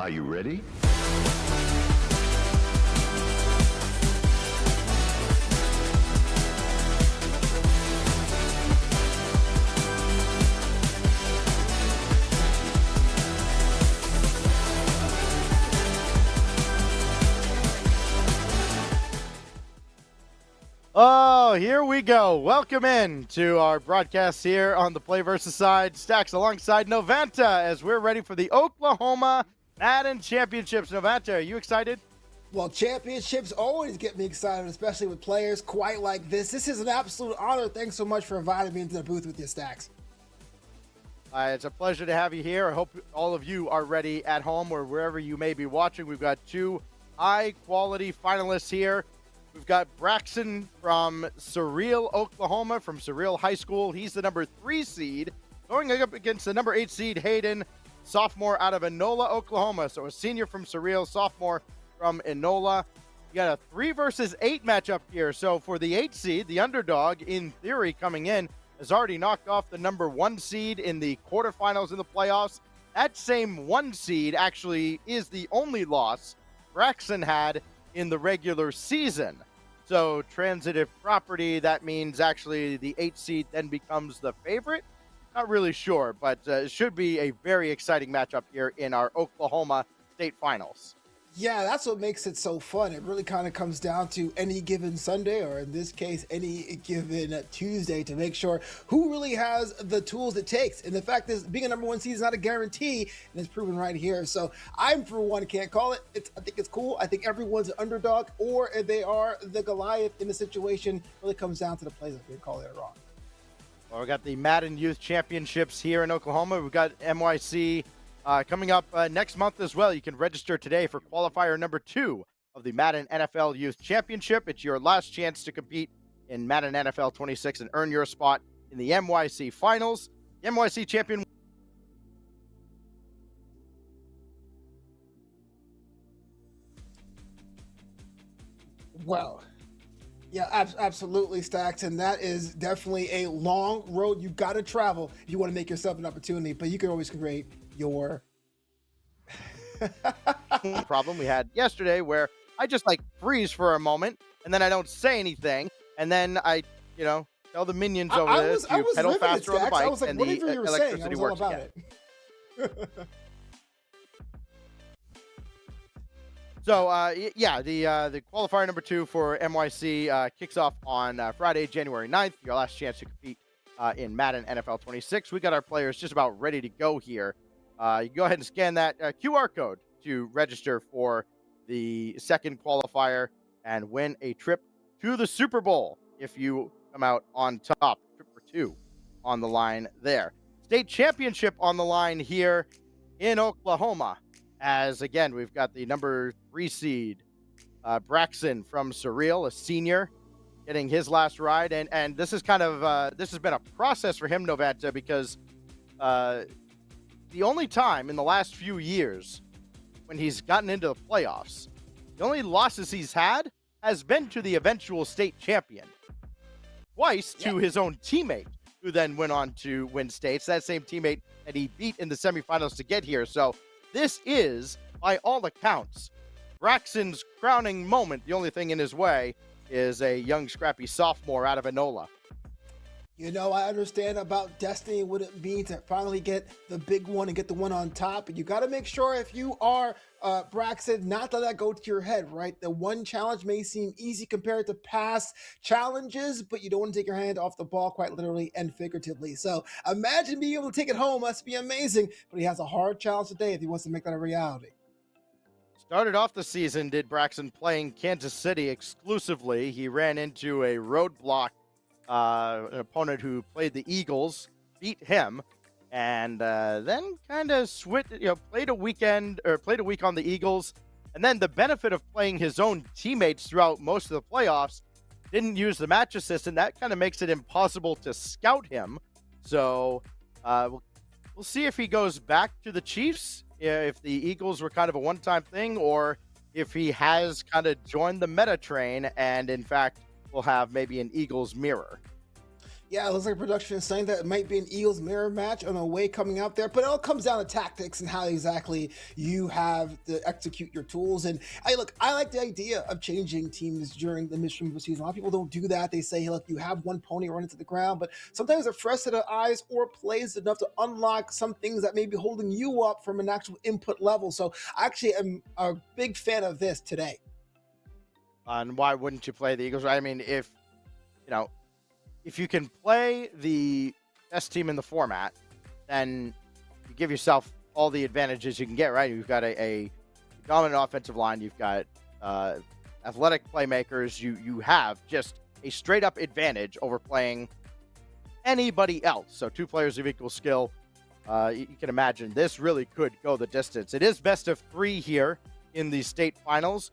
Are you ready? Oh, here we go. Welcome in to our broadcast here on the Play Versus Side. Stacks alongside Novanta as we're ready for the Oklahoma Madden Championships. Novanta, are you excited? Well, championships always get me excited, especially with players quite like this. This is an absolute honor. Thanks so much for inviting me into the booth with your Stacks. It's a pleasure to have you here. I hope all of you are ready at home or wherever you may be watching. We've got two high-quality finalists here. We've got Braxton from Surreal, Oklahoma, from Surreal High School. He's the number 3 seed, going up against the number 8 seed, Hayden, sophomore out of Enola, Oklahoma. So a senior from Surreal, sophomore from Enola. You got a 3 versus 8 matchup here. So for the 8 seed, the underdog, in theory, coming in, has already knocked off the number 1 seed in the quarterfinals in the playoffs. That same 1 seed actually is the only loss Braxton had in the regular season. So transitive property, that means actually the 8 seed then becomes the favorite. Not really sure, but it should be a very exciting matchup here in our Oklahoma State Finals. Yeah, that's what makes it so fun. It really kind of comes down to any given Sunday, or in this case, any given Tuesday, to make sure who really has the tools it takes. And the fact is, being a number 1 seed is not a guarantee, and it's proven right here. So I'm, for one, can't call it. I think it's cool. I think everyone's an underdog, or if they are the Goliath in the situation, really comes down to the plays. I can't call it wrong. Well, we got the Madden Youth Championships here in Oklahoma. We've got NYC coming up next month as well. You can register today for qualifier number 2 of the Madden NFL Youth Championship. It's your last chance to compete in Madden NFL 26 and earn your spot in the NYC Finals. The NYC champion. Well, yeah, absolutely, Stacks, and that is definitely a long road you got to travel if you want to make yourself an opportunity, but you can always create your problem we had yesterday where I just freeze for a moment and then I don't say anything and then I tell the minions over there to pedal faster on the bike and the electricity works again. So the qualifier number 2 for NYC kicks off on Friday, January 9th. Your last chance to compete in Madden NFL 26. We got our players just about ready to go here. You can go ahead and scan that QR code to register for the second qualifier and win a trip to the Super Bowl if you come out on top. Trip for 2 on the line there. State championship on the line here in Oklahoma. As, again, we've got the number 3 seed, Braxton from Surreal, a senior, getting his last ride. And this is this has been a process for him, Novanta, because the only time in the last few years when he's gotten into the playoffs, the only losses he's had has been to the eventual state champion. Twice to his own teammate, who then went on to win states. That same teammate that he beat in the semifinals to get here. So this is, by all accounts, Braxton's crowning moment. The only thing in his way is a young, scrappy sophomore out of Enola. I understand about destiny and what it means to finally get the big one and get the one on top. But you got to make sure, if you are Braxton, not to let that go to your head, right? The one challenge may seem easy compared to past challenges, but you don't want to take your hand off the ball, quite literally and figuratively. So imagine being able to take it home. Must be amazing. But he has a hard challenge today if he wants to make that a reality. Started off the season, did Braxton, playing Kansas City exclusively. He ran into a roadblock, an opponent who played the Eagles, beat him, and then kind of played a week on the Eagles, and then the benefit of playing his own teammates throughout most of the playoffs, didn't use the match assist, and that kind of makes it impossible to scout him. So we'll see if he goes back to the Chiefs, if the Eagles were kind of a one-time thing, or if he has kind of joined the meta train and in fact will have maybe an Eagles mirror. Yeah, it looks like production is saying that it might be an Eagles mirror match on the way coming out there, but it all comes down to tactics and how exactly you have to execute your tools. And I like the idea of changing teams during the midstream of the season. A lot of people don't do that. They say, hey, look, you have one pony run into the ground, but sometimes a fresh set of eyes or plays enough to unlock some things that may be holding you up from an actual input level. So I actually am a big fan of this today. And why wouldn't you play the Eagles? I mean, you know, if you can play the best team in the format, then you give yourself all the advantages you can get, right? You've got a dominant offensive line. You've got athletic playmakers. You have just a straight up advantage over playing anybody else. So 2 players of equal skill. You can imagine this really could go the distance. It is best of 3 here in the state finals.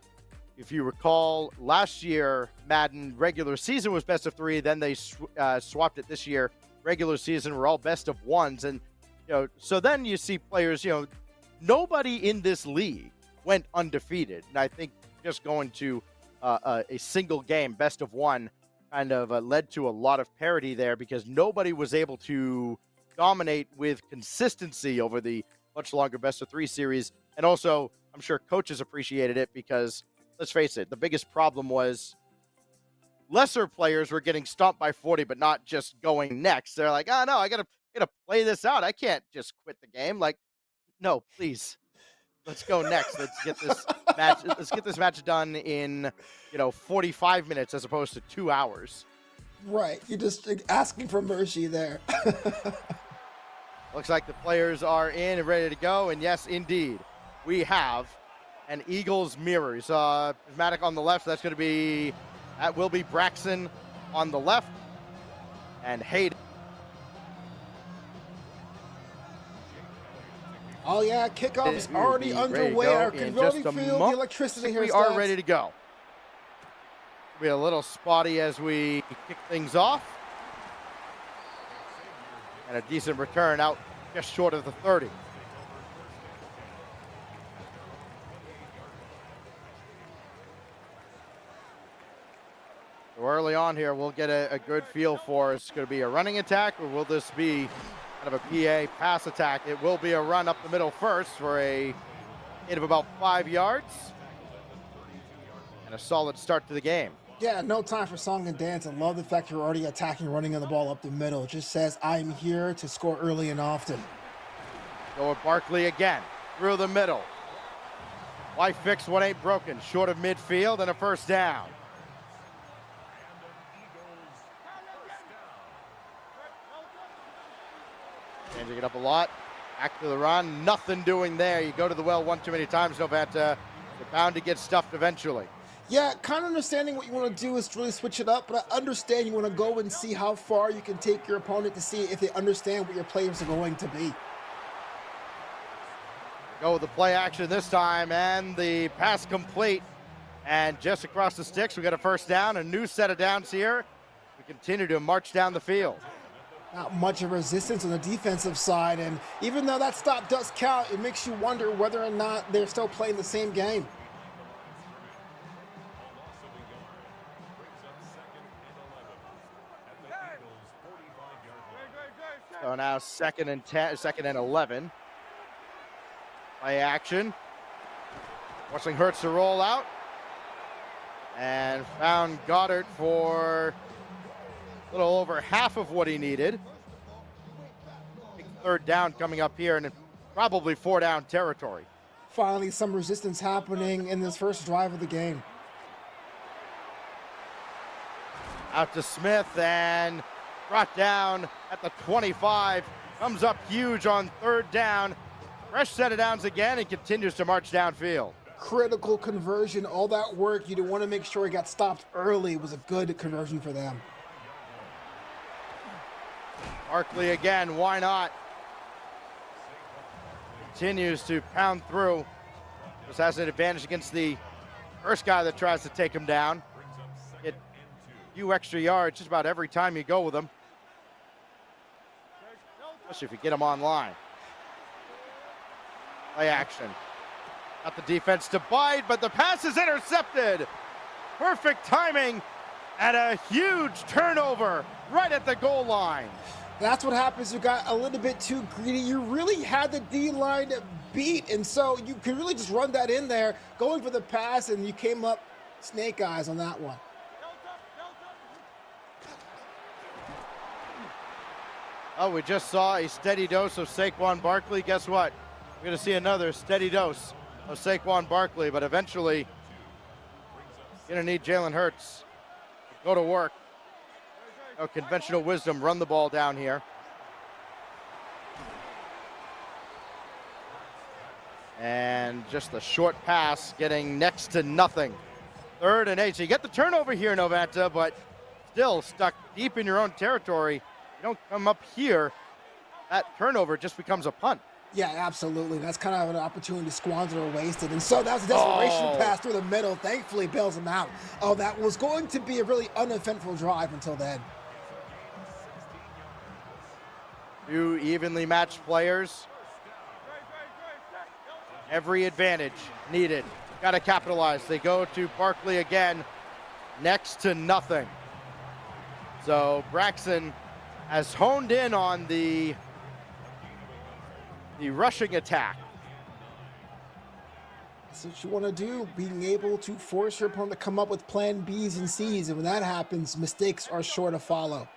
If you recall, last year, Madden regular season was best of 3. Then they swapped it this year. Regular season were all best of 1s. And, so then you see players, nobody in this league went undefeated. And I think just going to a single game, best of 1, kind of led to a lot of parity there because nobody was able to dominate with consistency over the much longer best of 3 series. And also, I'm sure coaches appreciated it because, let's face it, the biggest problem was lesser players were getting stomped by 40, but not just going next. They're like, oh no, I gotta play this out. I can't just quit the game. Like, no, please, let's go next. Let's get this match. Let's get this match done in 45 minutes as opposed to 2 hours. Right, you're just asking for mercy there. Looks like the players are in and ready to go, and yes, indeed, we have an Eagles mirror. You saw Prismatic on the left. That will be Braxton on the left. And Hayden. Oh yeah, kickoff is already underway. I can really feel the electricity here. We are ready to go. Be a little spotty as we kick things off. And a decent return out just short of the 30. Early on here, we'll get a good feel for it's going to be a running attack, or will this be kind of a PA pass attack? It will be a run up the middle first for a hit of about 5 yards. And a solid start to the game. Yeah, no time for song and dance. I love the fact you're already attacking, running on the ball up the middle. It just says, I'm here to score early and often. Go with Barkley again, through the middle. Why fix what ain't broken? Short of midfield and a first down. Changing it up a lot. Back to the run. Nothing doing there. You go to the well one too many times, Novanta. You're bound to get stuffed eventually. Yeah, kind of understanding what you want to do is really switch it up, but I understand you want to go and see how far you can take your opponent to see if they understand what your players are going to be. Go with the play action this time, and the pass complete. And just across the sticks, we got a first down, a new set of downs here. We continue to march down the field. Not much of resistance on the defensive side, and even though that stop does count, it makes you wonder whether or not they're still playing the same game. So now second and 11. Play action. Forcing Hurts to roll out. And found Goddard for a little over half of what he needed. Big third down coming up here, and probably 4 down territory. Finally, some resistance happening in this first drive of the game. Out to Smith and brought down at the 25. Comes up huge on third down. Fresh set of downs again and continues to march downfield. Critical conversion, all that work. You want to make sure he got stopped early. It was a good conversion for them. Barkley again, why not? Continues to pound through. Just has an advantage against the first guy that tries to take him down. Get a few extra yards just about every time you go with him. Especially if you get him online. Play action. Got the defense to bide, but the pass is intercepted. Perfect timing. And a huge turnover right at the goal line. That's what happens. You got a little bit too greedy. You really had the D-line beat, and so you could really just run that in there, going for the pass, and you came up snake eyes on that one. Oh, we just saw a steady dose of Saquon Barkley. Guess what? We're going to see another steady dose of Saquon Barkley, but eventually going to need Jalen Hurts to go to work. No conventional wisdom, run the ball down here. And just a short pass getting next to nothing. 3rd and 8. So you get the turnover here, Novanta, but still stuck deep in your own territory. You don't come up here, that turnover just becomes a punt. Yeah, absolutely. That's kind of an opportunity squandered or wasted. And so that was a desperation pass through the middle. Thankfully, bails him out. Oh, that was going to be a really uneventful drive until then. 2 evenly matched players. Every advantage needed. Got to capitalize. They go to Barkley again. Next to nothing. So Braxton has honed in on the rushing attack. That's what you want to do, being able to force your opponent to come up with plan Bs and Cs. And when that happens, mistakes are sure to follow.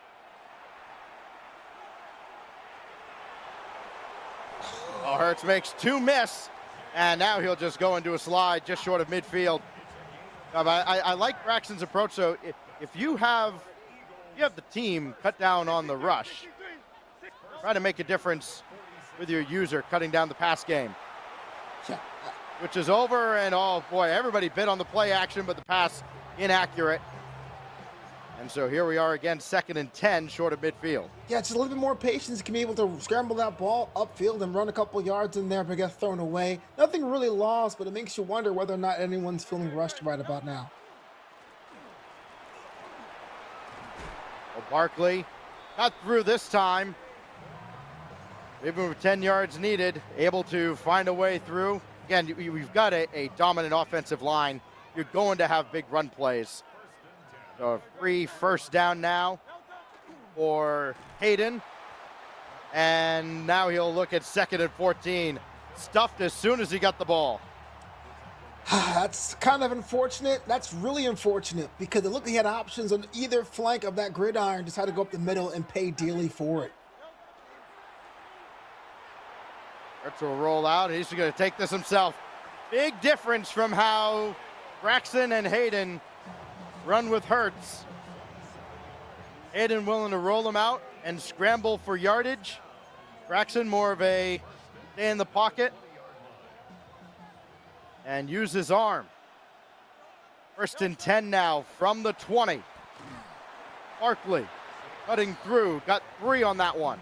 Oh, Hurts makes 2 miss, and now he'll just go into a slide just short of midfield. I like Braxton's approach. So if you have the team cut down on the rush, try to make a difference with your user cutting down the pass game. Yeah. Which is over, and oh boy, everybody bid on the play action, but the pass inaccurate. And so here we are again, 2nd and 10, short of midfield. Yeah, just a little bit more patience. You can be able to scramble that ball upfield and run a couple yards in there, but get thrown away. Nothing really lost, but it makes you wonder whether or not anyone's feeling rushed right about now. Well, Barkley got through this time. Even with 10 yards needed, able to find a way through. Again, we've got a dominant offensive line. You're going to have big run plays. So a free 1st down now for Hayden. And now he'll look at 2nd and 14. Stuffed as soon as he got the ball. That's kind of unfortunate. That's really unfortunate because it looked like he had options on either flank of that gridiron. Just had to go up the middle and pay dearly for it. Hurts will roll out, and he's going to take this himself. Big difference from how Braxton and Hayden run with Hurts. Hayden willing to roll him out and scramble for yardage. Braxton more of a stay in the pocket and use his arm. 1st and 10 now from the 20. Barkley cutting through, got 3 on that one.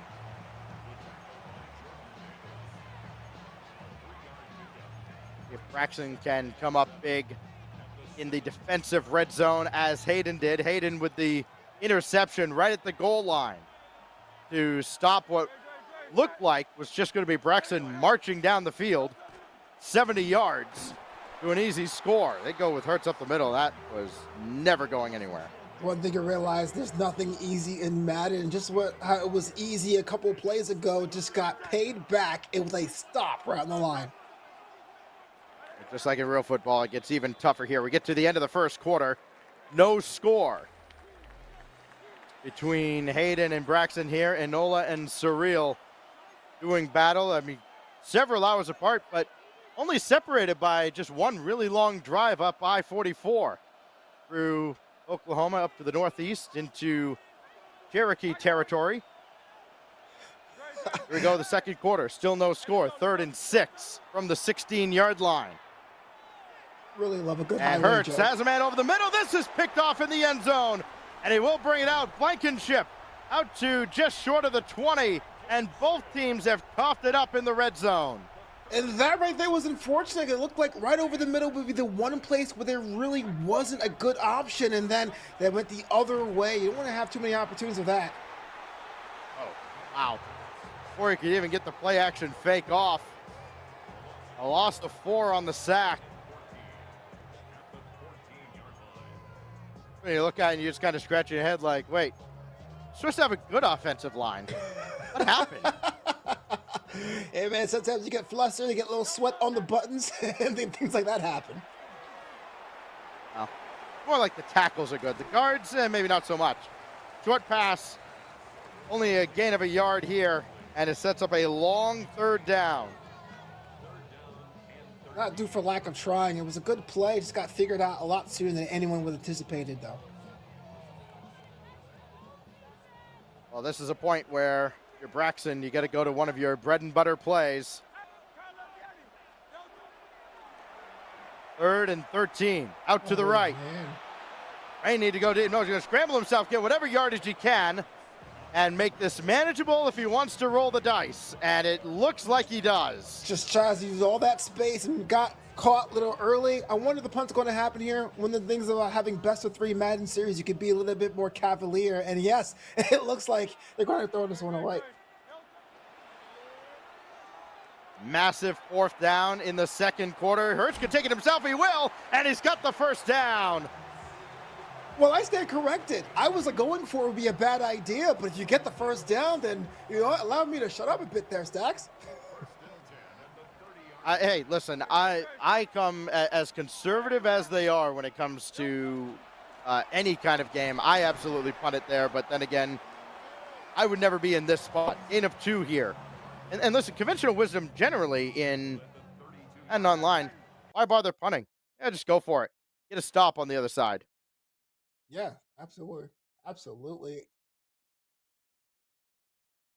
If Braxton can come up big in the defensive red zone as Hayden did. Hayden with the interception right at the goal line to stop what looked like was just going to be Braxton marching down the field 70 yards to an easy score. They go with Hurts up the middle. That was never going anywhere. One thing you realize, there's nothing how it was easy a couple plays ago just got paid back. It was a stop right on the line. Just like in real football, it gets even tougher here. We get to the end of the 1st quarter. No score between Hayden and Braxton here. Enola and Surreal doing battle. I mean, several hours apart, but only separated by just one really long drive up I-44 through Oklahoma up to the northeast into Cherokee territory. Here we go, the 2nd quarter. Still no score. 3rd and 6 from the 16-yard line. Really love a good And Hurts has a man over the middle. This is picked off in the end zone. And he will bring it out. Blankenship out to just short of the 20. And both teams have coughed it up in the red zone. And that right there was unfortunate. It looked like right over the middle would be the one place where there really wasn't a good option. And then they went the other way. You don't want to have too many opportunities of that. Oh, wow. Before he could even get the play action fake off. A loss of 4 on the sack. When you look at it and you just kind of scratch your head like, wait, you're supposed to have a good offensive line. What happened? Hey man, sometimes you get flustered, you get a little sweat on the buttons, and then things like that happen. Well, more like the tackles are good. The guards, maybe not so much. Short pass, only a gain of a yard here, and it sets up a long third down. Not due for lack of trying. It was a good play. Just got figured out a lot sooner than anyone would have anticipated, though. Well, this is a point where you're Braxton. You got to go to one of your bread and butter plays. 3rd and 13. Out to the right. Man. I need to go deep. No, he's going to scramble himself, get whatever yardage he can, and make this manageable if he wants to roll the dice. And it looks like he does. Just tries to use all that space and got caught a little early. I wonder if the punt's going to happen here. One of the things about having best of 3 Madden series, you could be a little bit more cavalier. And yes, it looks like they're going to throw this one away. Massive 4th down in the 2nd quarter. Hurts could take it himself. He will. And he's got the 1st down. Well, I stand corrected. I was going for it would be a bad idea, but if you get the 1st down, then, allow me to shut up a bit there, Stacks. Hey, listen, I come as conservative as they are when it comes to any kind of game. I absolutely punt it there, but then again, I would never be in this spot. Gain of 2 here. And listen, conventional wisdom generally in and online, why bother punting? Yeah, just go for it. Get a stop on the other side. Yeah, absolutely. Absolutely.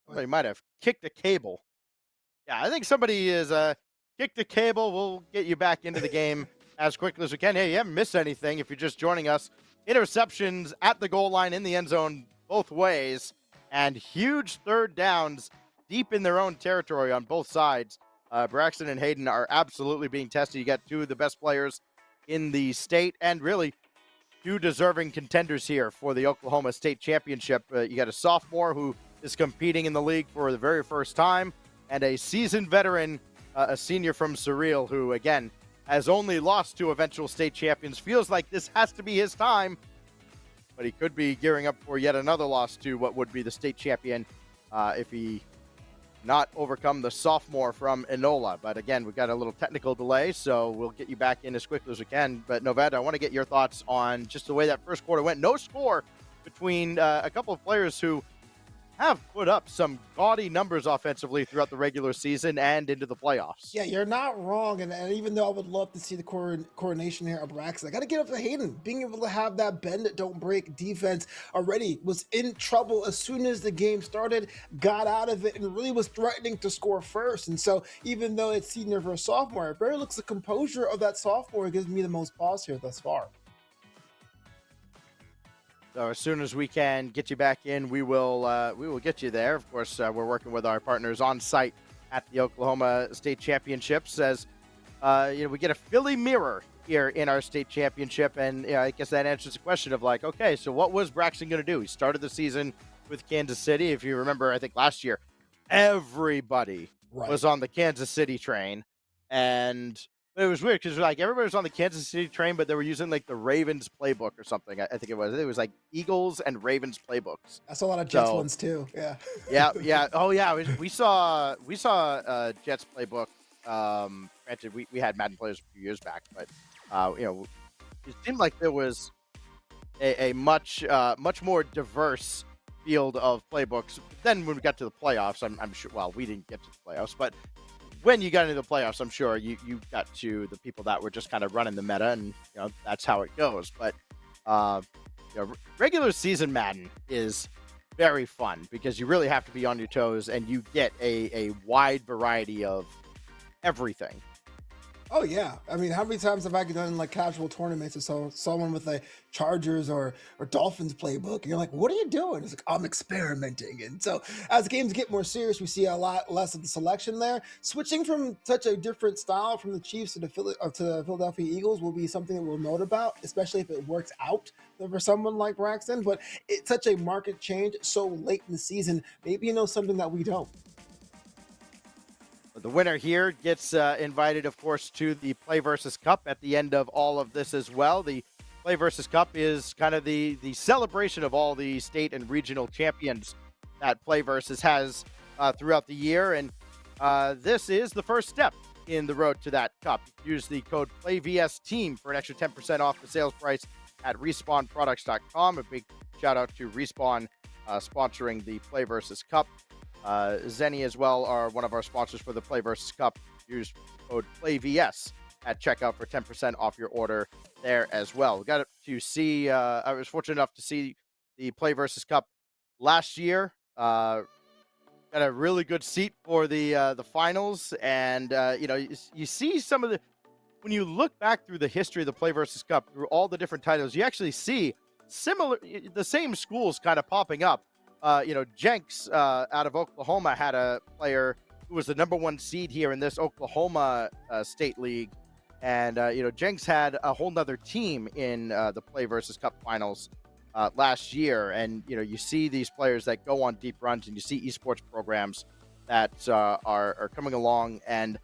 Somebody might have kicked the cable. Yeah, I think somebody is kicked the cable. We'll get you back into the game as quickly as we can. Hey, you haven't missed anything if you're just joining us. Interceptions at the goal line in the end zone both ways, and huge 3rd downs deep in their own territory on both sides. Braxton and Hayden are absolutely being tested. You got 2 of the best players in the state, and really 2 deserving contenders here for the Oklahoma State Championship. You got a sophomore who is competing in the league for the very first time, and a seasoned veteran, a senior from Surreal, who, again, has only lost to eventual state champions. Feels like this has to be his time, but he could be gearing up for yet another loss to what would be the state champion if he not overcome the sophomore from Enola. But again, we've got a little technical delay, so we'll get you back in as quickly as we can. But Noved, I want to get your thoughts on just the way that 1st quarter went. No score between a couple of players who have put up some gaudy numbers offensively throughout the regular season and into the playoffs. Yeah, you're not wrong. And even though I would love to see the coronation here of Braxton, I got to get up to Hayden. Being able to have that bend it, don't break defense already was in trouble as soon as the game started, got out of it, and really was threatening to score first. And so even though it's senior versus sophomore, it very looks the composure of that sophomore gives me the most pause here thus far. So as soon as we can get you back in, we will get you there. Of course, we're working with our partners on site at the Oklahoma State Championships. As we get a Philly mirror here in our state championship, and I guess that answers the question of like, okay, so what was Braxton going to do? He started the season with Kansas City. If you remember, I think last year, everybody was on the Kansas City train, and it was weird because like everybody was on the Kansas City train, but they were using like the Ravens playbook or something. I think it was like Eagles and Ravens playbooks. I saw a lot of Jets ones too. Yeah. Yeah. Oh yeah. We saw Jets playbook. Granted, we had Madden players a few years back, but it seemed like there was a much more diverse field of playbooks. Then when we got to the playoffs, I'm sure. Well, we didn't get to the playoffs, but when you got into the playoffs, I'm sure you got to the people that were just kind of running the meta, and that's how it goes. But regular season Madden is very fun because you really have to be on your toes, and you get a wide variety of everything. Oh yeah, I mean, how many times have I done like casual tournaments or so someone with a Chargers or Dolphins playbook, and you're like, "What are you doing?" It's like, "I'm experimenting." And so, as games get more serious, we see a lot less of the selection there. Switching from such a different style from the Chiefs to the Philadelphia Eagles will be something that we'll note about, especially if it works out for someone like Braxton. But it's such a market change so late in the season. Maybe something that we don't. The winner here gets invited, of course, to the Play versus Cup at the end of all of this as well. The Play versus Cup is kind of the celebration of all the state and regional champions that Play versus has throughout the year, and this is the first step in the road to that cup. Use the code PlayVSTeam for an extra 10% off the sales price at respawnproducts.com. A big shout out to Respawn sponsoring the Play versus Cup. Zenny as well are one of our sponsors for the Play versus Cup. Use code PlayVS at checkout for 10% off your order there as well. We got to see, I was fortunate enough to see the Play versus Cup last year. Got a really good seat for the finals, and you see some of the, when you look back through the history of the Play versus Cup, through all the different titles, you actually see the same schools kind of popping up. Jenks out of Oklahoma had a player who was the #1 seed here in this Oklahoma State League. And, Jenks had a whole nother team in the Play versus Cup finals last year. And, you see these players that go on deep runs, and you see esports programs that are coming along and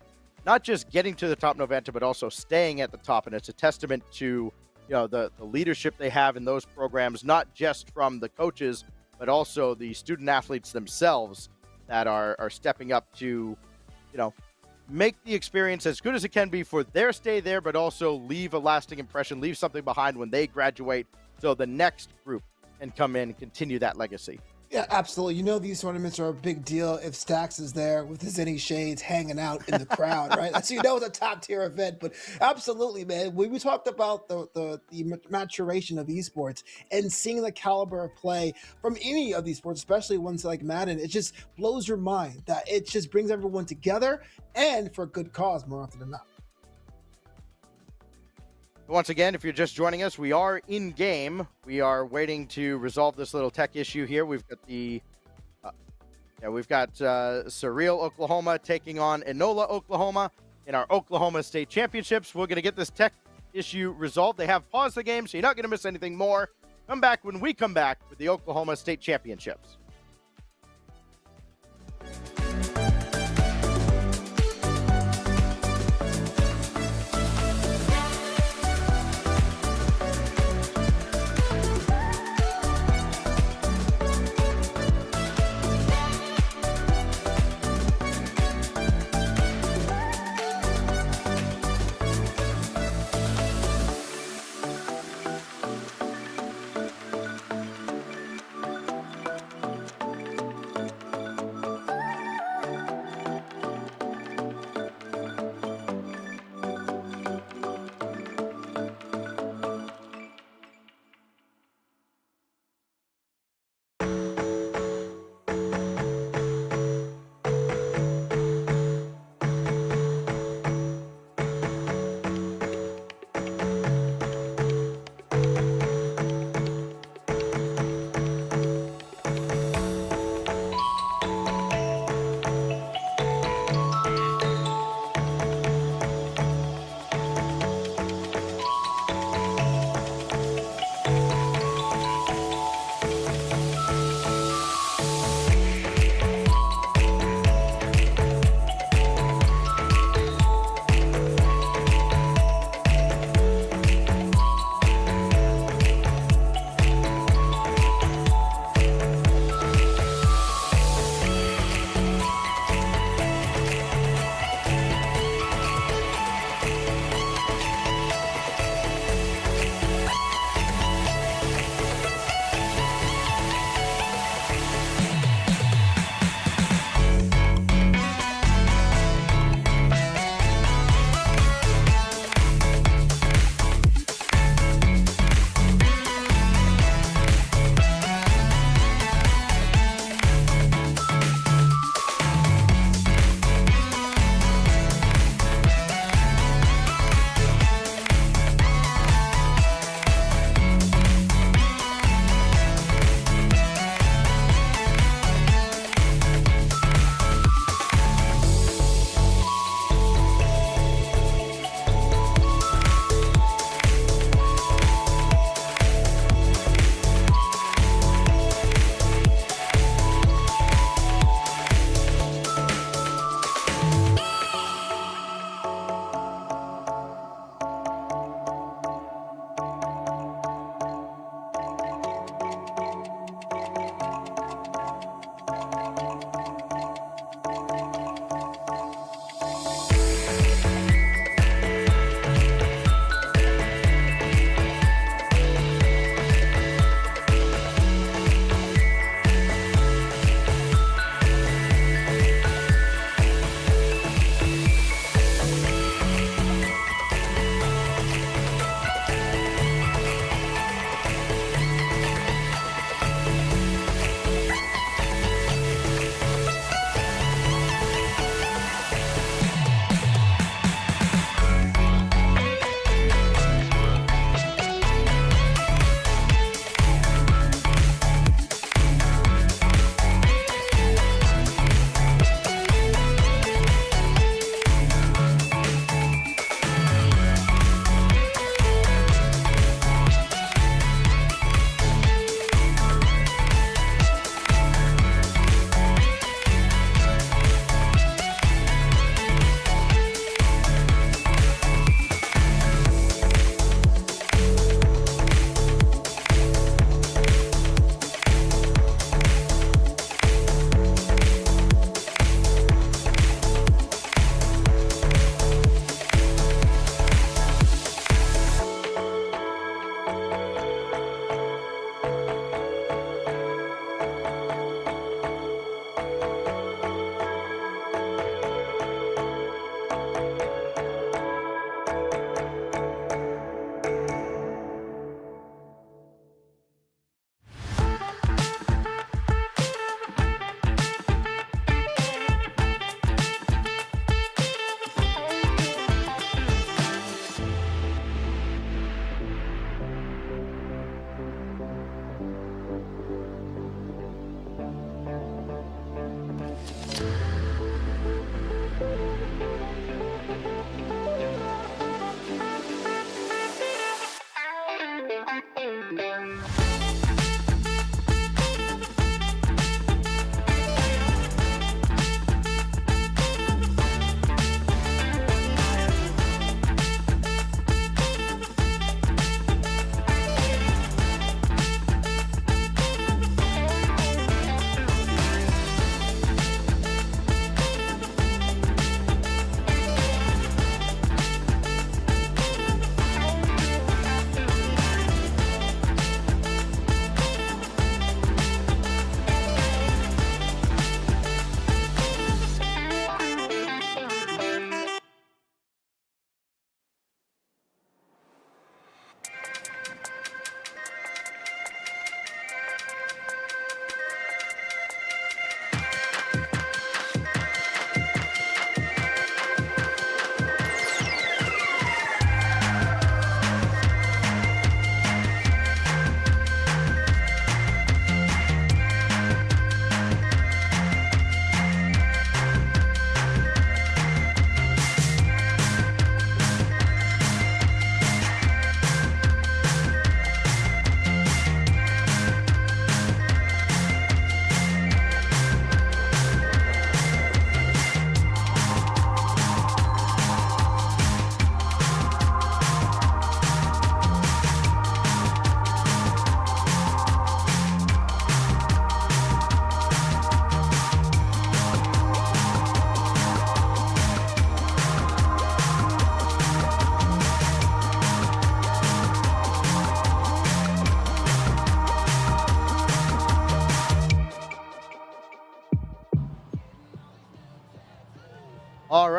not just getting to the top Novanta, but also staying at the top. And it's a testament to, the leadership they have in those programs, not just from the coaches, but also the student athletes themselves that are stepping up to, make the experience as good as it can be for their stay there, but also leave a lasting impression, leave something behind when they graduate, so the next group can come in and continue that legacy. Yeah, absolutely. These tournaments are a big deal if Stax is there with his any shades hanging out in the crowd, right? That's it's a top tier event. But absolutely, man. We talked about the maturation of esports and seeing the caliber of play from any of these sports, especially ones like Madden. It just blows your mind that it just brings everyone together, and for a good cause more often than not. Once again, if you're just joining us, we are in game. We are waiting to resolve this little tech issue here. We've got Surreal Oklahoma taking on Enola Oklahoma in our Oklahoma State Championships. We're going to get this tech issue resolved. They have paused the game, so you're not going to miss anything more. Come back when we come back with the Oklahoma State Championships.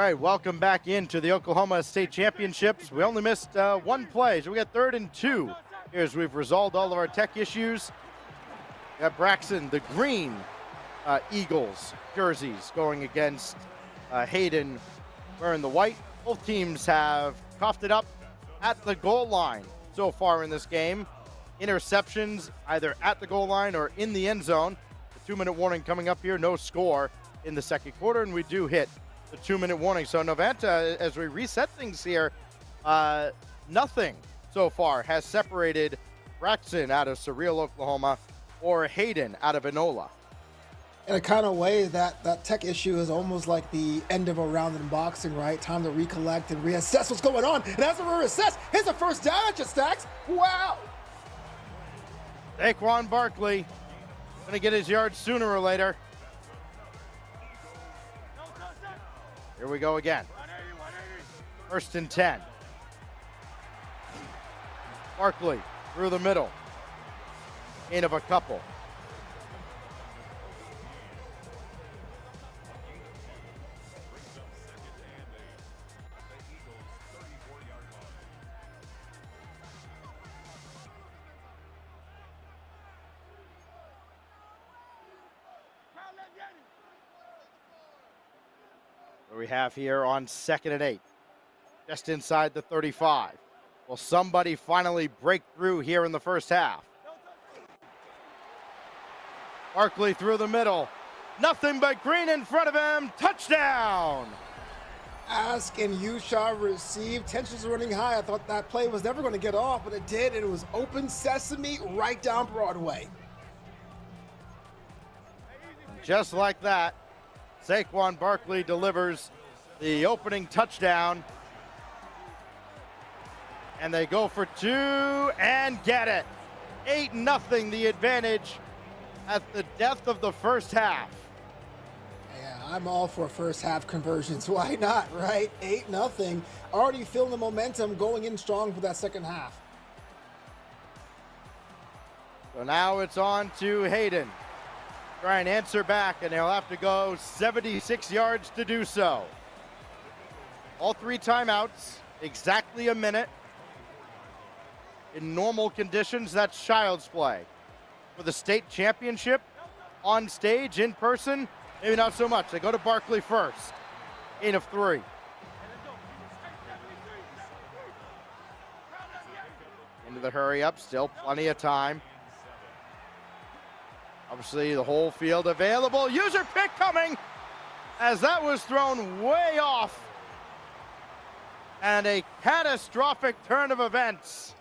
right, welcome back into the Oklahoma State Championships. We only missed one play, so we got 3rd and 2. Here's we've resolved all of our tech issues. We got Braxton, the green Eagles jerseys, going against Hayden wearing the white. Both teams have coughed it up at the goal line so far in this game. Interceptions either at the goal line or in the end zone. The 2-minute warning coming up here, no score in the second quarter, and we do hit the 2-minute warning. So Novanta, as we reset things here, nothing so far has separated Braxton out of Surreal, Oklahoma, or Hayden out of Enola. In a kind of way, that tech issue is almost like the end of a round in boxing, right? Time to recollect and reassess what's going on. And as we reassess, here's a first down at your Stacks. Wow! Saquon Barkley gonna get his yards sooner or later. Here we go again. 1st and 10. Barkley through the middle. Gain of a couple. What we have here on 2nd and 8, just inside the 35. Will somebody finally break through here in the first half? Barkley through the middle. Nothing but green in front of him. Touchdown! Ask and you shall receive. Tensions are running high. I thought that play was never going to get off, but it did, and it was open sesame right down Broadway. Just like that, Saquon Barkley delivers the opening touchdown. And they go for 2 and get it. 8-0, the advantage at the death of the first half. Yeah, I'm all for first half conversions. Why not, right? 8-0. Already feeling the momentum going in strong for that second half. So now it's on to Hayden. Try and answer back, and he'll have to go 76 yards to do so. All 3 timeouts, exactly a minute. In normal conditions, that's child's play. For the state championship, on stage, in person, maybe not so much. They go to Barkley first. 8 of 3. Into the hurry up, still plenty of time. Obviously, the whole field available. User pick coming as that was thrown way off. And a catastrophic turn of events.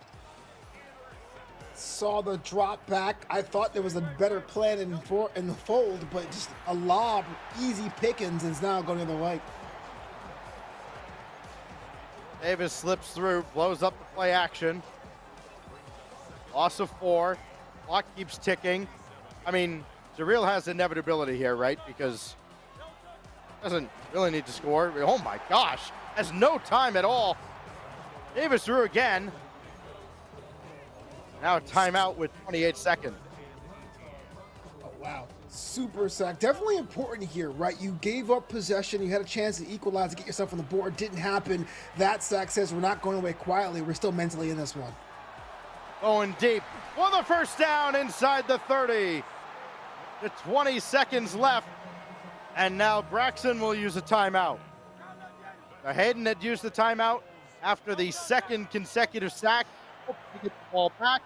Saw the drop back. I thought there was a better plan in the fold, but just a lob, easy pickings, is now going the other way. Davis slips through, blows up the play action. Loss of 4. Clock keeps ticking. I mean, Surreal has inevitability here, right? Because doesn't really need to score. Oh my gosh, has no time at all. Davis through again. Now a timeout with 28 seconds. Oh, wow. Super sack. Definitely important here, right? You gave up possession. You had a chance to equalize, to get yourself on the board. Didn't happen. That sack says we're not going away quietly. We're still mentally in this one. Going deep for the first down inside the 30. The 20 seconds left. And now Braxton will use a timeout. Now Hayden had used the timeout after the 2nd consecutive sack. Hope to get the ball back.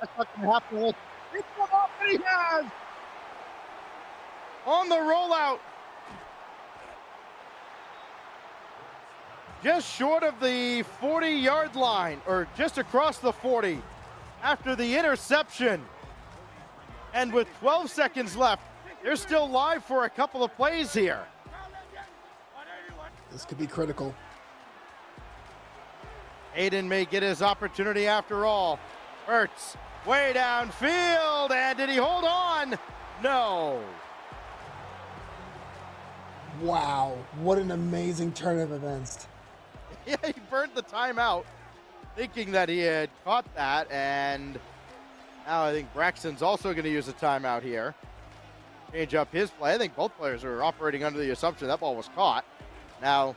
That's not going to happen. He's come off and he has. On the rollout. Just short of the 40-yard line, or just across the 40 after the interception. And with 12 seconds left, they're still live for a couple of plays here. This could be critical. Hayden may get his opportunity after all. Hurts way downfield, and did he hold on? No. Wow, what an amazing turn of events. Yeah, he burned the timeout, thinking that he had caught that, and now I think Braxton's also going to use a timeout here. Change up his play. I think both players are operating under the assumption that ball was caught. Now,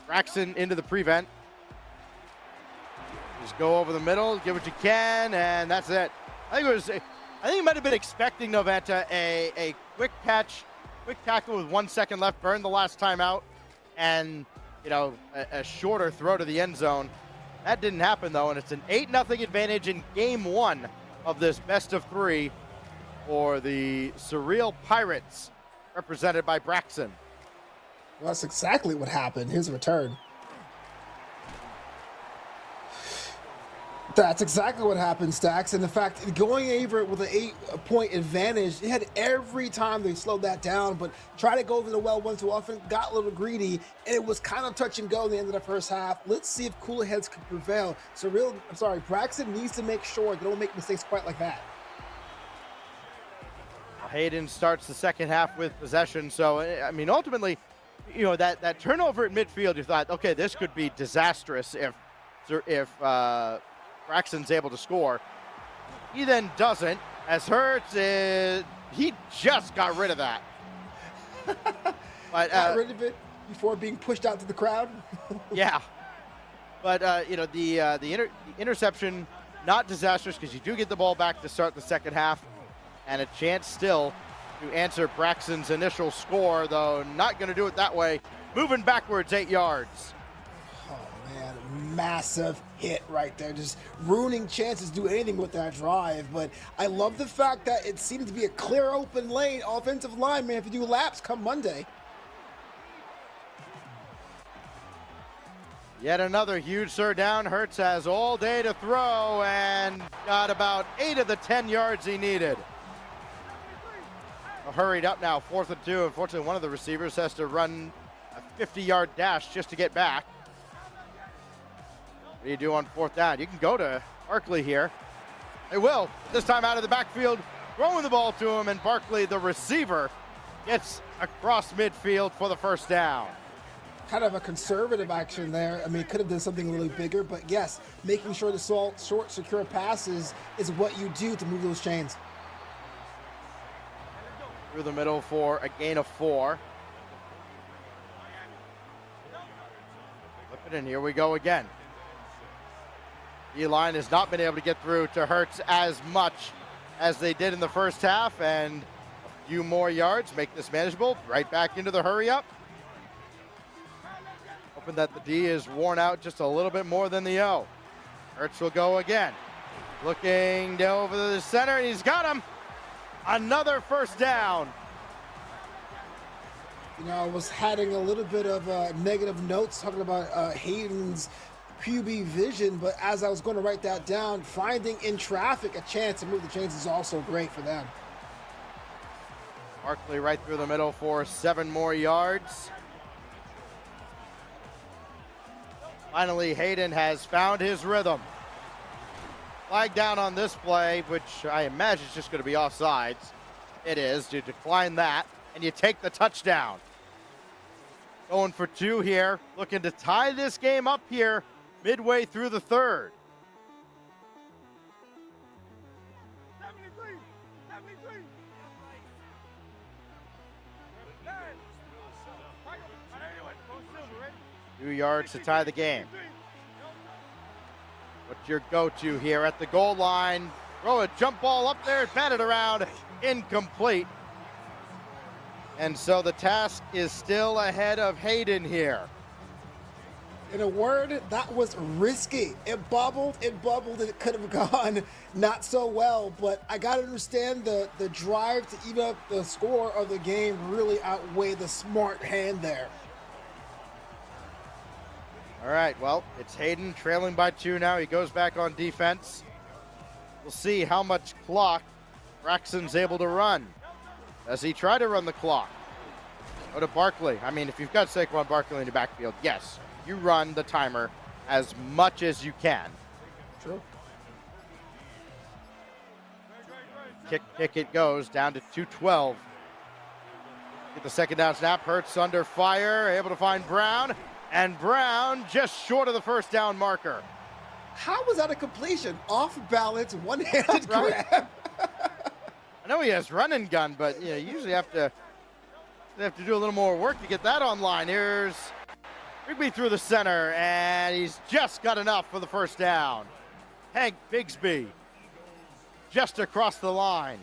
Braxton into the prevent. Just go over the middle, get what you can, and that's it. I think he might have been expecting Noventa a quick catch, quick tackle with 1 second left, burned the last time out, and a shorter throw to the end zone. That didn't happen though, and it's an 8-0 advantage in game 1 of this best of 3 for the Surreal Pirates, represented by Braxton. Well, that's exactly what happened. Here's a return. That's exactly what happened, Stacks. And in fact, going over it with an 8-point advantage, it had every time they slowed that down, but tried to go over the well once too often, got a little greedy, and it was kind of touch and go at the end of the first half. Let's see if cooler heads can prevail. Braxton needs to make sure they don't make mistakes quite like that. Hayden starts the second half with possession. So, I mean, ultimately, that turnover at midfield, you thought, okay, this could be disastrous if Braxton's able to score. He then doesn't, as Hurts he just got rid of that. But got rid of it before being pushed out to the crowd. Yeah. But the interception, not disastrous, because you do get the ball back to start the second half, and a chance still to answer Braxton's initial score, though not going to do it that way. Moving backwards 8 yards. Oh, man, massive hit right there. Just ruining chances to do anything with that drive. But I love the fact that it seemed to be a clear open lane. Offensive line may have to do laps come Monday. Yet another huge third down. Hurts has all day to throw and got about 8 of the 10 yards he needed. Hurried up now, 4th and 2. Unfortunately, one of the receivers has to run a 50-yard dash just to get back. What do you do on 4th down? You can go to Barkley here. They will. This time out of the backfield, throwing the ball to him, and Barkley, the receiver, gets across midfield for the first down. Kind of a conservative action there. I mean, could have done something a little bigger, but yes, making sure the short, secure passes is what you do to move those chains. Through the middle for a gain of 4. Flip it in, here we go again. D-line has not been able to get through to Hurts as much as they did in the first half, and a few more yards make this manageable. Right back into the hurry up. Hoping that the D is worn out just a little bit more than the O. Hurts will go again. Looking down over the center, and he's got him. Another first down. I was having a little bit of negative notes talking about Hayden's QB vision, but as I was going to write that down, finding in traffic a chance to move the chains is also great for them. Barkley right through the middle for 7 more yards. Finally, Hayden has found his rhythm. Flag down on this play, which I imagine is just going to be offsides. It is. You decline that, and you take the touchdown. Going for 2 here, looking to tie this game up here midway through the third. 2 yards to tie the game. What's your go-to here at the goal line? Throw a jump ball up there, bat it around, incomplete. And so the task is still ahead of Hayden here. In a word, that was risky. It bubbled, and it could have gone not so well, but I got to understand the drive to even up the score of the game really outweighed the smart hand there. All right, well, it's Hayden trailing by 2 now. He goes back on defense. We'll see how much clock Braxton's able to run. Does he try to run the clock? Go to Barkley. I mean, if you've got Saquon Barkley in your backfield, yes, you run the timer as much as you can. True. Kick it goes down to 2:12. Get the second down snap. Hurts under fire, able to find Brown. And Brown just short of the first down marker. How was that a completion? Off balance, one-handed Right? grab. I know he has run and gun, but you usually have to do a little more work to get that online. Here's Bigby through the center, and he's just got enough for the first down. Hank Bigsby just across the line.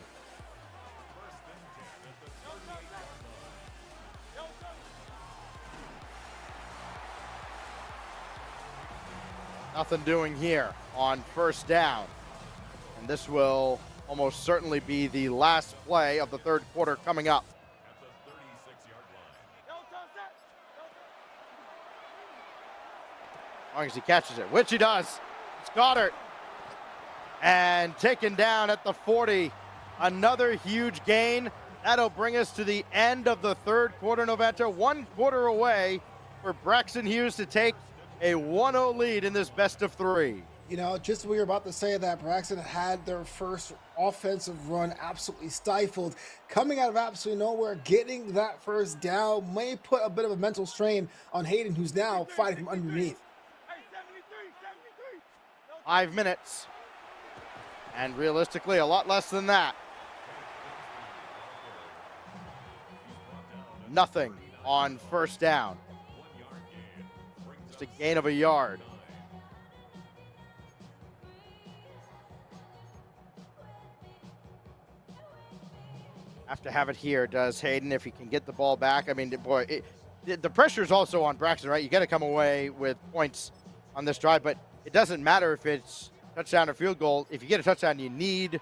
Nothing doing here on first down. And this will almost certainly be the last play of the third quarter coming up. As long as he catches it, which he does. It's Goddard. And taken down at the 40. Another huge gain. That'll bring us to the end of the third quarter, Noventa. 1 quarter away for Braxton Hughes to take a 1-0 lead in this best of 3. You know, just as we were about to say that, Braxton had their first offensive run absolutely stifled. Coming out of absolutely nowhere, getting that first down may put a bit of a mental strain on Hayden, who's now fighting from underneath. 5 minutes. And realistically, a lot less than that. Nothing on first down. Just a gain of a yard. Have to have it here, does Hayden, if he can get the ball back. I mean, boy, the pressure is also on Braxton, right? You got to come away with points on this drive, but it doesn't matter if it's touchdown or field goal. If you get a touchdown, you need...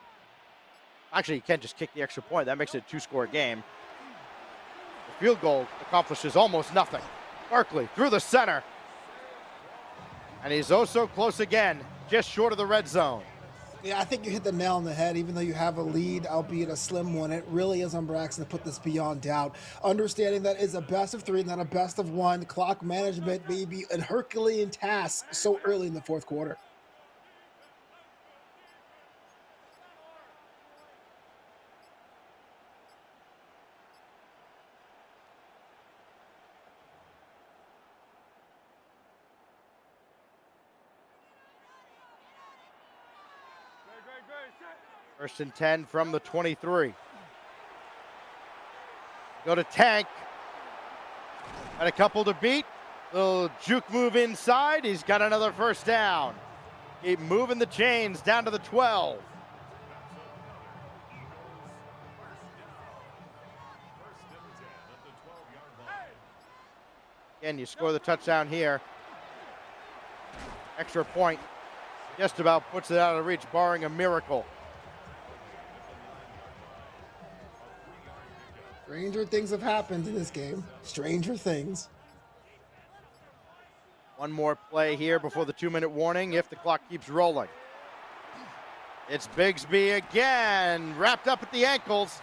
Actually, you can't just kick the extra point. That makes it a 2-score game. The field goal accomplishes almost nothing. Barkley through the center. And he's oh so close again, just short of the red zone. Yeah, I think you hit the nail on the head. Even though you have a lead, albeit a slim one, it really is on Braxton to put this beyond doubt. Understanding that is a best of 3, not a best of 1. Clock management may be a Herculean task so early in the fourth quarter. First and 10 from the 23. Go to Tank. Got a couple to beat. Little juke move inside. He's got another first down. Keep moving the chains down to the 12. Again, you score the touchdown here. Extra point just about puts it out of reach, barring a miracle. Stranger things have happened in this game. Stranger things. One more play here before the 2-minute warning if the clock keeps rolling. It's Bigsby again, wrapped up at the ankles.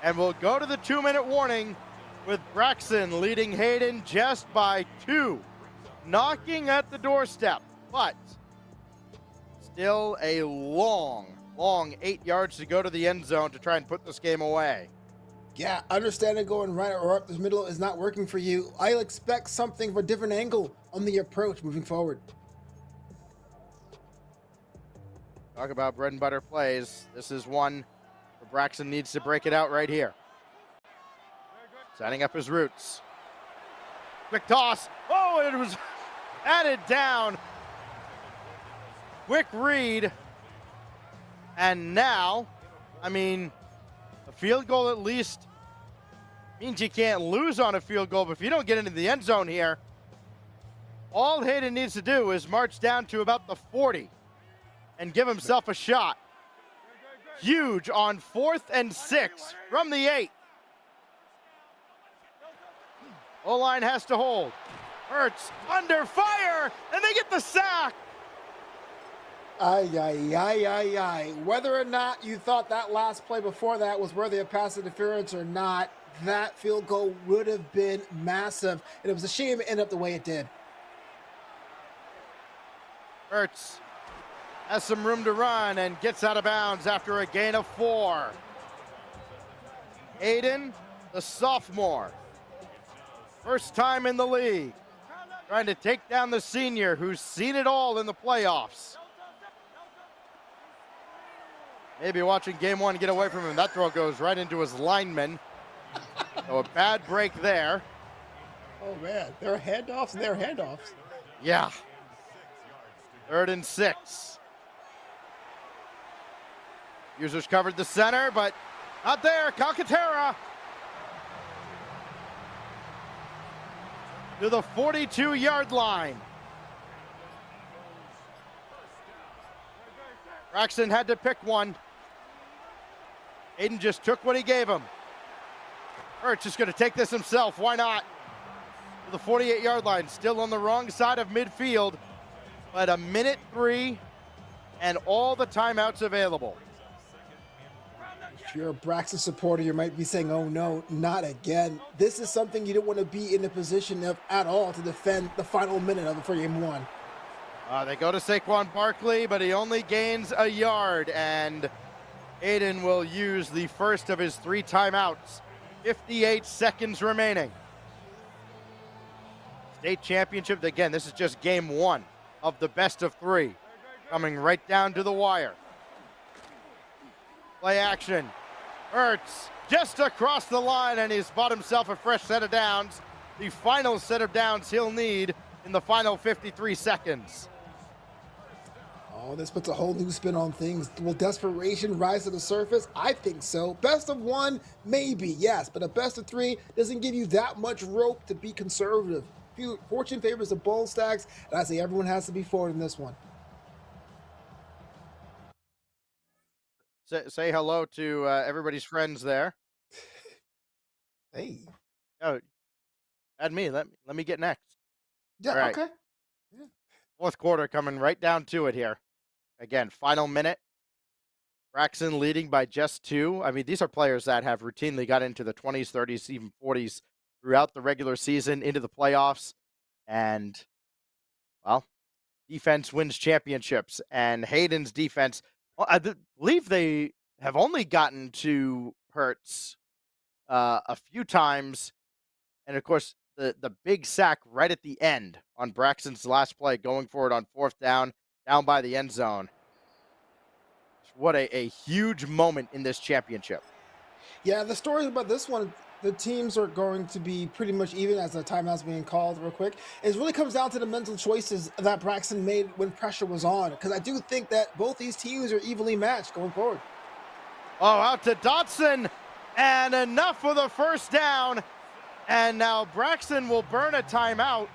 And we'll go to the 2-minute warning with Braxton leading Hayden just by 2. Knocking at the doorstep, but still a long 8 yards to go to the end zone to try and put this game away. Yeah, understanding going right or up the middle is not working for you. I'll expect something from a different angle on the approach moving forward. Talk about bread and butter plays. This is one where Braxton needs to break it out right here. Setting up his roots. Quick toss. Oh, it was added down. Quick read. And now, I mean, a field goal at least means you can't lose on a field goal, but if you don't get into the end zone here, all Hayden needs to do is march down to about the 40 and give himself a shot. Huge on 4th and 6 from the 8. O-line has to hold. Hurts under fire, and they get the sack. Ay, ay, ay, ay, ay. Whether or not you thought that last play before that was worthy of pass interference or not, that field goal would have been massive. And it was a shame it ended up the way it did. Hurts has some room to run and gets out of bounds after a gain of 4. Aiden, the sophomore, first time in the league, trying to take down the senior who's seen it all in the playoffs. Maybe watching game 1 get away from him. That throw goes right into his lineman. So a bad break there. Oh man, there are handoffs and there are handoffs. Yeah, 3rd and 6. Users covered the center, but not there. Calcaterra to the 42-yard line. Braxton had to pick one. Aiden just took what he gave him. Hurts is going to take this himself. Why not? To the 48-yard line, still on the wrong side of midfield, but 1:03 and all the timeouts available. If you're a Braxton supporter, you might be saying, oh no, not again. This is something you don't want to be in the position of at all to defend the final minute of it for game one. They go to Saquon Barkley, but he only gains a yard, and Aiden will use the first of his 3 timeouts. 58 seconds remaining. State championship, again, this is just game 1 of the best of 3, coming right down to the wire. Play action. Ertz just across the line, and he's bought himself a fresh set of downs. The final set of downs he'll need in the final 53 seconds. Oh, this puts a whole new spin on things. Will desperation rise to the surface? I think so. Best of 1, maybe, yes, but a best of 3 doesn't give you that much rope to be conservative. Fortune favors the bold stacks, and I say everyone has to be forward in this one. Say hello to everybody's friends there. Hey. Oh, add me. Let me get next. Yeah, All right. okay. Yeah. 4th quarter coming right down to it here. Again, final minute. Braxton leading by just 2. I mean, these are players that have routinely got into the 20s, 30s, even 40s throughout the regular season, into the playoffs. And, well, defense wins championships. And Hayden's defense, well, believe they have only gotten to Hurts a few times. And, of course, the big sack right at the end on Braxton's last play, going forward on 4th down by the end zone. What a huge moment in this championship. Yeah, the stories about this one, the teams are going to be pretty much even as the timeout's being called real quick. It really comes down to the mental choices that Braxton made when pressure was on. Because I do think that both these teams are evenly matched going forward. Oh, out to Dotson, and enough for the first down. And now Braxton will burn a timeout.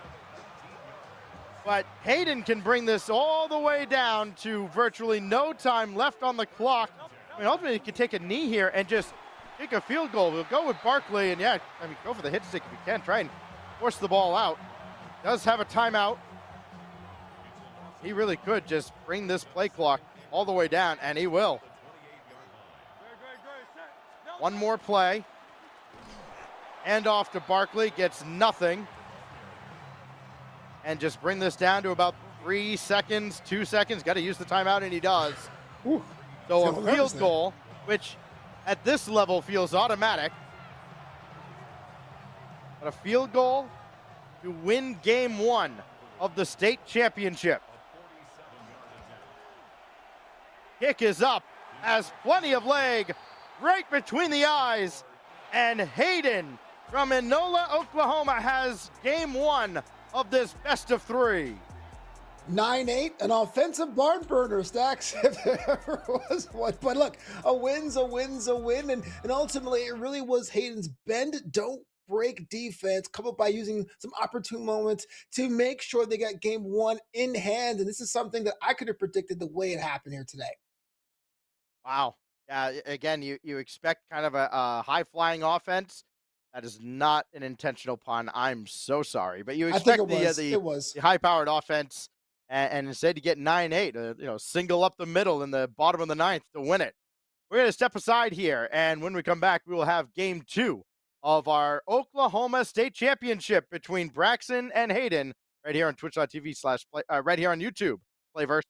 But Hayden can bring this all the way down to virtually no time left on the clock. I mean, ultimately, he could take a knee here and just kick a field goal. We'll go with Barkley, and yeah, I mean, go for the hit stick if you can. Try and force the ball out. Does have a timeout. He really could just bring this play clock all the way down, and he will. One more play. Hand off to Barkley, gets nothing. And just bring this down to about 3 seconds, 2 seconds. Got to use the timeout, and he does. Ooh, so a field goal, which at this level feels automatic. But a field goal to win game 1 of the state championship. Kick is up, has plenty of leg, right between the eyes. And Hayden from Enola, Oklahoma has game 1 of this best of 3. 9-8, an offensive barn burner, Stacks, if there ever was one. But look, a win's a win's a win. And ultimately, it really was Hayden's bend, don't break defense, come up by using some opportune moments to make sure they got game 1 in hand. And this is something that I could have predicted the way it happened here today. Wow. Yeah, again, you expect kind of a high-flying offense. That is not an intentional pun. I'm so sorry. But you I think expect it was. the high-powered offense, and instead you get 9-8, single up the middle in the bottom of the 9th to win it. We're going to step aside here, and when we come back, we will have game 2 of our Oklahoma State Championship between Braxton and Hayden right here on twitch.tv/play, right here on YouTube. Play versus.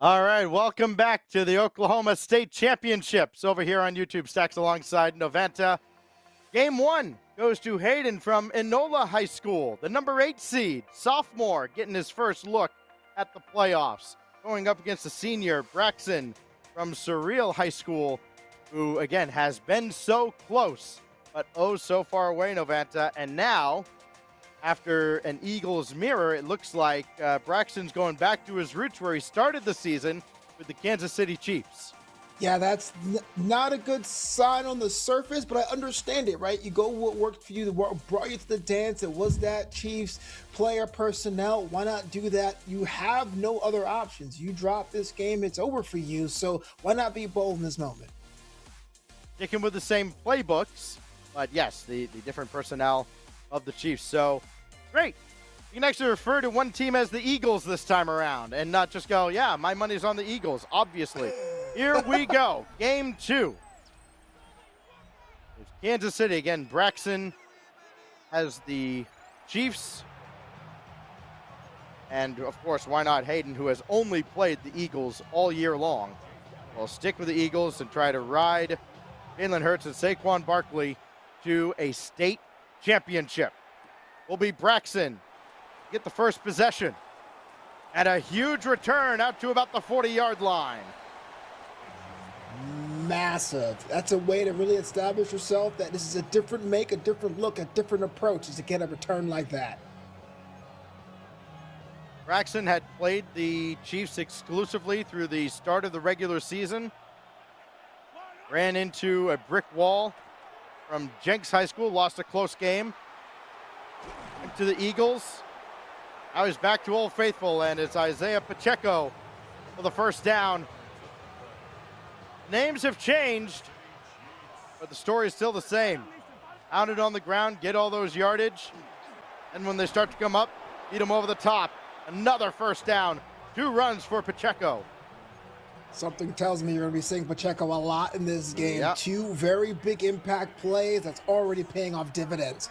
All right, welcome back to the Oklahoma State Championships over here on YouTube. Stacks alongside Novanta. Game one goes to Hayden from Enola High School, the number 8 seed, sophomore, getting his first look at the playoffs. Going up against the senior, Braxton from Surreal High School, who, again, has been so close, but oh so far away, Novanta. And now, after an Eagles mirror, it looks like Braxton's going back to his roots where he started the season with the Kansas City Chiefs. Yeah, that's not a good sign on the surface, but I understand it, right? You go what worked for you, what brought you to the dance. It was that Chiefs player personnel. Why not do that? You have no other options. You drop this game, it's over for you. So why not be bold in this moment? Sticking with the same playbooks, but yes, the different personnel of the Chiefs. So, great. You can actually refer to one team as the Eagles this time around and not just go, yeah, my money's on the Eagles, obviously. Here we go. Game two. It's Kansas City. Again, Braxton has the Chiefs. And, of course, why not Hayden, who has only played the Eagles all year long. Well, stick with the Eagles and try to ride Jalen Hurts and Saquon Barkley to a state championship. Will be Braxton get the first possession. And a huge return out to about the 40-yard line. Massive. That's a way to really establish yourself that this is a different make, a different look, a different approach is to get a return like that. Braxton had played the Chiefs exclusively through the start of the regular season. Ran into a brick wall from Jenks High School, lost a close game. Went to the Eagles. Now he's back to Old Faithful, and it's Isaiah Pacheco for the first down. Names have changed, but the story is still the same. Pounded on the ground, get all those yardage, and when they start to come up, beat them over the top. Another first down. 2 runs for Pacheco. Something tells me you're going to be seeing Pacheco a lot in this game. Yep. 2 very big impact plays that's already paying off dividends.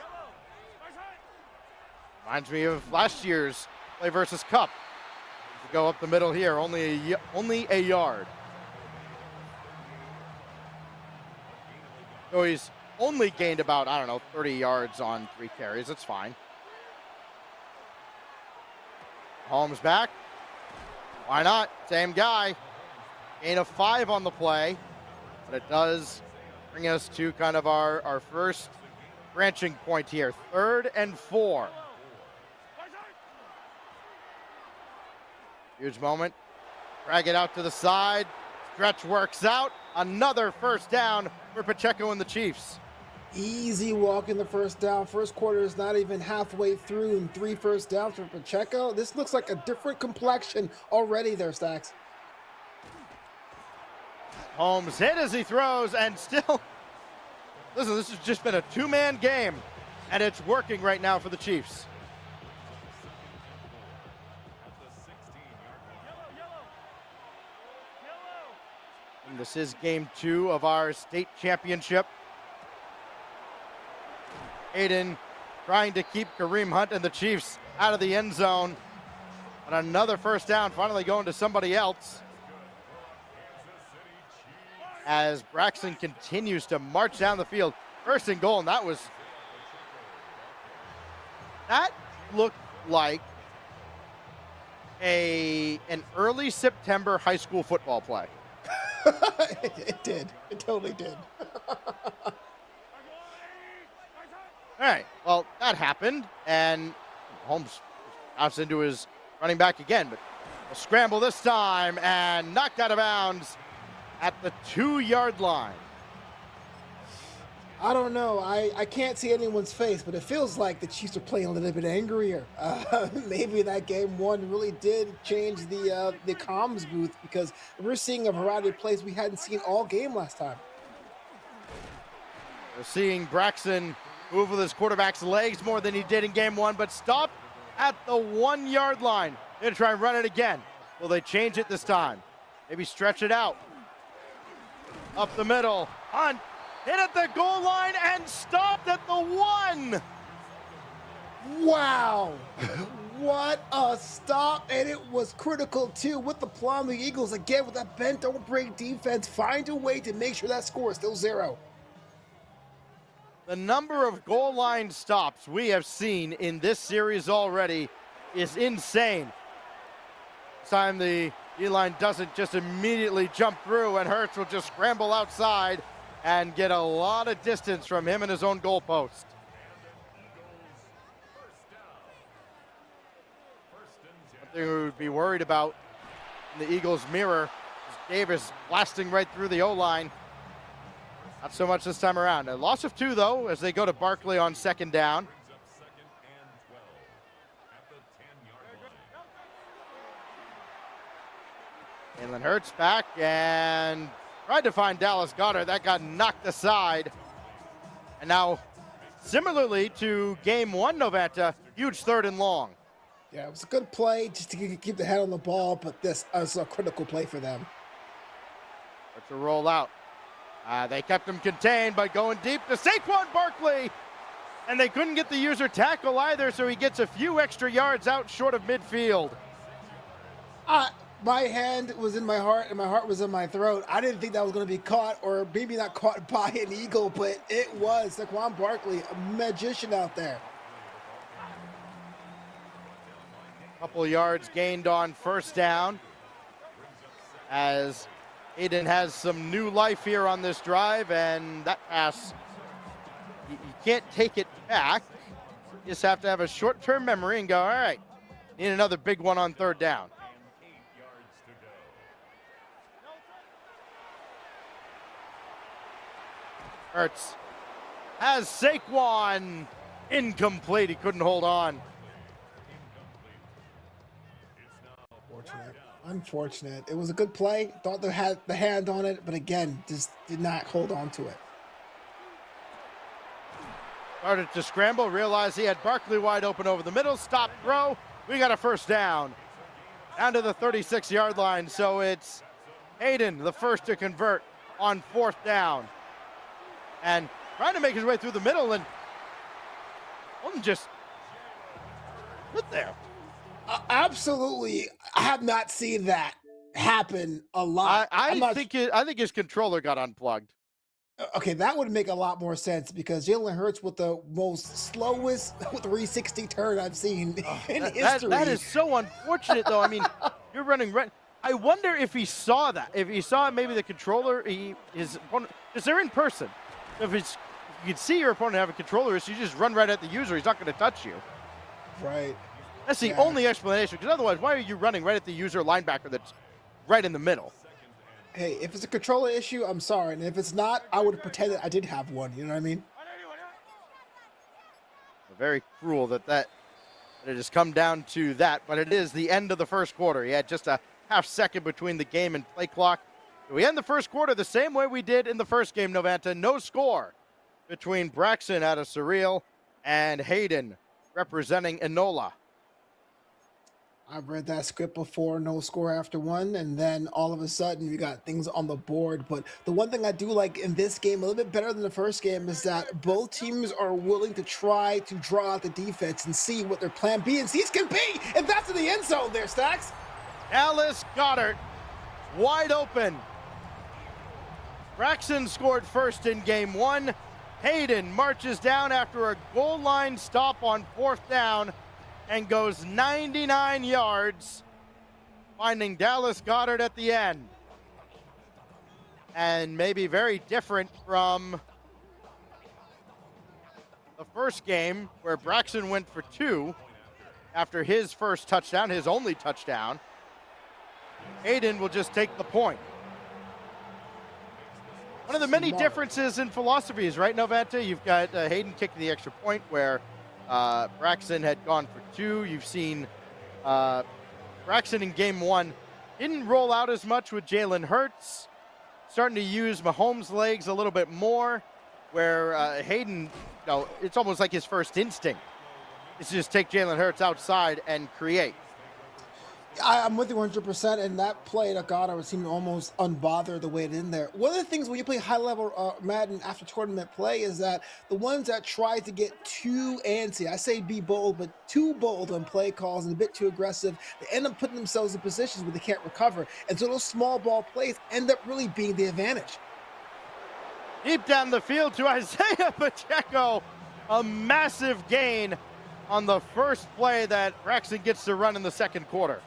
Reminds me of last year's play versus Cup. To go up the middle here, only a yard. So he's only gained about, 30 yards on 3 carries. That's fine. Holmes back. Why not? Same guy. Gain of 5 on the play. But it does bring us to kind of our first branching point here. 3rd and 4. Huge moment. Drag it out to the side. Stretch works out. Another first down for Pacheco and the Chiefs. Easy walk in the first down. First quarter is not even halfway through, and 3 first downs for Pacheco. This looks like a different complexion already there, Stacks. Holmes hit as he throws, and still, listen, this has just been a 2-man game, and it's working right now for the Chiefs. And this is game 2 of our state championship. Hayden trying to keep Kareem Hunt and the Chiefs out of the end zone. And another first down finally going to somebody else. As Braxton continues to march down the field. 1st and goal, and that looked like an early September high school football play. It did. It totally did. All right, well, that happened, and Holmes bounced into his running back again, but a scramble this time, and knocked out of bounds at the 2-yard line. I don't know. I can't see anyone's face, but it feels like the Chiefs are playing a little bit angrier. Maybe that game 1 really did change the comms booth, because we're seeing a variety of plays we hadn't seen all game last time. We're seeing Braxton move with his quarterback's legs more than he did in game 1, but stopped at the 1-yard line. They're going to try and run it again. Will they change it this time? Maybe stretch it out. Up the middle. Hunt hit at the goal line and stopped at the 1. Wow. What a stop, and it was critical too with the plum. The Eagles again with that bent don't break defense find a way to make sure that score is still 0. The number of goal line stops we have seen in this series already is insane. This time the D-line doesn't just immediately jump through, and Hurts will just scramble outside and get a lot of distance from him and his own goalpost. One thing we would be worried about in the Eagles' mirror is Davis blasting right through the O-line. Not so much this time around. A loss of 2, though, as they go to Barkley on 2nd down. Jalen Hurts back and tried to find Dallas Goedert. That got knocked aside. And now, similarly to game 1, Novanta, huge 3rd and long. Yeah, it was a good play just to keep the head on the ball, but this is a critical play for them. To roll out. They kept him contained by going deep to Saquon Barkley. And they couldn't get the user tackle either, so he gets a few extra yards out short of midfield. My hand was in my heart, and my heart was in my throat. I didn't think that was going to be caught, or maybe not caught by an Eagle, but it was. Saquon Barkley, a magician out there. Couple yards gained on 1st down as Aiden has some new life here on this drive, and that pass, you can't take it back. You just have to have a short-term memory and go, all right, need another big one on 3rd down. Hurts has Saquon. Incomplete. He couldn't hold on. Unfortunate. It was a good play. Thought they had the hand on it, but again, just did not hold on to it. Started to scramble, realized he had Barkley wide open over the middle. Stop, throw. We got a 1st down. Down to the 36-yard line. So it's Hayden, the first to convert on 4th down. And trying to make his way through the middle, and just sit there. Absolutely. I have not seen that happen a lot. I think his controller got unplugged. Okay, that would make a lot more sense because Jalen Hurts with the most slowest 360 turn I've seen in history. That is so unfortunate, though. I mean, you're running right. I wonder if he saw that. If he saw maybe the controller, his opponent, because they're in person. If you can see your opponent have a controller issue, you just run right at the user. He's not going to touch you. Right. That's the only explanation, because otherwise, why are you running right at the user linebacker that's right in the middle? Hey, if it's a controller issue, I'm sorry. And if it's not, I would pretend that I did have one. You know what I mean? Very cruel that it has come down to that, but it is the end of the 1st quarter. He had just a half second between the game and play clock. We end the 1st quarter the same way we did in the 1st game, Novanta. No score between Braxton out of Surreal and Hayden representing Enola. I've read that script before, no score after 1, and then all of a sudden you got things on the board. But the one thing I do like in this game, a little bit better than the 1st game, is that both teams are willing to try to draw out the defense and see what their plan B and C's can be. And that's in the end zone there, Stacks. Dallas Goedert wide open. Braxton scored first in game 1. Hayden marches down after a goal line stop on 4th down and goes 99 yards, finding Dallas Goedert at the end. And maybe very different from the 1st game where Braxton went for 2 after his first touchdown, his only touchdown. Hayden will just take the point. One of the many differences in philosophies, right, Novanta? You've got Hayden kicking the extra point where Braxton had gone for 2. You've seen Braxton in game 1 didn't roll out as much with Jalen Hurts, starting to use Mahomes' legs a little bit more, where Hayden, it's almost like his first instinct is to just take Jalen Hurts outside and create. I'm with you 100%. And that play to Goddard seemed almost unbothered the way it in there. One of the things when you play high level Madden after tournament play is that the ones that try to get too antsy, I say be bold, but too bold on play calls and a bit too aggressive, they end up putting themselves in positions where they can't recover. And so those small ball plays end up really being the advantage. Deep down the field to Isaiah Pacheco. A massive gain on the first play that Braxton gets to run in the second quarter.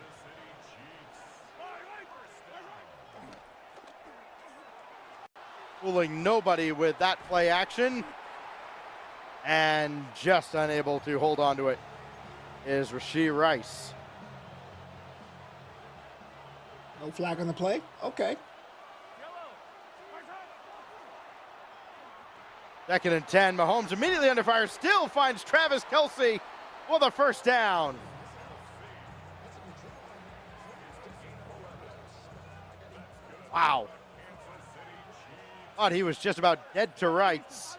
Fooling nobody with that play action. And just unable to hold on to it is Rashee Rice. No flag on the play? Okay. 2nd and 10. Mahomes immediately under fire. Still finds Travis Kelce for the first down. Wow. Thought he was just about dead to rights.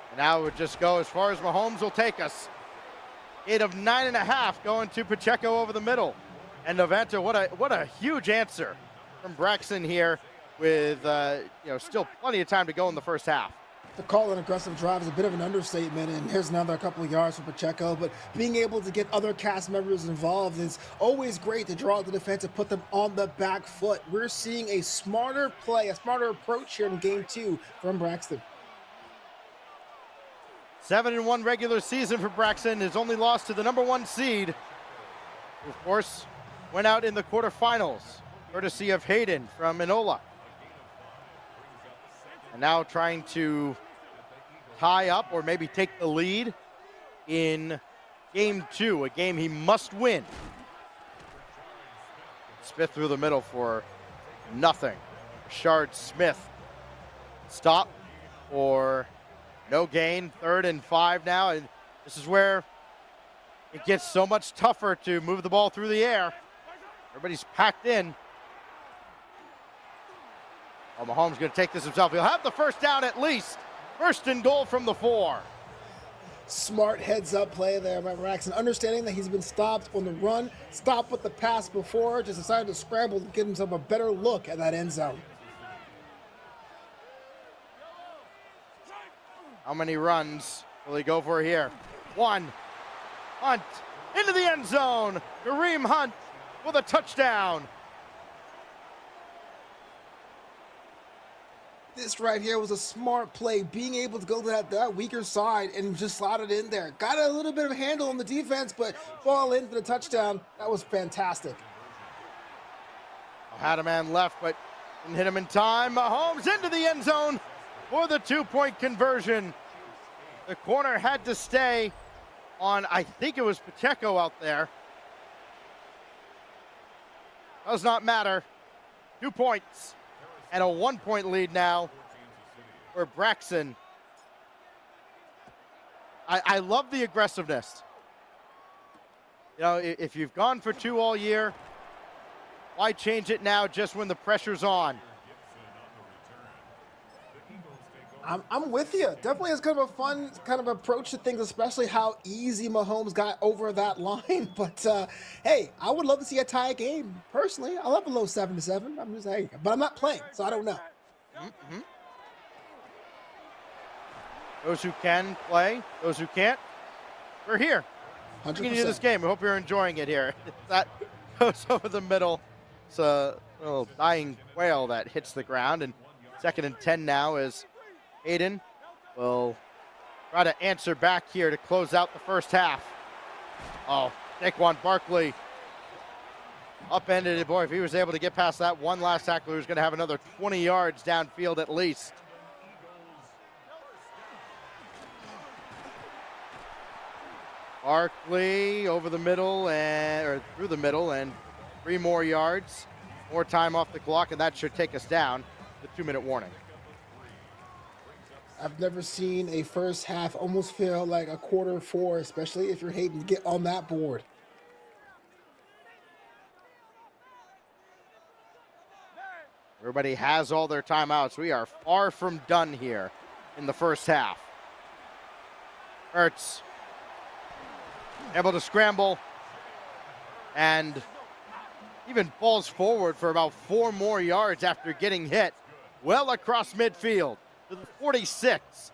And now it would just go as far as Mahomes will take us. 8 of 9.5 going to Pacheco over the middle. And Novanta, what a huge answer from Braxton here with still plenty of time to go in the first half. To call an aggressive drive is a bit of an understatement, and here's another couple of yards for Pacheco, but being able to get other cast members involved is always great to draw out the defense and put them on the back foot. We're seeing a smarter play, a smarter approach here in game 2 from Braxton. 7-1 regular season for Braxton. His only loss to the #1 seed, who of course went out in the quarterfinals, courtesy of Hayden from Enola. And now trying to tie up or maybe take the lead in game 2, a game he must win. Smith through the middle for nothing. Rashard Smith. Stop or no gain. 3rd and 5 now. And this is where it gets so much tougher to move the ball through the air. Everybody's packed in. Oh, Mahomes going to take this himself. He'll have the first down at least. 1st and goal from the 4. Smart heads-up play there by Braxton, understanding that he's been stopped on the run, stopped with the pass before, just decided to scramble to give himself a better look at that end zone. How many runs will he go for here? 1. Hunt into the end zone. Kareem Hunt with a touchdown. This right here was a smart play, being able to go to that weaker side and just slot it in there. Got a little bit of a handle on the defense, but ball in for the touchdown. That was fantastic. Had a man left, but didn't hit him in time. Mahomes into the end zone for the 2-point conversion. The corner had to stay on, I think it was Pacheco out there. Does not matter. 2 points. And a 1-point lead now for Braxton. I love the aggressiveness. You know, if you've gone for 2 all year, why change it now just when the pressure's on? I'm with you. Definitely is kind of a fun kind of approach to things, especially how easy Mahomes got over that line. But hey, I would love to see a tie game. Personally, I love a low 7-7. I'm just saying, but I'm not playing, so I don't know. Mm-hmm. Those who can play, those who can't, we're here. 100%. Bringing you this game. We hope you're enjoying it here. That goes over the middle. It's a little dying quail that hits the ground. And 2nd and 10 now is Hayden will try to answer back here to close out the first half. Oh, Saquon Barkley upended it. Boy, if he was able to get past that one last tackler, he was going to have another 20 yards downfield at least. Barkley over the middle or through the middle, and 3 more yards. More time off the clock, and that should take us down the 2-minute warning. I've never seen a first half almost feel like a quarter 4, especially if you're Hayden to get on that board. Everybody has all their timeouts. We are far from done here in the first half. Hurts Able to scramble and even falls forward for about 4 more yards after getting hit well across midfield to the 46.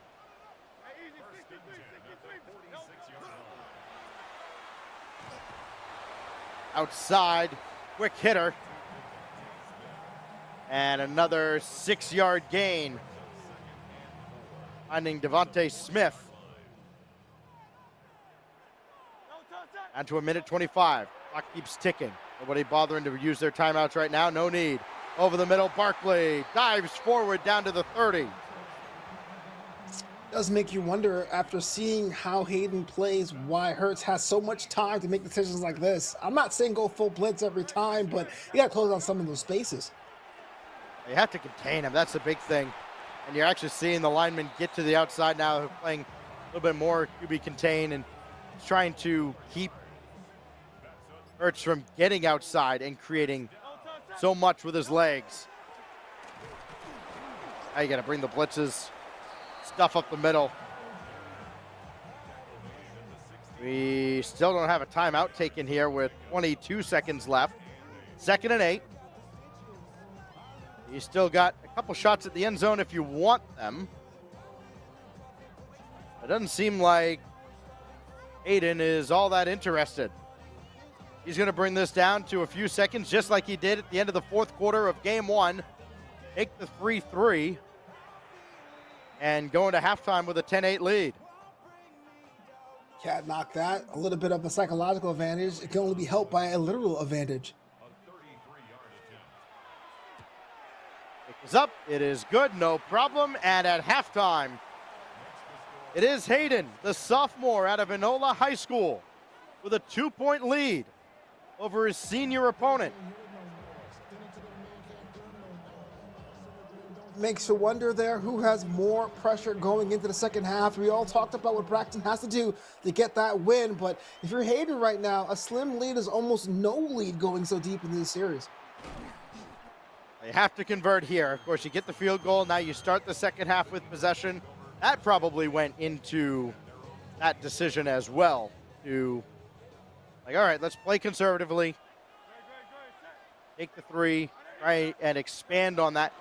Outside, quick hitter. And another 6-yard gain. Finding Devontae Smith. On to a minute 25. Clock keeps ticking. Nobody bothering to use their timeouts right now. No need. Over the middle, Barkley dives forward down to the 30. Does make you wonder, after seeing how Hayden plays, why Hurts has so much time to make decisions like this. I'm not saying go full blitz every time, but you got to close on some of those spaces. You have to contain him. That's the big thing. And you're actually seeing the linemen get to the outside now. They're playing a little bit more QB contain and trying to keep Hurts from getting outside and creating so much with his legs. Now you got to bring the blitzes, stuff up the middle. We still don't have a timeout taken here with 22 seconds left. 2nd and 8. You still got a couple shots at the end zone if you want them. It doesn't seem like Hayden is all that interested. He's going to bring this down to a few seconds, just like he did at the end of the 4th quarter of game 1. Take the 3-3 and go into halftime with a 10-8 lead. Can't knock that. A little bit of a psychological advantage. It can only be helped by a literal advantage. Pick this up. It is good, no problem. And at halftime, it is Hayden, the sophomore out of Enola High School, with a 2-point lead over his senior opponent. Makes you wonder there who has more pressure going into the second half. We all talked about what Braxton has to do to get that win, but if you're Hayden right now, a slim lead is almost no lead going so deep into this series. They have to convert here. Of course, you get the field goal. Now you start the second half with possession. That probably went into that decision as well. To, like, all right, let's play conservatively. Take the 3, try and expand on that.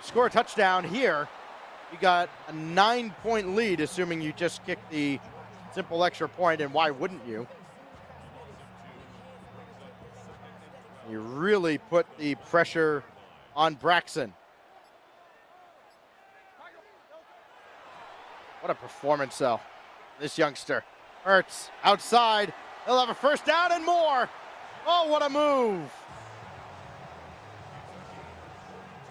Score a touchdown here. You got a 9-point lead, assuming you just kick the simple extra point, and why wouldn't you? You really put the pressure on Braxton. What a performance, though. This youngster. Hurts outside. He'll have a first down and more. Oh, what a move.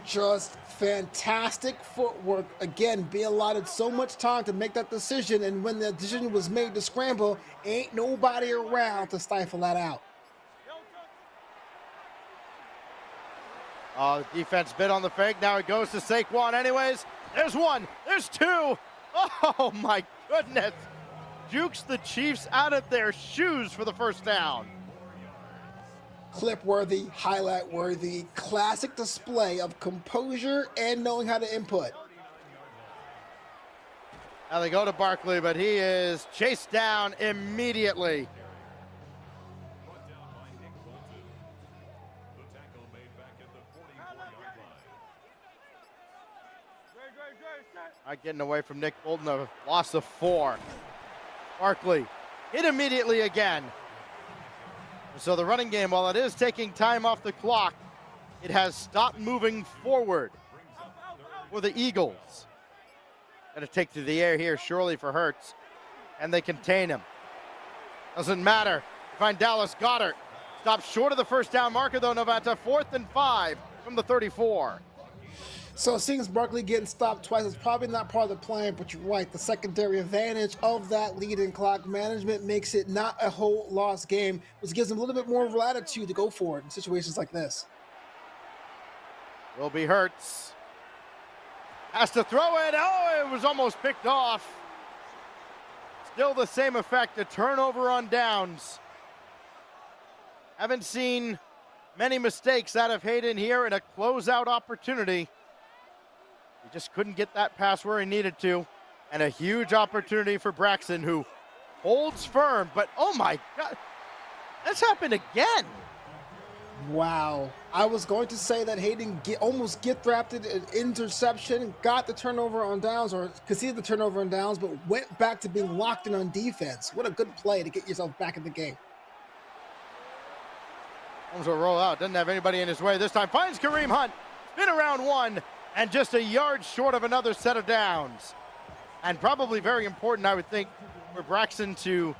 Just fantastic footwork. Again, being allotted so much time to make that decision, and when the decision was made to scramble, ain't nobody around to stifle that out. The defense bit on the fake. Now it goes to Saquon anyways. There's 1. There's 2. Oh, my goodness. Jukes the Chiefs out of their shoes for the first down. Clip-worthy, highlight-worthy, classic display of composure and knowing how to input. Now they go to Barkley, but he is chased down immediately. Not getting away from Nick Bolton, a loss of 4. Barkley hit immediately again. So the running game, while it is taking time off the clock, it has stopped moving forward for the Eagles. Going to take to the air here, surely, for Hurts. And they contain him. Doesn't matter. Find Dallas Goedert. Stops short of the first down marker, though, Novanta. 4th and 5 from the 34. So seeing Barkley getting stopped twice is probably not part of the plan, but you're right. The secondary advantage of that lead in clock management makes it not a whole loss game, which gives them a little bit more latitude to go for it in situations like this. Will be Hurts. Has to throw it. Oh, it was almost picked off. Still the same effect, a turnover on downs. Haven't seen many mistakes out of Hayden here in a closeout opportunity. He just couldn't get that pass where he needed to. And a huge opportunity for Braxton, who holds firm, but oh my God, that's happened again. Wow. I was going to say that Hayden almost drafted an interception, got the turnover on downs, or conceded the turnover on downs, but went back to being locked in on defense. What a good play to get yourself back in the game. Holmes will roll out, doesn't have anybody in his way this time. Finds Kareem Hunt, spin around one, and just a yard short of another set of downs. And probably very important, I would think, for Braxton to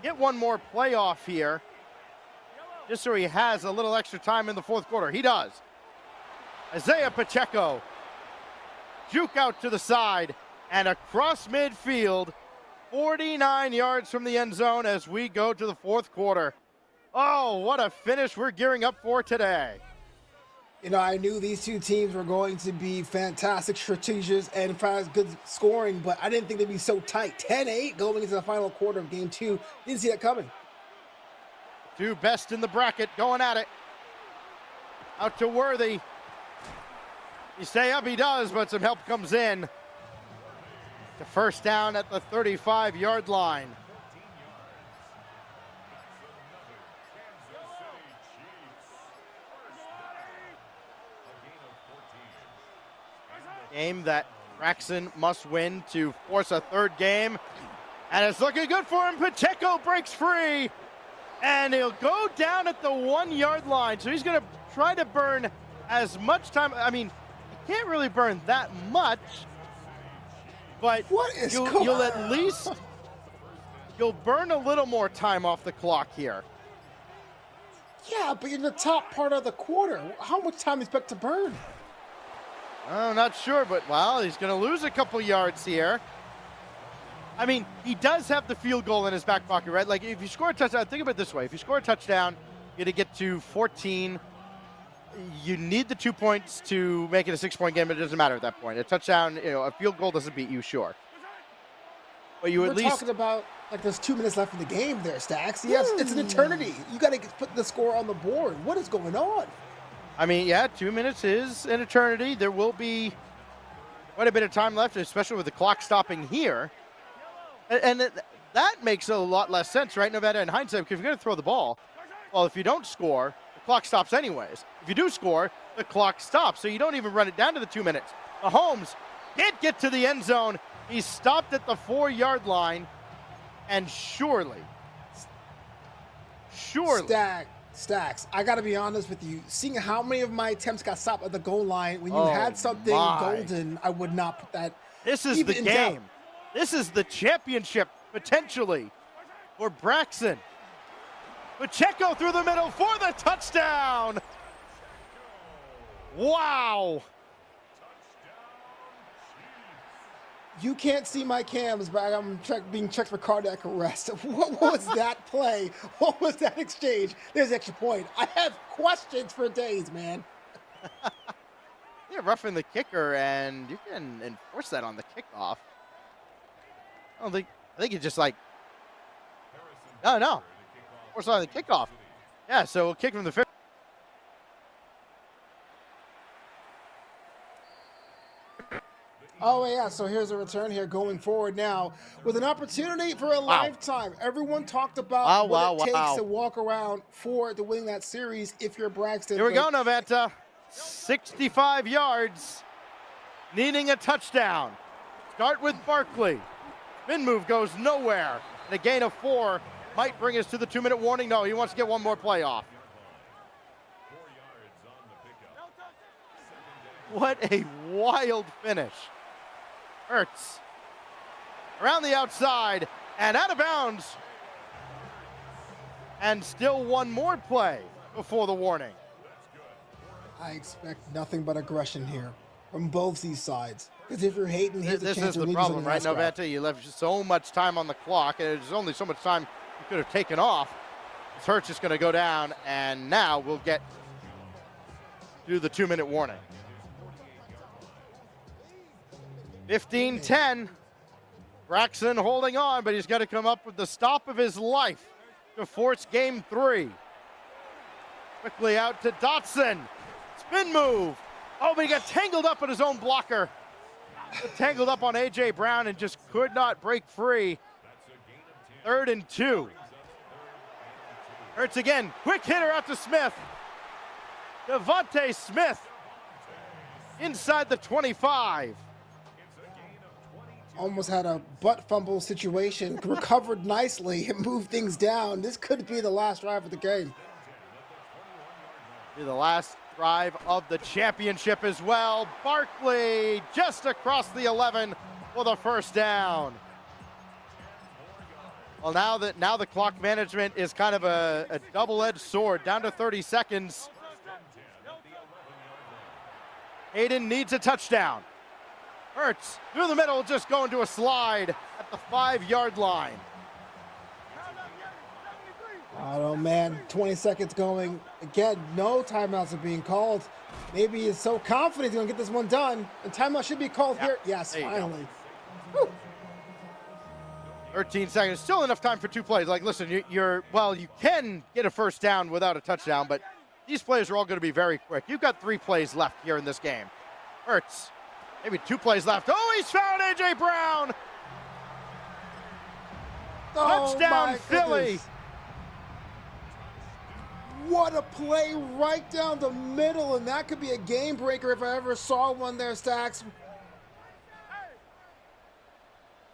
get one more playoff here, just so he has a little extra time in the fourth quarter. He does. Isaiah Pacheco, juke out to the side and across midfield, 49 yards from the end zone as we go to the fourth quarter. Oh, what a finish we're gearing up for today. You know, I knew these two teams were going to be fantastic strategists and good scoring, but I didn't think they'd be so tight. 10-8 going into the final quarter of game two. Didn't see that coming. Two best in the bracket going at it. Out to Worthy. He stay up, he does, but some help comes in. To first down at the 35-yard line. Game that Braxton must win to force a third game. And it's looking good for him. Pacheco breaks free. And he'll go down at the 1-yard line. So he's going to try to burn as much time. I mean, he can't really burn that much. But you'll at least you'll burn a little more time off the clock here. Yeah, but in the top part of the quarter, how much time is expect to burn? I'm not sure, but, well, he's going to lose a couple yards here. I mean, he does have the field goal in his back pocket, right? Like, if you score a touchdown, think of it this way. If you score a touchdown, you're going to get to 14. You need the 2 points to make it a 6-point game, but it doesn't matter at that point. A touchdown, you know, a field goal doesn't beat you, sure. But you at least... We're talking about, like, there's 2 minutes left in the game there, Stacks. Yes, it's an eternity. You got to put the score on the board. What is going on? I mean, yeah, 2 minutes is an eternity. There will be quite a bit of time left, especially with the clock stopping here. And that makes a lot less sense, right, Nevada, in hindsight, because if you're going to throw the ball, well, if you don't score, the clock stops anyways. If you do score, the clock stops, so you don't even run it down to the 2 minutes. Mahomes can't get to the end zone. He's stopped at the 4-yard line, and surely. Stacks, I got to be honest with you. Seeing how many of my attempts got stopped at the goal line, when you had something golden, I would not put that. This is the game. This is the championship, potentially, for Braxton. Pacheco through the middle for the touchdown. Wow. You can't see my cams, but I'm being checked for cardiac arrest. What was that play? What was that exchange? There's the extra point. I have questions for days, man. You're roughing the kicker, and you can enforce that on the kickoff. I think it's just like, no. Force on the kickoff. Yeah, so we'll kick from the 50. Oh, yeah, so here's a return here going forward now with an opportunity for a lifetime. Everyone talked about what it takes to walk around to win that series if you're Braxton. Here we go, Noventa. 65 yards, needing a touchdown. Start with Barkley. Spin move goes nowhere. And a gain of 4 might bring us to the 2-minute warning. No, he wants to get one more play off. What a wild finish. Hurts. Around the outside and out of bounds. And still one more play before the warning. I expect nothing but aggression here from both these sides. Because if you're hating, this is the problem, right, Noventa? You left so much time on the clock, and there's only so much time you could have taken off. This Hurts is going to go down, and now we'll get to the 2-minute warning. 15-10. Braxton holding on, but he's got to come up with the stop of his life to force game 3. Quickly out to Dotson. Spin move. Oh, but he got tangled up in his own blocker. Tangled up on A.J. Brown and just could not break free. 3rd and 2. Hurts again. Quick hitter out to Smith. Devontae Smith inside the 25. Almost had a butt fumble situation. Recovered nicely and moved things down. This could be the last drive of the game. Be the last drive of the championship as well. Barkley just across the 11 for the first down. Well, now the clock management is kind of a double-edged sword, down to 30 seconds. Hayden needs a touchdown. Hurts through the middle, just going to a slide at the 5-yard line. Oh man, 20 seconds going. Again, no timeouts are being called. Maybe he's so confident he's gonna get this one done. And timeout should be called here. Yes, finally. 13 seconds, still enough time for 2 plays. Like, listen, you can get a first down without a touchdown, but these plays are all going to be very quick. You've got 3 plays left here in this game. Hurts, maybe 2 plays left. Oh, he's found A.J. Brown. Touchdown, Philly. Goodness. What a play right down the middle, and that could be a game breaker if I ever saw one there, Stacks.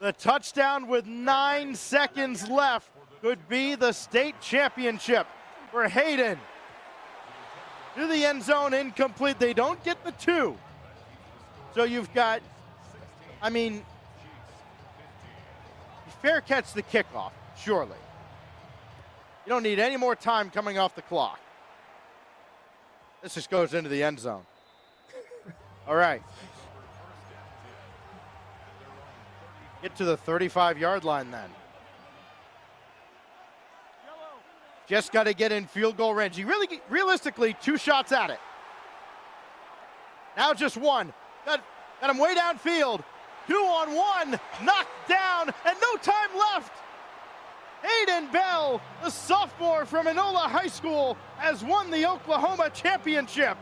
The touchdown with 9 seconds left could be the state championship for Hayden. To the end zone, incomplete. They don't get the 2. So you've got, fair catch the kickoff, surely. You don't need any more time coming off the clock. This just goes into the end zone. All right. Get to the 35-yard line then. Just got to get in field goal range. Realistically, 2 shots at it. Now just 1. Got him way downfield. 2 on 1. Knocked down and no time left. Hayden Bell, the sophomore from Enola High School, has won the Oklahoma championship.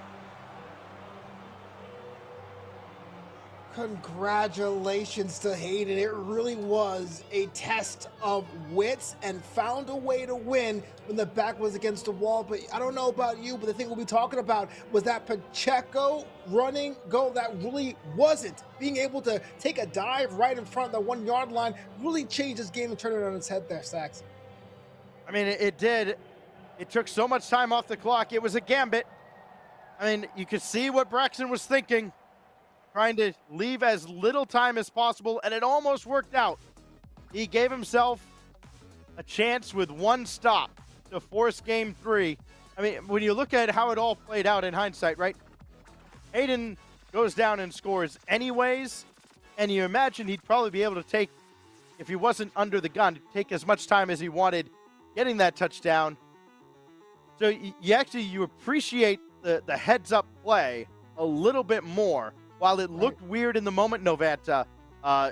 Congratulations to Hayden. It really was a test of wits and found a way to win when the back was against the wall. But I don't know about you, but the thing we'll be talking about was that Pacheco running goal that really wasn't. Being able to take a dive right in front of the 1-yard line really changed this game and turned it on its head there, Stacks. It did. It took so much time off the clock. It was a gambit. You could see what Braxton was thinking. Trying to leave as little time as possible, and it almost worked out. He gave himself a chance with 1 stop to force game 3. When you look at how it all played out in hindsight, right? Hayden goes down and scores anyways, and you imagine he'd probably be able to take, if he wasn't under the gun, take as much time as he wanted getting that touchdown. So you appreciate the heads-up play a little bit more. While it looked weird in the moment, Novanta, I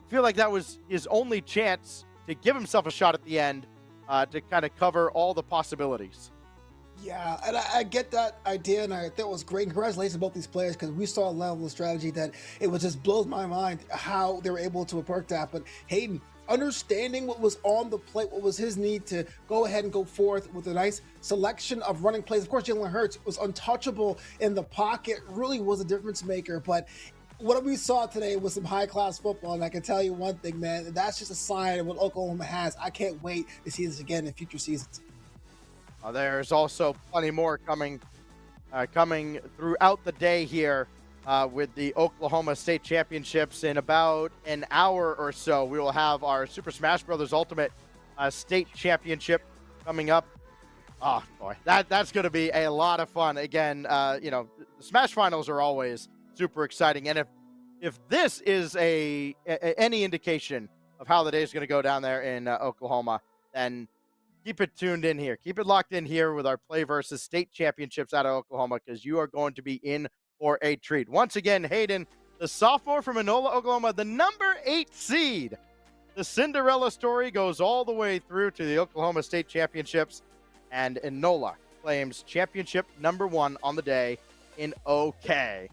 feel like that was his only chance to give himself a shot at the end to kind of cover all the possibilities. Yeah, and I get that idea, and I thought it was great. Congratulations to both these players, because we saw a level of strategy that it was just blows my mind how they were able to work that. But Hayden, understanding what was on the plate, what was his need to go ahead and go forth with a nice selection of running plays. Of course, Jalen Hurts was untouchable in the pocket, really was a difference maker. But what we saw today was some high-class football, and I can tell you one thing, man, that's just a sign of what Oklahoma has. I can't wait to see this again in future seasons. There's also plenty more coming throughout the day here. With the Oklahoma State Championships in about an hour or so. We will have our Super Smash Bros. Ultimate State Championship coming up. Oh, boy, that's going to be a lot of fun. Again, the Smash Finals are always super exciting. And if this is any indication of how the day is going to go down there in Oklahoma, then keep it tuned in here. Keep it locked in here with our Play versus State Championships out of Oklahoma, because you are going to be in for a treat. Once again, Hayden, the sophomore from Enola, Oklahoma, the number 8 seed. The Cinderella story goes all the way through to the Oklahoma State Championships, and Enola claims championship number 1 on the day in OK.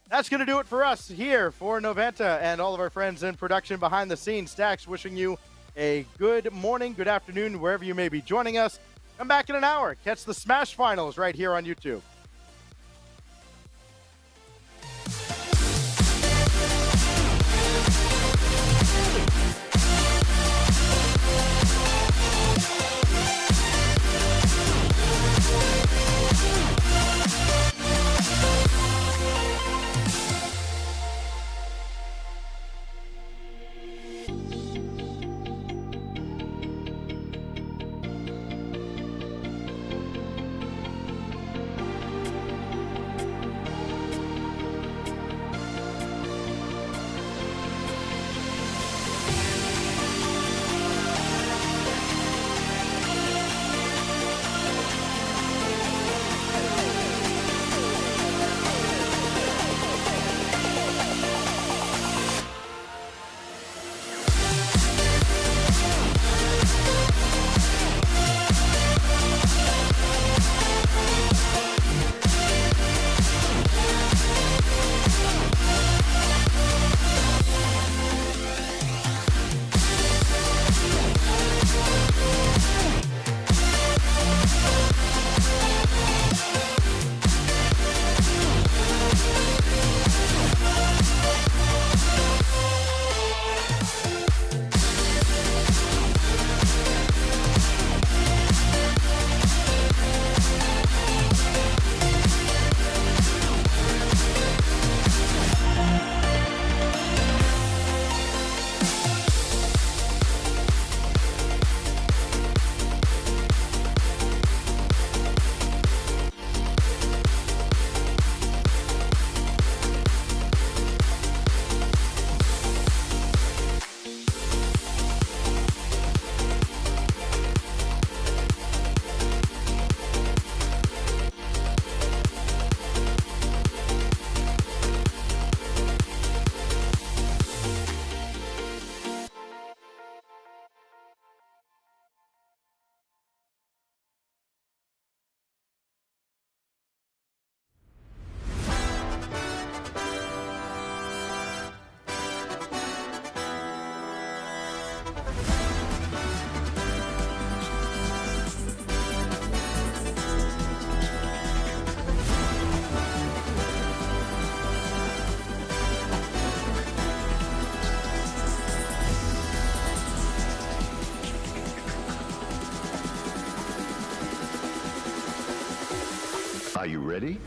That's going to do it for us here for Novanta and all of our friends in production behind the scenes. Stacks, wishing you A good morning, good afternoon, wherever you may be joining us. Come back in an hour. Catch the Smash Finals right here on YouTube. Are you ready?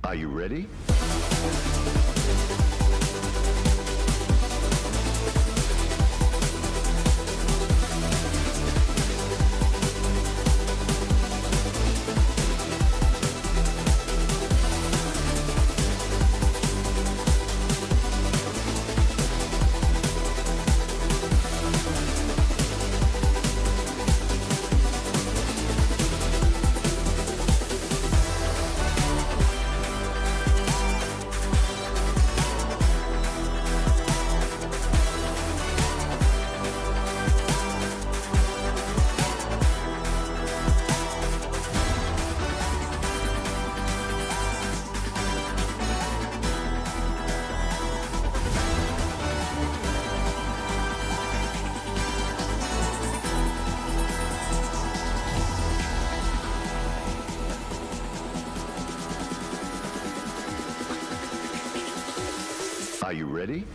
Are you ready? Are you ready?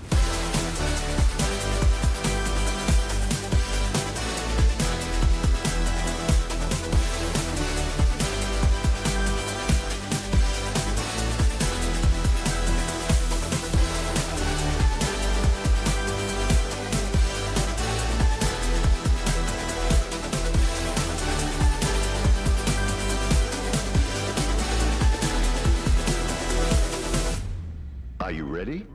Are you ready?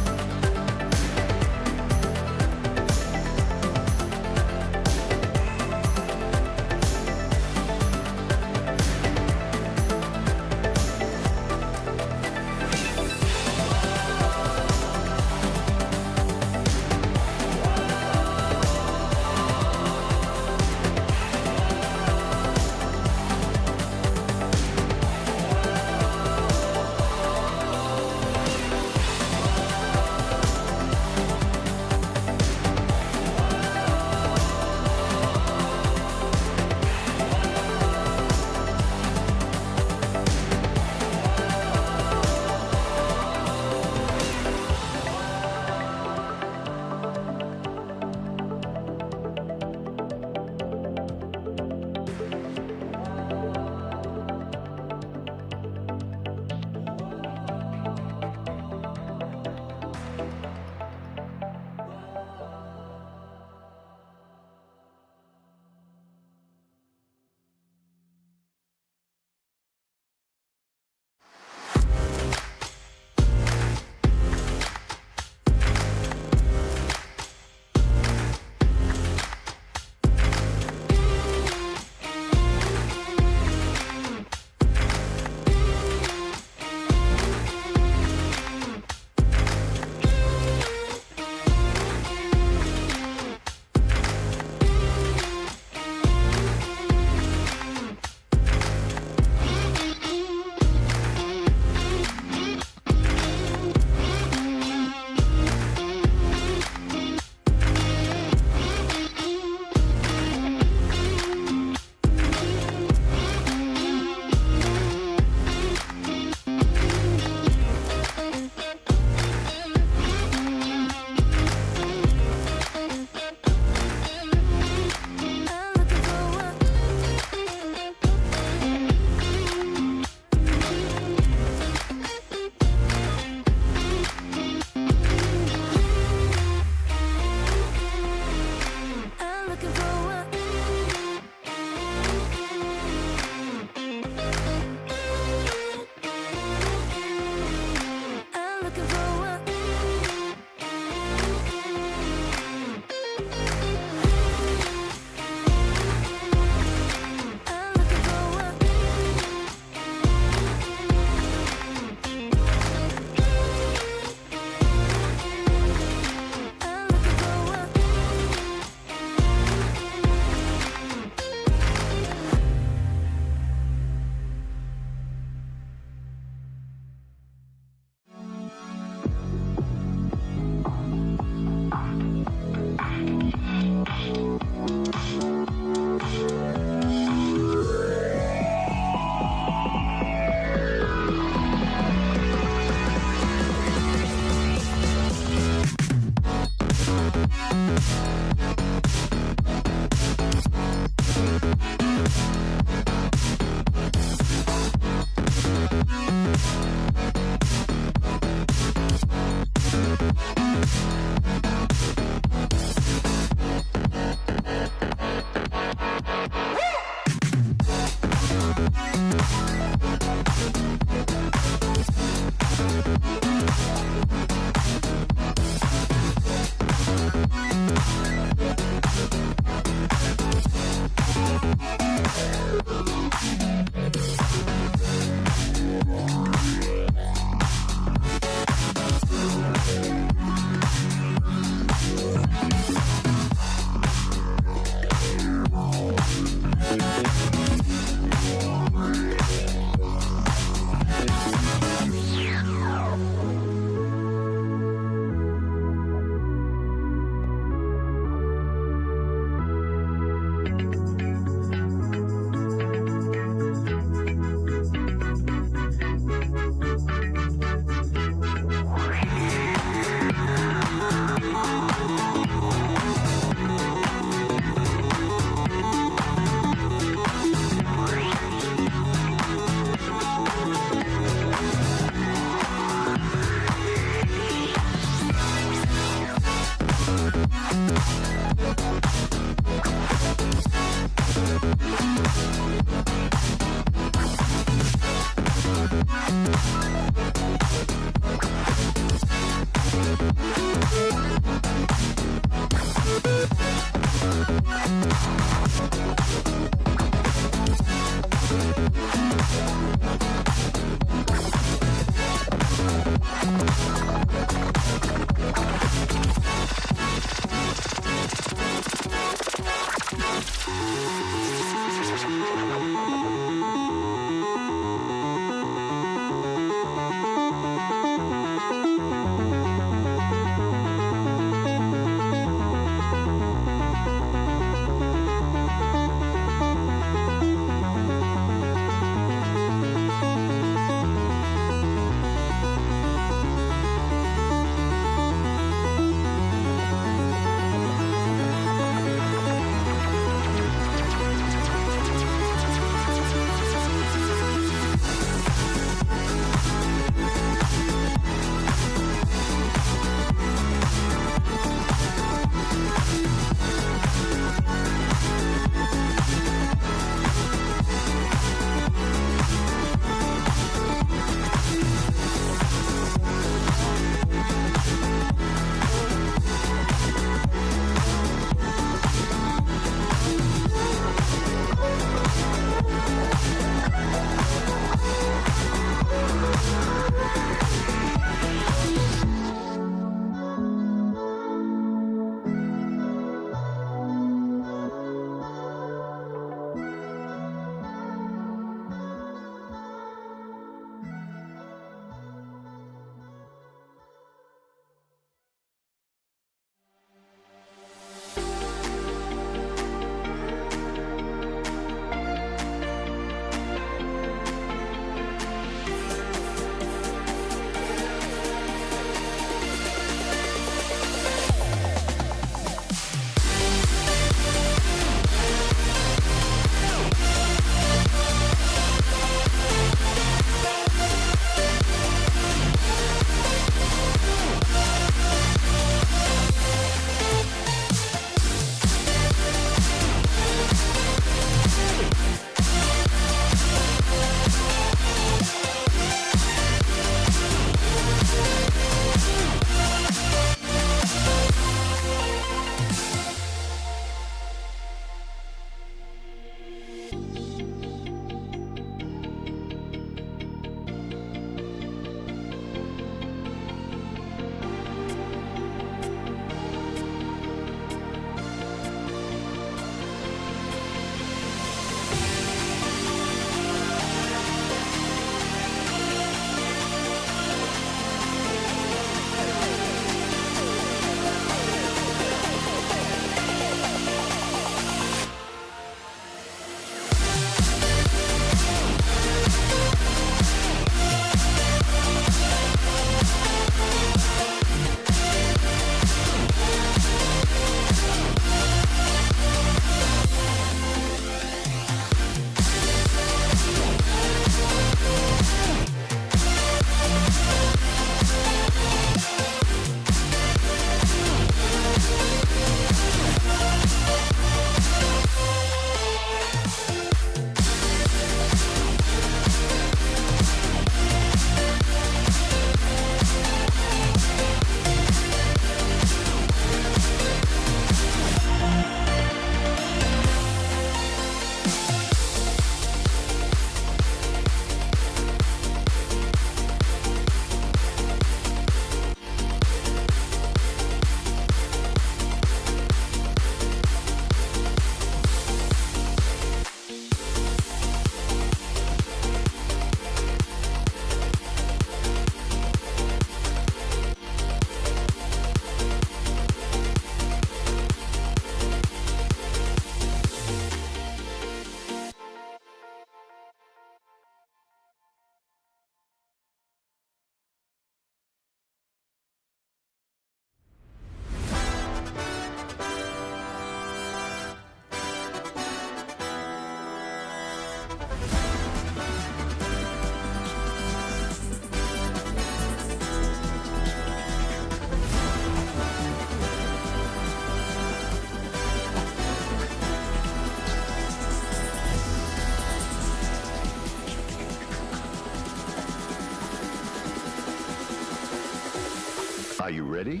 Are you ready?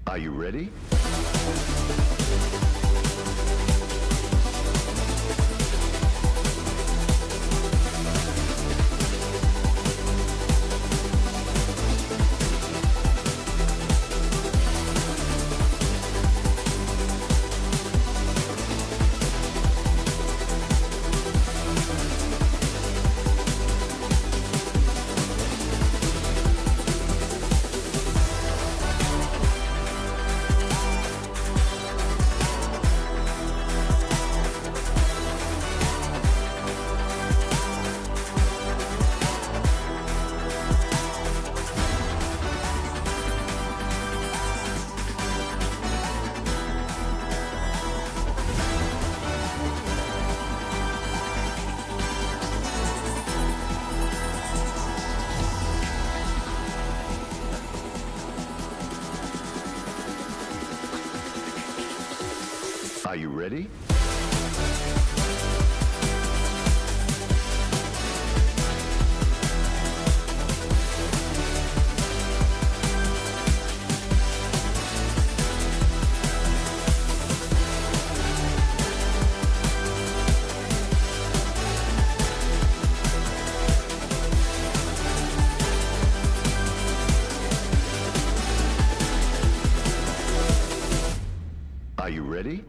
Are you ready? Are you ready? Are you ready?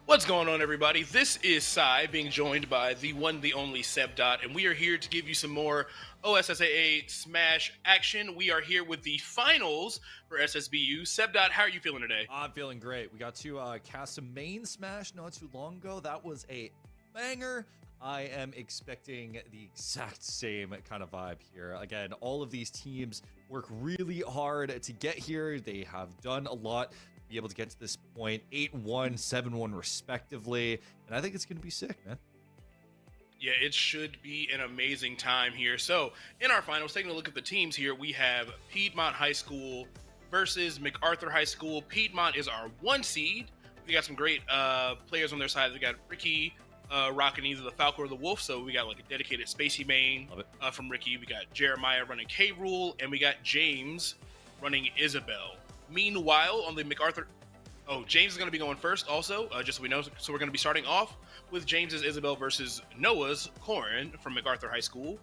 What's going on, everybody? This is Sai, being joined by the one, the only Seb Dot, and we are here to give you some more OSSAA Smash action. We are here with the finals for SSBU. Seb Dot, how are you feeling today? I'm feeling great. We got to cast a main Smash not too long ago. That was a banger. I am expecting the exact same kind of vibe here. Again, all of these teams work really hard to get here. They have done a lot be able to get to this point, 8-1, 7-1 respectively, and I think it's going to be sick, man. Yeah, it should be an amazing time here. So, in our finals, taking a look at the teams here, we have Piedmont High School versus MacArthur High School. Piedmont is our 1 seed. We got some great players on their side. We got Ricky rocking either the Falcon or the Wolf, so we got like a dedicated Spacey main from Ricky. We got Jeremiah running K-Rule, and we got James running Isabel. Meanwhile, on the MacArthur, James is going to be going first also, just so we know. So we're going to be starting off with James's Isabel versus Noah's Corin from MacArthur High School.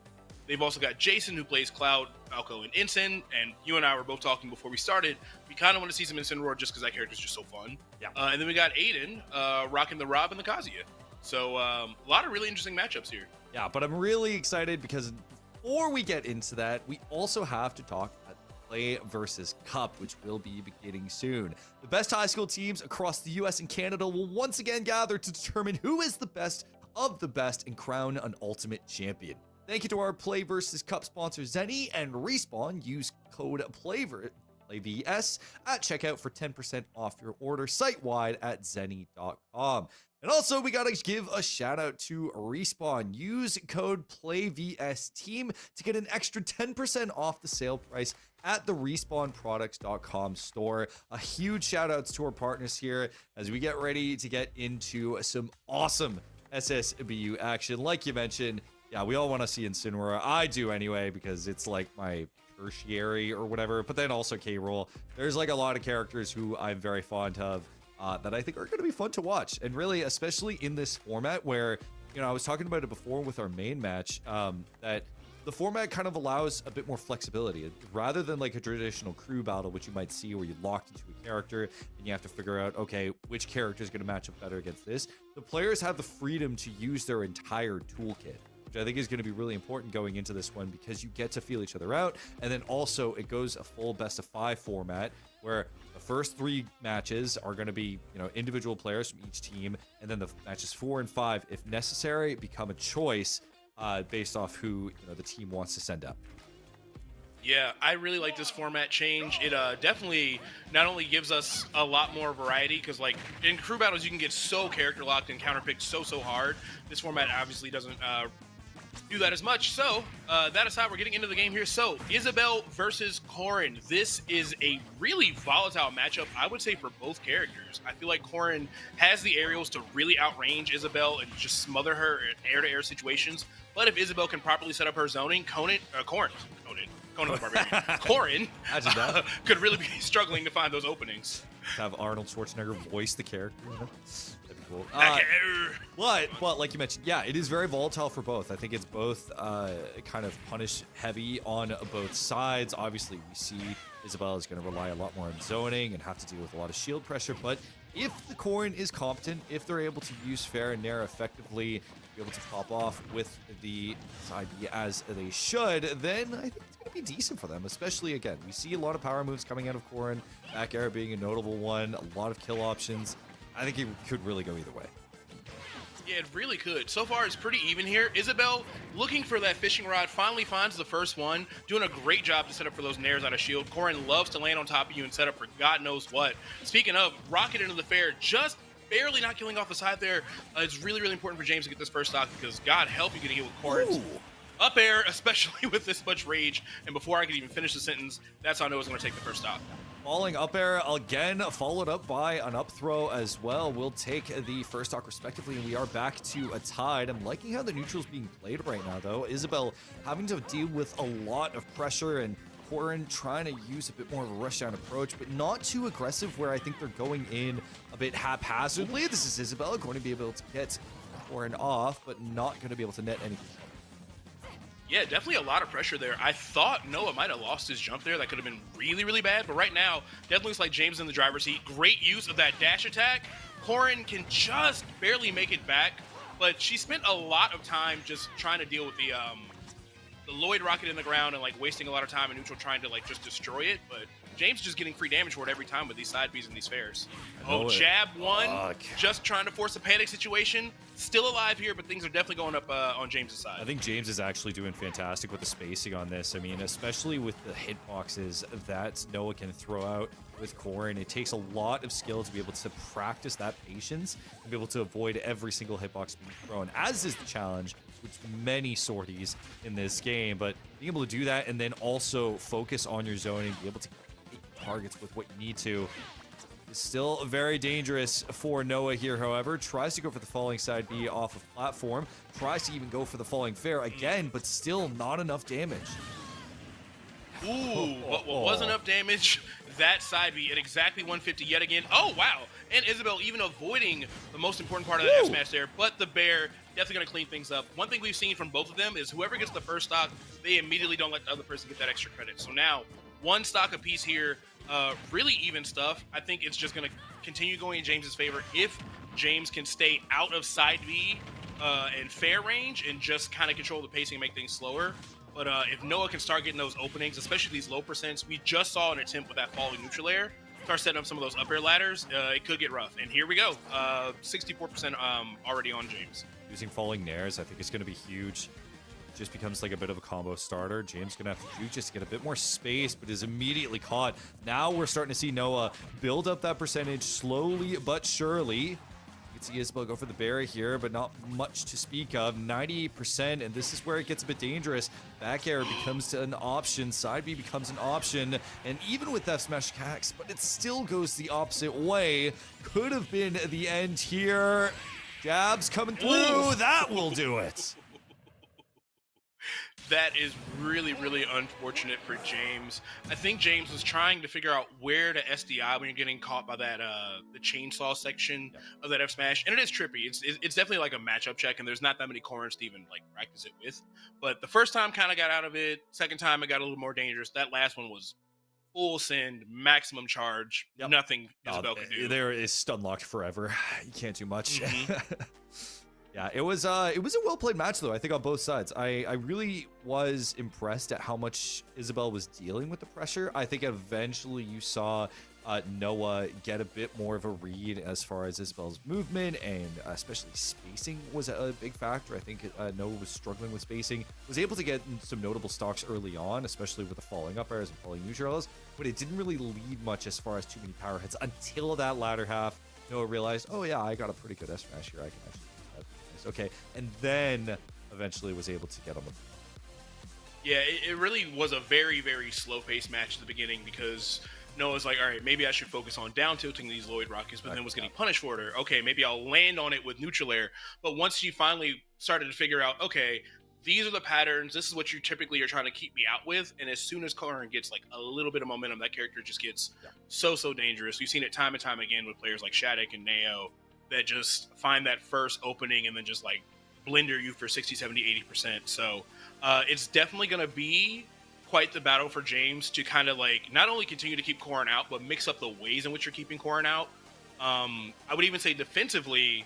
They've also got Jason, who plays Cloud, Falco, and Ensign. And you and I were both talking before we started. We kind of want to see some Ensign Roar just because that character is just so fun. Yeah. And then we got Aiden rocking the Rob and the Kazuya. So a lot of really interesting matchups here. Yeah, but I'm really excited because before we get into that, we also have to talk about Play versus Cup, which will be beginning soon. The best high school teams across the US and Canada will once again gather to determine who is the best of the best and crown an ultimate champion. Thank you to our Play versus Cup sponsor Zenny and Respawn. Use code PLAYVS at checkout for 10% off your order site-wide at zenny.com. And also, we gotta give a shout out to Respawn. Use code PLAYVSTEAM to get an extra 10% off the sale price at the respawnproducts.com store. A huge shout outs to our partners here as we get ready to get into some awesome SSBU action. Like you mentioned, yeah, we all want to see Incineroar. I do anyway, because it's like my tertiary or whatever, but then also K-Roll. There's like a lot of characters who I'm very fond of that I think are going to be fun to watch. And really, especially in this format where, you know, I was talking about it before with our main match, that the format kind of allows a bit more flexibility rather than like a traditional crew battle, which you might see where you locked into a character and you have to figure out, okay, which character is going to match up better against this. The players have the freedom to use their entire toolkit, which I think is going to be really important going into this one because you get to feel each other out. And then also it goes a full best of 5 format where the first 3 matches are going to be, you know, individual players from each team. And then the matches 4 and 5, if necessary, become a choice based off who, you know, the team wants to send up. Yeah, I really like this format change. It definitely not only gives us a lot more variety, because like in crew battles you can get so character locked and counterpicked so hard. This format obviously doesn't do that as much. So that aside, we're getting into the game here. So Isabel versus Corin. This is a really volatile matchup, I would say, for both characters. I feel like Corin has the aerials to really outrange Isabel and just smother her in air-to-air situations. But if Isabel can properly set up her zoning, Corin the Barbarian, Corin could really be struggling to find those openings. Have Arnold Schwarzenegger voice the character. You know? That'd be cool. But like you mentioned, yeah, it is very volatile for both. I think it's both kind of punish heavy on both sides. Obviously, we see Isabel is going to rely a lot more on zoning and have to deal with a lot of shield pressure. But if the Corin is competent, if they're able to use Fair and Nair effectively, be able to pop off with the side B as they should, then I think it's going to be decent for them. Especially, again, we see a lot of power moves coming out of Corin, back air being a notable one, a lot of kill options. I think it could really go either way. Yeah, it really could. So far, it's pretty even here. Isabel, looking for that fishing rod, finally finds the first one, doing a great job to set up for those nairs out of shield. Corin loves to land on top of you and set up for God knows what. Speaking of, rocket into the fair, just barely not killing off the side there. It's really, really important for James to get this first stock because God help you get a hit with Corin's up air, especially with this much rage. And before I could even finish the sentence, that's how Noah's going to take the first stock. Falling up air again, followed up by an up throw as well. We'll take the first stock respectively, and we are back to a tide. I'm liking how the neutral's being played right now, though. Isabel having to deal with a lot of pressure, and Corin trying to use a bit more of a rushdown approach, but not too aggressive where I think they're going in a bit haphazardly. This is Isabel going to be able to get Corin off, but not going to be able to net anything. Yeah, definitely a lot of pressure there. I thought Noah might have lost his jump there. That could have been really, really bad. But right now, definitely looks like James in the driver's seat. Great use of that dash attack. Corin can just barely make it back. But she spent a lot of time just trying to deal with the Lloyd rocket in the ground and like wasting a lot of time in neutral trying to like just destroy it. But James is just getting free damage for it every time with these side Bs and these fairs. Oh, jab one, just trying to force a panic situation. Still alive here, but things are definitely going up on James's side. I think James is actually doing fantastic with the spacing on this. I mean, especially with the hitboxes that Noah can throw out with Corin. It takes a lot of skill to be able to practice that patience and be able to avoid every single hitbox being thrown, as is the challenge with many sorties in this game. But being able to do that and then also focus on your zone and be able to hit targets with what you need to is still very dangerous for Noah here. However, tries to go for the falling side B off of platform, tries to even go for the falling fair again, but still not enough damage. Ooh, what was enough damage? That side B at exactly 150 yet again. Oh, wow. And Isabel even avoiding the most important part of the F smash there, but the bear definitely going to clean things up. One thing we've seen from both of them is whoever gets the first stock, they immediately don't let the other person get that extra credit. So now, one stock apiece here. Really even stuff. I think it's just going to continue going in James's favor if James can stay out of side B and fair range and just kind of control the pacing and make things slower. But if Noah can start getting those openings, especially these low percents, we just saw an attempt with that falling neutral air, start setting up some of those up air ladders, it could get rough. And here we go. 64% already on James. Using falling nairs, I think it's going to be huge. Just becomes like a bit of a combo starter. James gonna have to do just to get a bit more space, but is immediately caught. Now we're starting to see Noah build up that percentage slowly but surely. You can see Isabel go for the berry here, but not much to speak of. 98%, and this is where it gets a bit dangerous. Back air becomes an option, side B becomes an option, and even with F smash cax, but it still goes the opposite way. Could have been the end here. Jabs coming through, that will do it. That is really, really unfortunate for James. I think James was trying to figure out where to SDI when you're getting caught by that the chainsaw section of that F smash, and it is trippy. It's definitely like a matchup check, and there's not that many corners to even like practice it with. But the first time kind of got out of it. Second time it got a little more dangerous. That last one was full send, maximum charge. Yep. Nothing Isabel could do. There is stun locked forever. You can't do much. Yeah, it was a well played match though. I think on both sides. I really was impressed at how much Isabel was dealing with the pressure. I think eventually you saw Noah get a bit more of a read as far as Isabel's movement, and especially spacing was a big factor. I think Noah was struggling with spacing, was able to get some notable stocks early on, especially with the falling up airs and falling neutrals, but it didn't really lead much as far as too many power hits until that latter half. Noah realized, oh yeah, I got a pretty good S smash here. I can actually do that. Okay, and then eventually was able to get on the. Yeah, it really was a very, very slow-paced match at the beginning because Noah's like, all right, maybe I should focus on down tilting these Lloyd rockets, but then was getting punished for it. Or, okay, maybe I'll land on it with neutral air. But once she finally started to figure out, okay, these are the patterns, this is what you typically are trying to keep me out with, and as soon as Corin gets like a little bit of momentum, that character just gets so dangerous. We've seen it time and time again with players like Shattuck and Neo that just find that first opening and then just like blender you for 60, 70, 80%. So it's definitely going to be quite the battle for James to kind of like not only continue to keep Corin out, but mix up the ways in which you're keeping Corin out. I would even say defensively,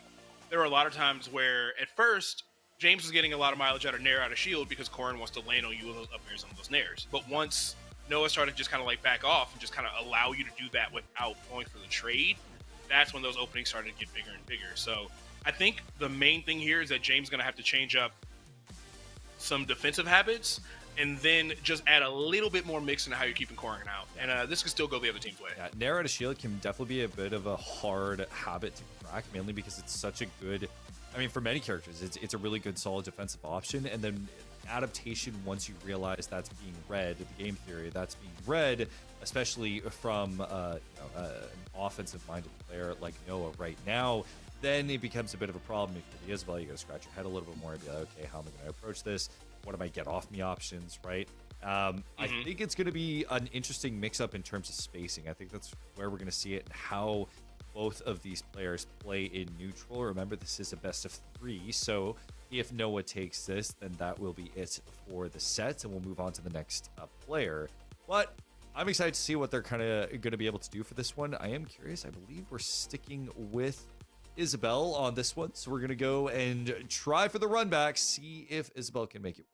there are a lot of times where at first James is getting a lot of mileage out of Nair out of shield because Corin wants to land on you with those up airs and those Nairs. But once Noah started just kind of like back off and just kind of allow you to do that without going for the trade, that's when those openings started to get bigger and bigger. So I think the main thing here is that James is going to have to change up some defensive habits and then just add a little bit more mix into how you're keeping Corrin out. And this can still go the other team's way. Yeah, Nair out of shield can definitely be a bit of a hard habit to crack, mainly because it's such a good, I mean, for many characters, it's a really good, solid defensive option. And then adaptation, once you realize that's being read, the game theory, that's being read, especially from an offensive-minded player like Noah right now, then it becomes a bit of a problem. If you're the Isabel, you got to scratch your head a little bit more and be like, okay, how am I going to approach this? What are my get-off-me options, right? I think it's going to be an interesting mix-up in terms of spacing. I think that's where we're going to see it, how both of these players play in neutral. Remember, this is a best-of-3, so if Noah takes this, then that will be it for the set, and we'll move on to the next player. But I'm excited to see what they're kind of going to be able to do for this one. I am curious. I believe we're sticking with Isabel on this one, so we're going to go and try for the run back, see if Isabel can make it work.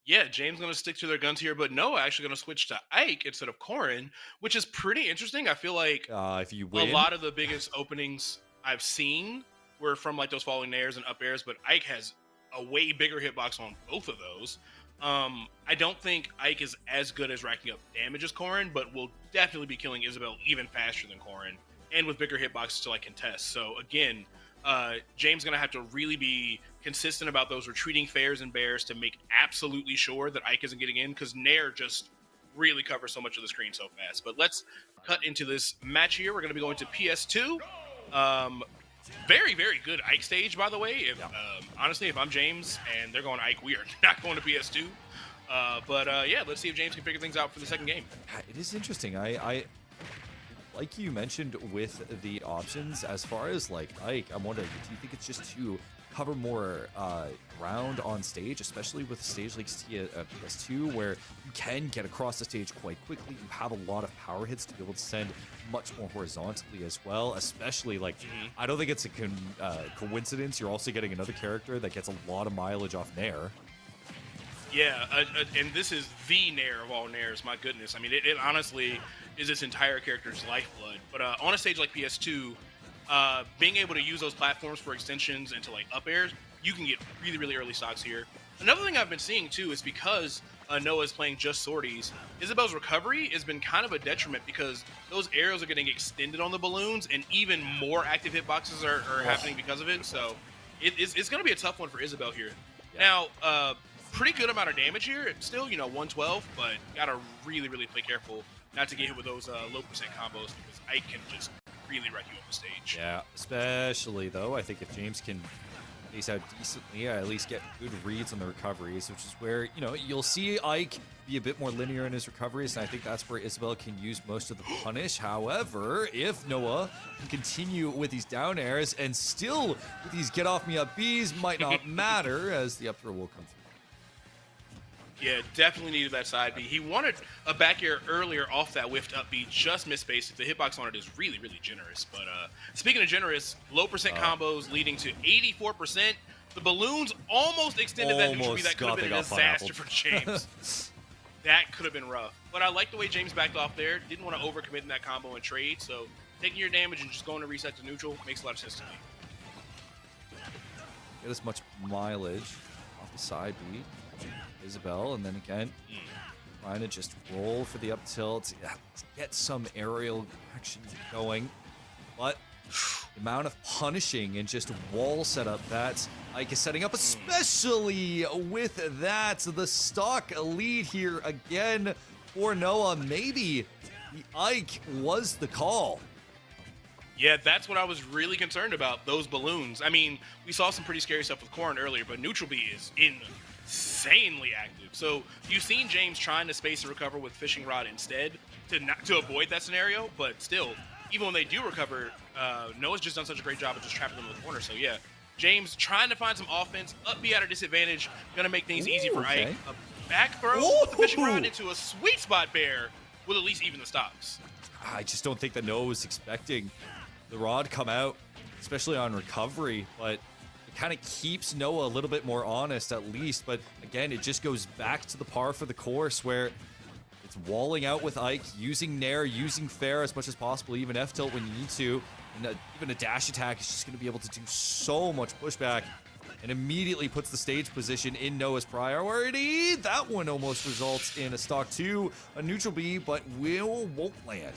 Yeah, James going to stick to their guns here, but Noah actually going to switch to Ike instead of Corrin, which is pretty interesting. I feel like if you win, a lot of the biggest openings I've seen were from like those falling nairs and up airs, but Ike has a way bigger hitbox on both of those. I don't think Ike is as good as racking up damage as Corrin, but will definitely be killing Isabel even faster than Corrin, and with bigger hitboxes to like contest. So again, James going to have to really be consistent about those retreating fairs and bears to make absolutely sure that Ike isn't getting in, because Nair just really covers so much of the screen so fast. But let's cut into this match here. We're going to be going to PS2. Very, very good Ike stage, by the way. Honestly, if I'm James and they're going Ike, we are not going to PS2. Yeah, let's see if James can figure things out for the second game. It is interesting. I like you mentioned with the options, as far as like Ike, I'm wondering, do you think it's just to cover more ground on stage, especially with a stage like PS2, where you can get across the stage quite quickly? You have a lot of power hits to be able to send much more horizontally as well, especially like, I don't think it's a coincidence. You're also getting another character that gets a lot of mileage off Nair. Yeah, and this is the Nair of all Nairs, my goodness. I mean, it honestly is this entire character's lifeblood. But on a stage like PS2, being able to use those platforms for extensions into like up airs, you can get really, really early stocks here. Another thing I've been seeing too is because Noah's playing just sorties, Isabel's recovery has been kind of a detriment, because those arrows are getting extended on the balloons and even more active hitboxes are happening because of it. So it's going to be a tough one for Isabel here. Yeah. Now, pretty good amount of damage here. It's still, 112, but got to really, really play careful not to get hit with those low percent combos, because Ike can just really wreck you on the stage. Yeah, especially though, I think if James can pace out decently, at least get good reads on the recoveries, which is where, you'll see Ike be a bit more linear in his recoveries, and I think that's where Isabel can use most of the punish. However, if Noah can continue with these down airs and still with these get off me up Bs, might not matter, as the up throw will come through. Yeah, definitely needed that side B. He wanted a back air earlier off that whiffed up B, just missed basic. The hitbox on it is really, really generous. But speaking of generous, low percent combos leading to 84%. The balloons almost extended that neutral B. That could have been a disaster for James. That could have been rough. But I like the way James backed off there. Didn't want to overcommit in that combo and trade. So taking your damage and just going to reset to neutral makes a lot of sense to me. Get as much mileage off the side B. Isabel, and then again, trying to just roll for the up tilt, get some aerial action going. But the amount of punishing and just wall setup that Ike is setting up, especially with that, the stock lead here again for Noah. Maybe the Ike was the call. Yeah, that's what I was really concerned about, those balloons. I mean, we saw some pretty scary stuff with Corrin earlier, but neutral B is insanely active. So you've seen James trying to space and recover with fishing rod instead to avoid that scenario, but still, even when they do recover, Noah's just done such a great job of just trapping them in the corner. So yeah, James trying to find some offense, up B at a disadvantage, gonna make things easy for Ike. A back throw with the fishing rod into a sweet spot bear will at least even the stocks. I just don't think that Noah was expecting the rod come out, especially on recovery, but it kind of keeps Noah a little bit more honest at least. But again, it just goes back to the par for the course, where It's walling out with Ike, using Nair, using Fair as much as possible, even F-tilt when you need to. And even a dash attack is just going to be able to do so much pushback. And immediately puts the stage position in Noah's priority. That one almost results in a stock 2, a neutral B, but won't land.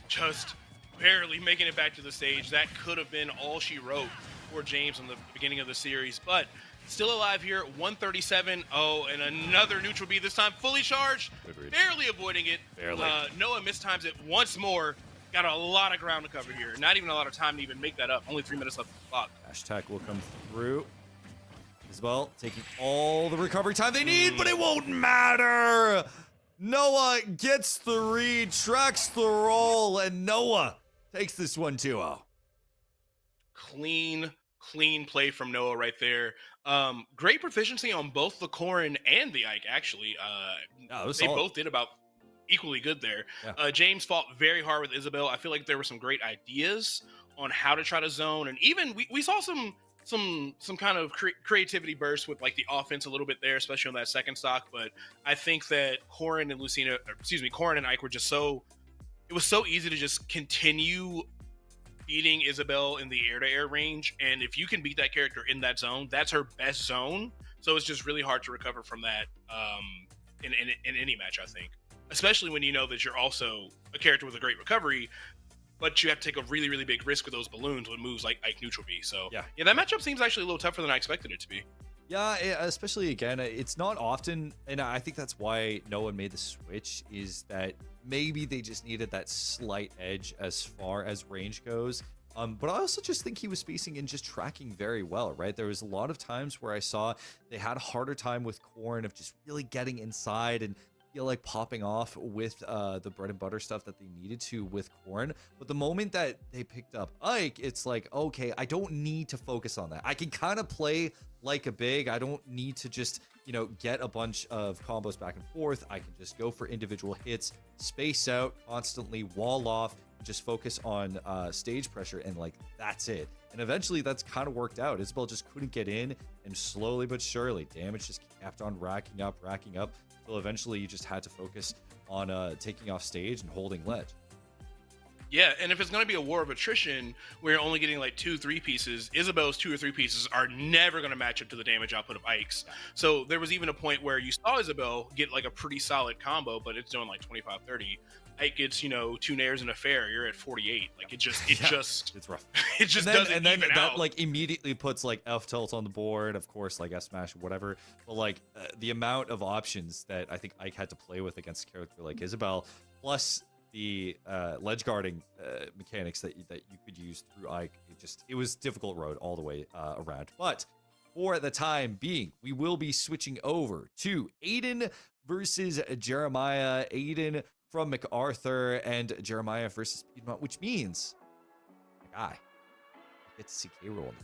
Just barely making it back to the stage. That could have been all she wrote for James in the beginning of the series, but still alive here, 137. Oh, and another neutral B, this time fully charged, barely avoiding it. Barely. Noah mistimes it once more. Got a lot of ground to cover here. Not even a lot of time to even make that up. Only 3 minutes left on the clock. Dash attack will come through as well, taking all the recovery time they need, but it won't matter. Noah gets the read, tracks the roll, and Noah takes this one 2-0. Clean play from Noah right there. Great proficiency on both the Corrin and the Ike, actually. They both did about equally good there. Yeah. James fought very hard with Isabel. I feel like there were some great ideas on how to try to zone, and even we saw some kind of creativity burst with like the offense a little bit there, especially on that second stock. But I think that Corrin and Ike were just it was so easy to just continue beating Isabel in the air-to-air range, and if you can beat that character in that zone, that's her best zone. So it's just really hard to recover from that in any match, I think. Especially when you know that you're also a character with a great recovery, but you have to take a really, really big risk with those balloons with moves like Ike neutral B. So yeah, that matchup seems actually a little tougher than I expected it to be. Yeah, especially again, it's not often, and I think that's why no one made the switch, is that maybe they just needed that slight edge as far as range goes. But I also just think he was spacing and just tracking very well, right? There was a lot of times where I saw they had a harder time with Corrin of just really getting inside and feel like popping off with the bread and butter stuff that they needed to with Corrin. But the moment that they picked up Ike, it's like, okay, I don't need to focus on that. I can kind of play like a big. I don't need to just, get a bunch of combos back and forth. I can just go for individual hits, space out, constantly wall off, just focus on stage pressure, and like that's it. And eventually that's kind of worked out. Isabel just couldn't get in, and slowly but surely damage just kept on racking up until eventually you just had to focus on taking off stage and holding ledge. Yeah, and if it's going to be a war of attrition where you're only getting like 2-3 pieces, Isabel's 2 or 3 pieces are never going to match up to the damage output of Ike's. So there was even a point where you saw Isabel get like a pretty solid combo, but it's doing like 25-30. Ike gets, 2 nairs and a fair, you're at 48. Like it's rough. It just doesn't and then even that out. like immediately puts like F tilt on the board, of course, like S smash or whatever. But like the amount of options that I think Ike had to play with against a character like Isabel, plus the ledge guarding mechanics that you could use through Ike, it was difficult road all the way around. But for the time being, we will be switching over to Aiden versus Jeremiah. Aiden from MacArthur and Jeremiah versus Piedmont, which means I get to see K-Rool.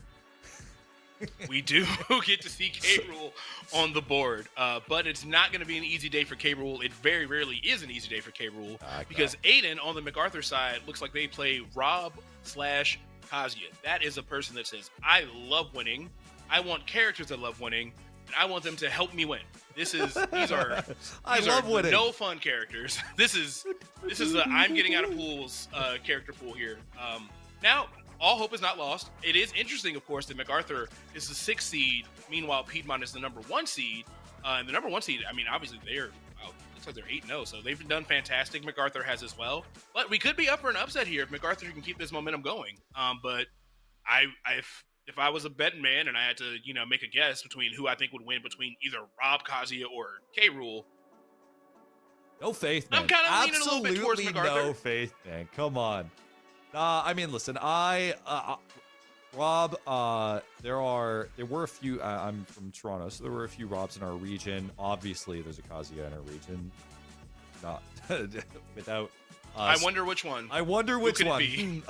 We do get to see K-Rool on the board, but it's not going to be an easy day for K-Rool. It very rarely is an easy day for K-Rool because Aiden on the MacArthur side looks like they play Rob/Kazuya. That is a person that says, I love winning. I want characters that love winning, and I want them to help me win. These are winning. No fun characters. This is a I'm getting out of pools character pool here. Now, all hope is not lost. It is interesting, of course, that MacArthur is the 6th seed. Meanwhile, Piedmont is the number 1 seed. And the number 1 seed, I mean, obviously looks like they're 8-0, so they've done fantastic. MacArthur has as well. But we could be up for an upset here if MacArthur can keep this momentum going. But if I was a betting man and I had to, make a guess between who I think would win between either Rob, Kazuya, or K-Rool. No faith, man. I'm kind of leaning a little bit towards MacArthur. No faith, man. Come on. I mean, listen, Rob, there were a few, I'm from Toronto, so there were a few Robs in our region. Obviously, there's a Kazuya in our region. Not without I wonder which one. I wonder which one.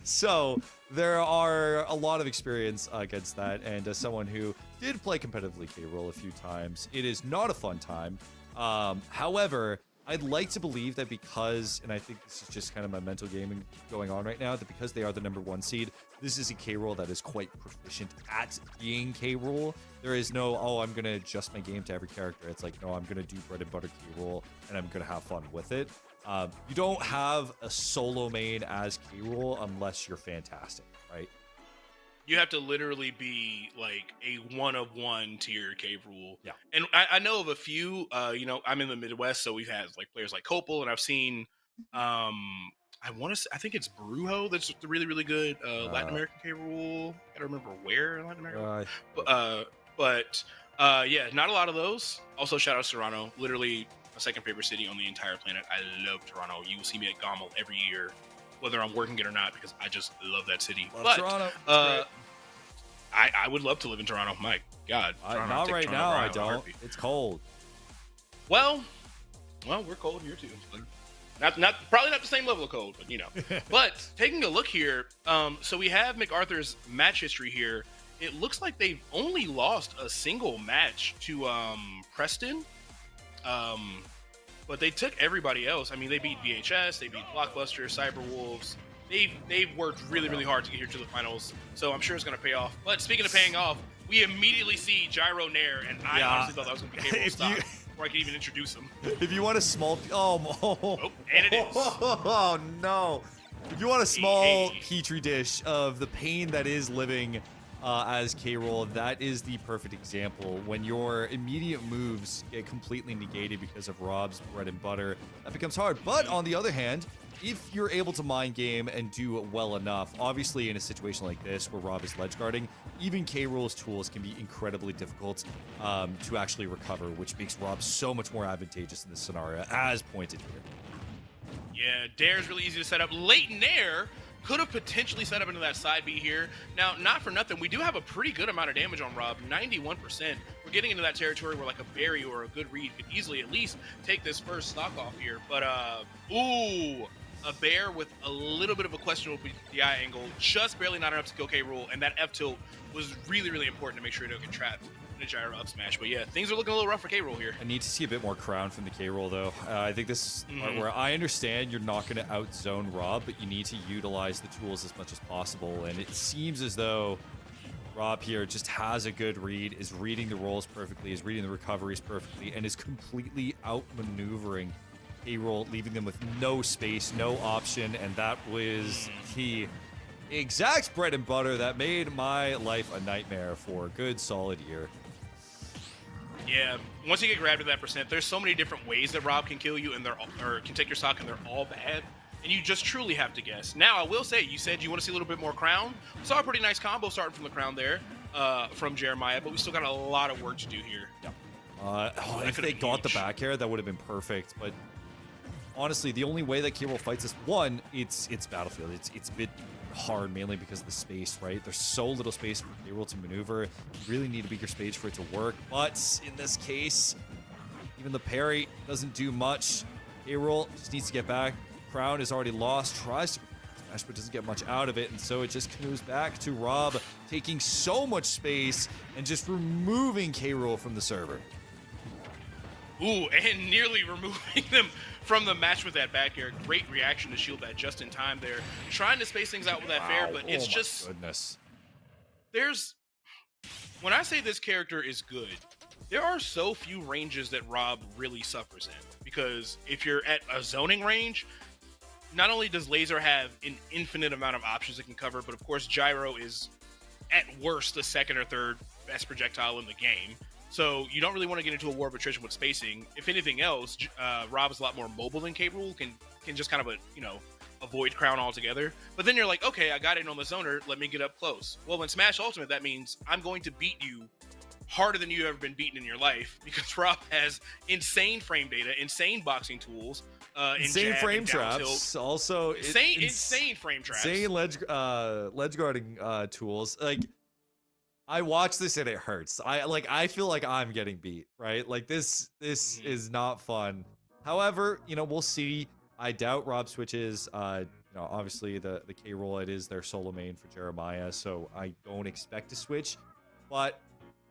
So there are a lot of experience against that, and as someone who did play competitively K-Rool a few times, it is not a fun time. However, I'd like to believe that because, and I think this is just kind of my mental gaming going on right now, that because they are the #1 seed, this is a K-Rool that is quite proficient at being K-Rool. There is no, oh, I'm going to adjust my game to every character. It's like, no, I'm going to do bread and butter K-Rool, and I'm going to have fun with it. You don't have a solo main as K-Rool unless you're fantastic, right? You have to literally be like a 1 of 1 tier K-Rool. Yeah. And I know of a few, you know, I'm in the Midwest, so we've had like players like Copel, and I've seen, I think it's Brujo that's the really, really good Latin American K-Rool. I don't remember where in Latin America. Yeah, not a lot of those. Also, shout out to Toronto. Literally my second favorite city on the entire planet. I love Toronto. You will see me at Gommel every year, whether I'm working it or not, because I just love that city. Love Toronto. I would love to live in Toronto. My God. Toronto, not right now, I don't. It's cold. Well, we're cold here too. Probably not the same level of cold, but you know. But taking a look here, so we have MacArthur's match history here. It looks like they've only lost a single match to Preston. But they took everybody else. I mean, they beat VHS, they beat Blockbuster, Cyberwolves. They've worked really, really hard to get here to the finals. So I'm sure it's going to pay off. But speaking of paying off, we immediately see Gyro Nair, and I honestly thought that was going to be K-Rool stock before I could even introduce him. If you want a small... Oh, and it is. Oh, no. If you want a small petri dish of the pain that is living as K-Rool, that is the perfect example. When your immediate moves get completely negated because of Rob's bread and butter, that becomes hard. But on the other hand, if you're able to mind game and do well enough, obviously in a situation like this where Rob is ledge guarding, even K-Rool's tools can be incredibly difficult to actually recover, which makes Rob so much more advantageous in this scenario, as pointed here. Yeah, Dare's really easy to set up. Late Nair could have potentially set up into that side B here. Now, not for nothing, we do have a pretty good amount of damage on Rob, 91%. We're getting into that territory where like a Barry or a good read could easily at least take this first stock off here. But, ooh, a Bear with a little bit of a questionable DI angle, just barely not enough to kill K-Rool, and that F-tilt was really, really important to make sure he don't get trapped in a gyro up smash. But yeah, things are looking a little rough for K-Rool here. I need to see a bit more crown from the K-Rool, though. I think this is part where I understand you're not going to outzone Rob, but you need to utilize the tools as much as possible. And it seems as though Rob here just has a good read, is reading the rolls perfectly, is reading the recoveries perfectly, and is completely outmaneuvering K-Rool, leaving them with no space, no option, and that was the exact bread and butter that made my life a nightmare for a good solid year. Yeah, once you get grabbed at that percent, there's so many different ways that Rob can kill you, and or can take your stock, and they're all bad. And you just truly have to guess. Now, I will say, you said you want to see a little bit more crown. We saw a pretty nice combo starting from the crown there, from Jeremiah, but we still got a lot of work to do here. Yeah. If they got the back air, that would have been perfect. But honestly, the only way that K-Rool fights this, one, it's Battlefield. It's a bit hard, mainly because of the space, right? There's so little space for K-Rool to maneuver. You really need a bigger space for it to work. But in this case, even the parry doesn't do much. K-Rool just needs to get back. Crown is already lost, tries to smash, but doesn't get much out of it, and so it just canoes back to Rob, taking so much space and just removing K-Rool from the server. Ooh, and nearly removing them from the match with that back air. Great reaction to shield that just in time there. Trying to space things out with that fair, but it's just... goodness. When I say this character is good, there are so few ranges that Rob really suffers in. Because if you're at a zoning range, not only does Laser have an infinite amount of options it can cover, but of course Gyro is at worst the second or third best projectile in the game. So you don't really want to get into a war of attrition with spacing. If anything else, Rob is a lot more mobile than K-Rool, can just kind of avoid crown altogether. But then you're like, okay, I got in on the zoner, let me get up close. Well, in Smash Ultimate, that means I'm going to beat you harder than you've ever been beaten in your life, because Rob has insane frame data, insane boxing tools, insane frame traps, also insane frame traps, insane ledge guarding tools. Like, I watch this and it hurts. I feel like I'm getting beat, right? Like this is not fun. However, we'll see. I doubt Rob switches. Obviously the K-Rool, it is their solo main for Jeremiah, so I don't expect to switch.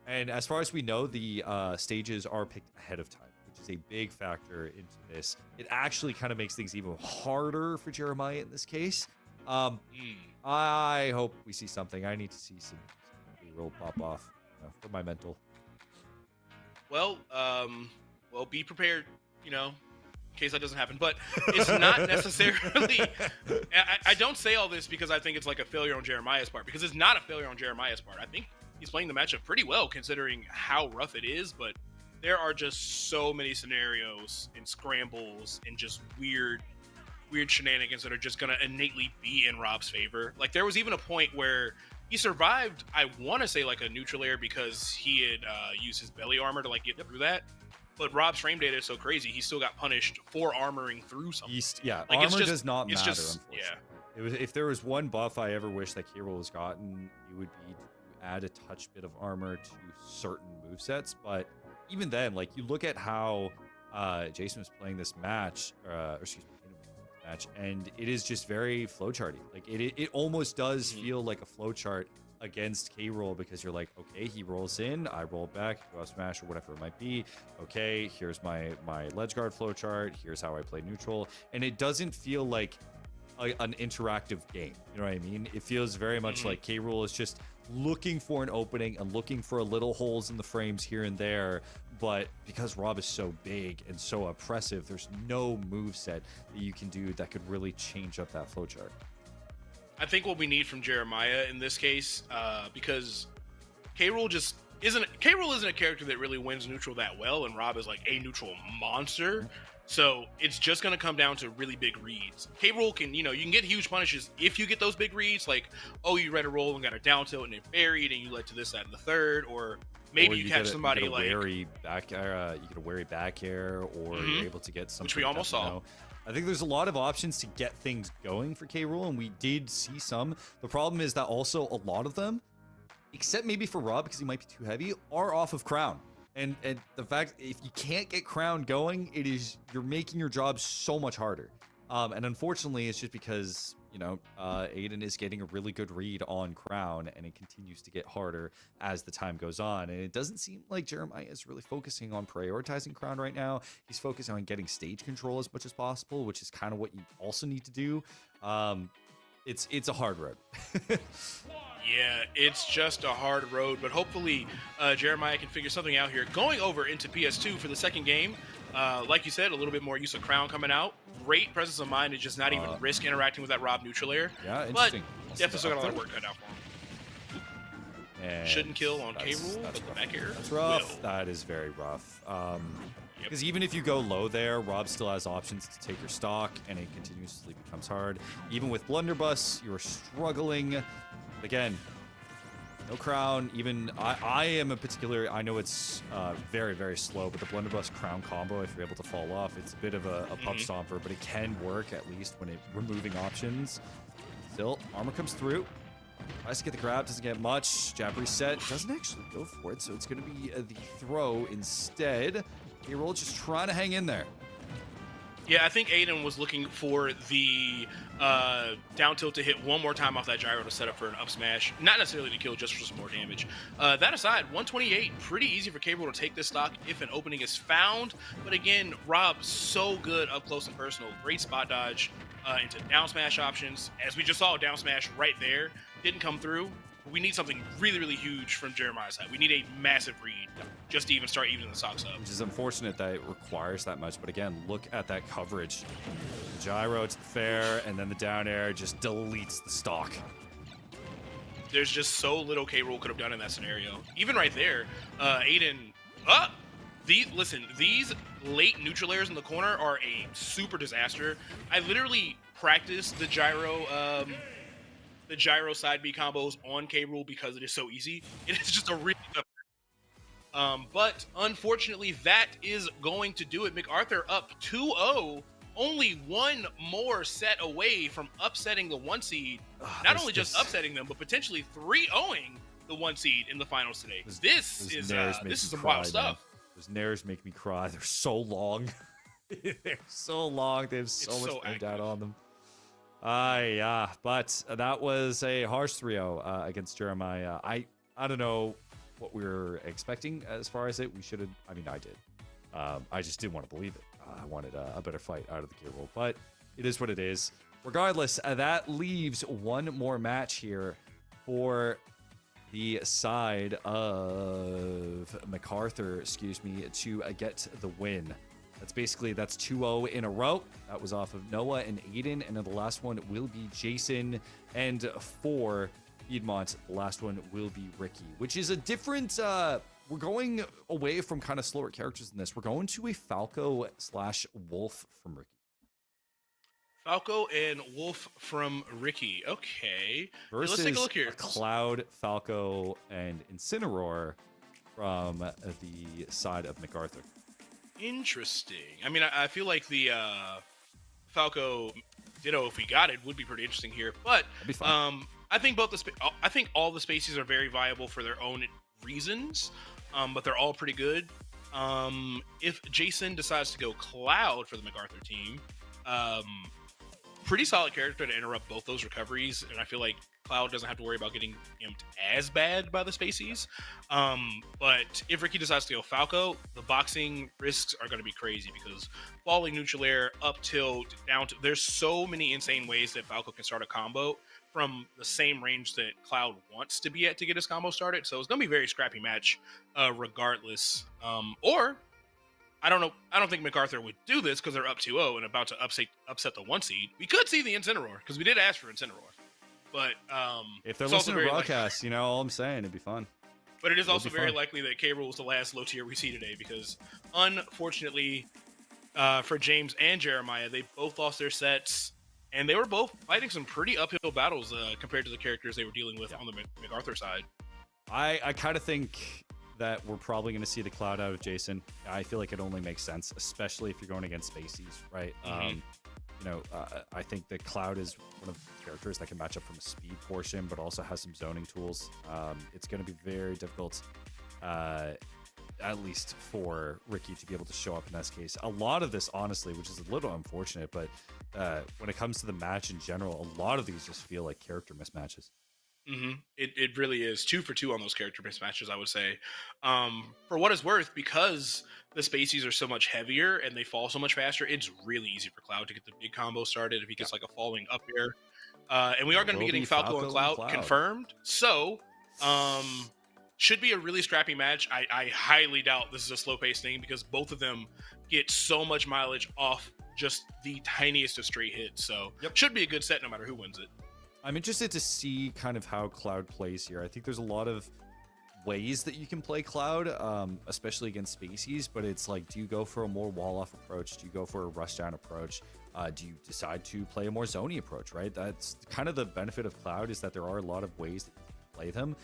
And as far as we know, the stages are picked ahead of time. which is a big factor into this. It actually kind of makes things even harder for Jeremiah in this case. I hope we see something. I need to see some real pop off, for my mental. Well, be prepared, in case that doesn't happen. But it's not necessarily. I don't say all this because I think it's like a failure on Jeremiah's part, because it's not a failure on Jeremiah's part. I think he's playing the matchup pretty well considering how rough it is, but there are just so many scenarios and scrambles and just weird shenanigans that are just going to innately be in Rob's favor. Like, there was even a point where he survived, I want to say, like a neutral air because he had used his belly armor to like get through that. But Rob's frame data is so crazy, he still got punished for armoring through something. Like, armor does not matter, unfortunately. Yeah. If there was one buff I ever wish that K-Rool has gotten, it would be to add a touch bit of armor to certain movesets. But even then, like, you look at how Jason was playing this match, and it is just very flowcharty. Like, it almost does feel like a flowchart against K-Rool, because you're like, okay, he rolls in, I roll back, go smash or whatever it might be. Okay, here's my ledge guard flowchart. Here's how I play neutral, and it doesn't feel like an interactive game. You know what I mean? It feels very much like K-Rool is just looking for an opening and looking for little holes in the frames here and there. But because Rob is so big and so oppressive, there's no moveset that you can do that could really change up that flowchart. I think what we need from Jeremiah in this case, because K-Rool isn't a character that really wins neutral that well, and Rob is like a neutral monster. So it's just going to come down to really big reads. K-Rool can, you can get huge punishes if you get those big reads, like, oh, you read a roll and got a down tilt and it buried and you led to this, that, and the third, or maybe you catch somebody you like you get a wary back air, or you're able to get something, which we almost saw. I think there's a lot of options to get things going for K-Rool, and we did see some. The problem is that also a lot of them, except maybe for Rob because he might be too heavy, are off of Crown. And the fact, if you can't get Crown going, you're making your job so much harder. And unfortunately, it's just because, Aiden is getting a really good read on Crown, and it continues to get harder as the time goes on. And it doesn't seem like Jeremiah is really focusing on prioritizing Crown right now. He's focusing on getting stage control as much as possible, which is kind of what you also need to do. It's a hard road. Yeah, it's just a hard road, but hopefully Jeremiah can figure something out here. Going over into PS2 for the second game, like you said, a little bit more use of Crown coming out. Great presence of mind to just not even risk interacting with that Rob neutral air. Yeah, interesting. But definitely still got a lot of work cut out for him. And shouldn't kill on K-Rool, but the back air That's rough. will. That is very rough. Because even if you go low there, Rob still has options to take your stock, and it continuously becomes hard. Even with Blunderbuss, you're struggling. Again, no Crown. Even I am a particular, I know it's very, very slow, but the Blunderbuss Crown combo, if you're able to fall off, it's a bit of a pup stomper, but it can work at least when removing options. Still, armor comes through. Tries to get the grab, doesn't get much. Jab reset, doesn't actually go for it, so it's going to be the throw instead. K-Rool just trying to hang in there. Yeah, I think Aiden was looking for the down tilt to hit one more time off that gyro to set up for an up smash. Not necessarily to kill, just for some more damage. That aside, 128, pretty easy for K-Rool to take this stock if an opening is found. But again, Rob, so good up close and personal. Great spot dodge into down smash options. As we just saw, down smash right there. Didn't come through. We need something really, really huge from Jeremiah's side. We need a massive read just to even start evening the stocks up. Which is unfortunate that it requires that much. But again, look at that coverage. The gyro to the fair, and then the down air just deletes the stock. There's just so little K-Rool could have done in that scenario. Even right there, Aiden... Listen, these late neutral airs in the corner are a super disaster. I literally practiced the gyro side B combos on K-Rool because it is so easy. It is just a really tough. But unfortunately, that is going to do it. MacArthur up 2-0, only one more set away from upsetting the 1 seed. Not only just upsetting them, but potentially 3-0ing the 1 seed in the finals today. This is some wild stuff. Those nairs make me cry. They're so long. They're so long. They have so much aimed out on them. Yeah, but that was a harsh 3-0 against Jeremiah. I don't know what we were expecting as far as it. We should have, I did. I just didn't want to believe it. I wanted a better fight out of the gear roll, but it is what it is. Regardless, that leaves one more match here for the side of MacArthur, to get the win. That's 2-0 in a row. That was off of Noah and Aiden, and then the last one will be Jason. And for Piedmont, the last one will be Ricky, which is a different... we're going away from kind of slower characters in this. We're going to a Falco/Wolf from Ricky. Falco and Wolf from Ricky. Okay. Versus Let's take a look here. Cloud, Falco, and Incineroar from the side of MacArthur. Interesting. I mean, I feel like the Falco Ditto, if we got it, would be pretty interesting here. But That'd be fun. I think I think all the spacies are very viable for their own reasons, but they're all pretty good. If Jason decides to go Cloud for the MacArthur team, pretty solid character to interrupt both those recoveries, and I feel like Cloud doesn't have to worry about getting amped as bad by the spacies. But if Ricky decides to go Falco, the boxing risks are going to be crazy because falling neutral air, up tilt, down tilt, there's so many insane ways that Falco can start a combo from the same range that Cloud wants to be at to get his combo started. So it's going to be a very scrappy match regardless. Or I don't know. I don't think MacArthur would do this because they're up 2-0 and about to upset the 1 seed. We could see the Incineroar because we did ask for Incineroar. But if they're listening to broadcast, all I'm saying, it'd be fun. But it is also very likely that K-Rool is the last low tier we see today because, unfortunately, for James and Jeremiah, they both lost their sets, and they were both fighting some pretty uphill battles compared to the characters they were dealing with on the MacArthur side. I kind of think that we're probably going to see the Cloud out of Jason. I feel like it only makes sense, especially if you're going against spacies, right? Mm-hmm. I think the Cloud is one of the characters that can match up from a speed portion, but also has some zoning tools. It's going to be very difficult, at least for Ricky to be able to show up in this case. A lot of this, honestly, which is a little unfortunate, but when it comes to the match in general, a lot of these just feel like character mismatches. Mm-hmm. It really is 2 for 2 on those character mismatches, I would say. For what it's worth, because the spacies are so much heavier and they fall so much faster, it's really easy for Cloud to get the big combo started if he gets like a falling up air. And we are going to be getting Falco and Cloud confirmed. So, should be a really scrappy match. I highly doubt this is a slow paced thing because both of them get so much mileage off just the tiniest of straight hits. So, should be a good set no matter who wins it. I'm interested to see kind of how Cloud plays here. I think there's a lot of ways that you can play Cloud, especially against spacies, but it's like, do you go for a more wall-off approach? Do you go for a rush-down approach? Do you decide to play a more zony approach, right? That's kind of the benefit of Cloud, is that there are a lot of ways that you can play them.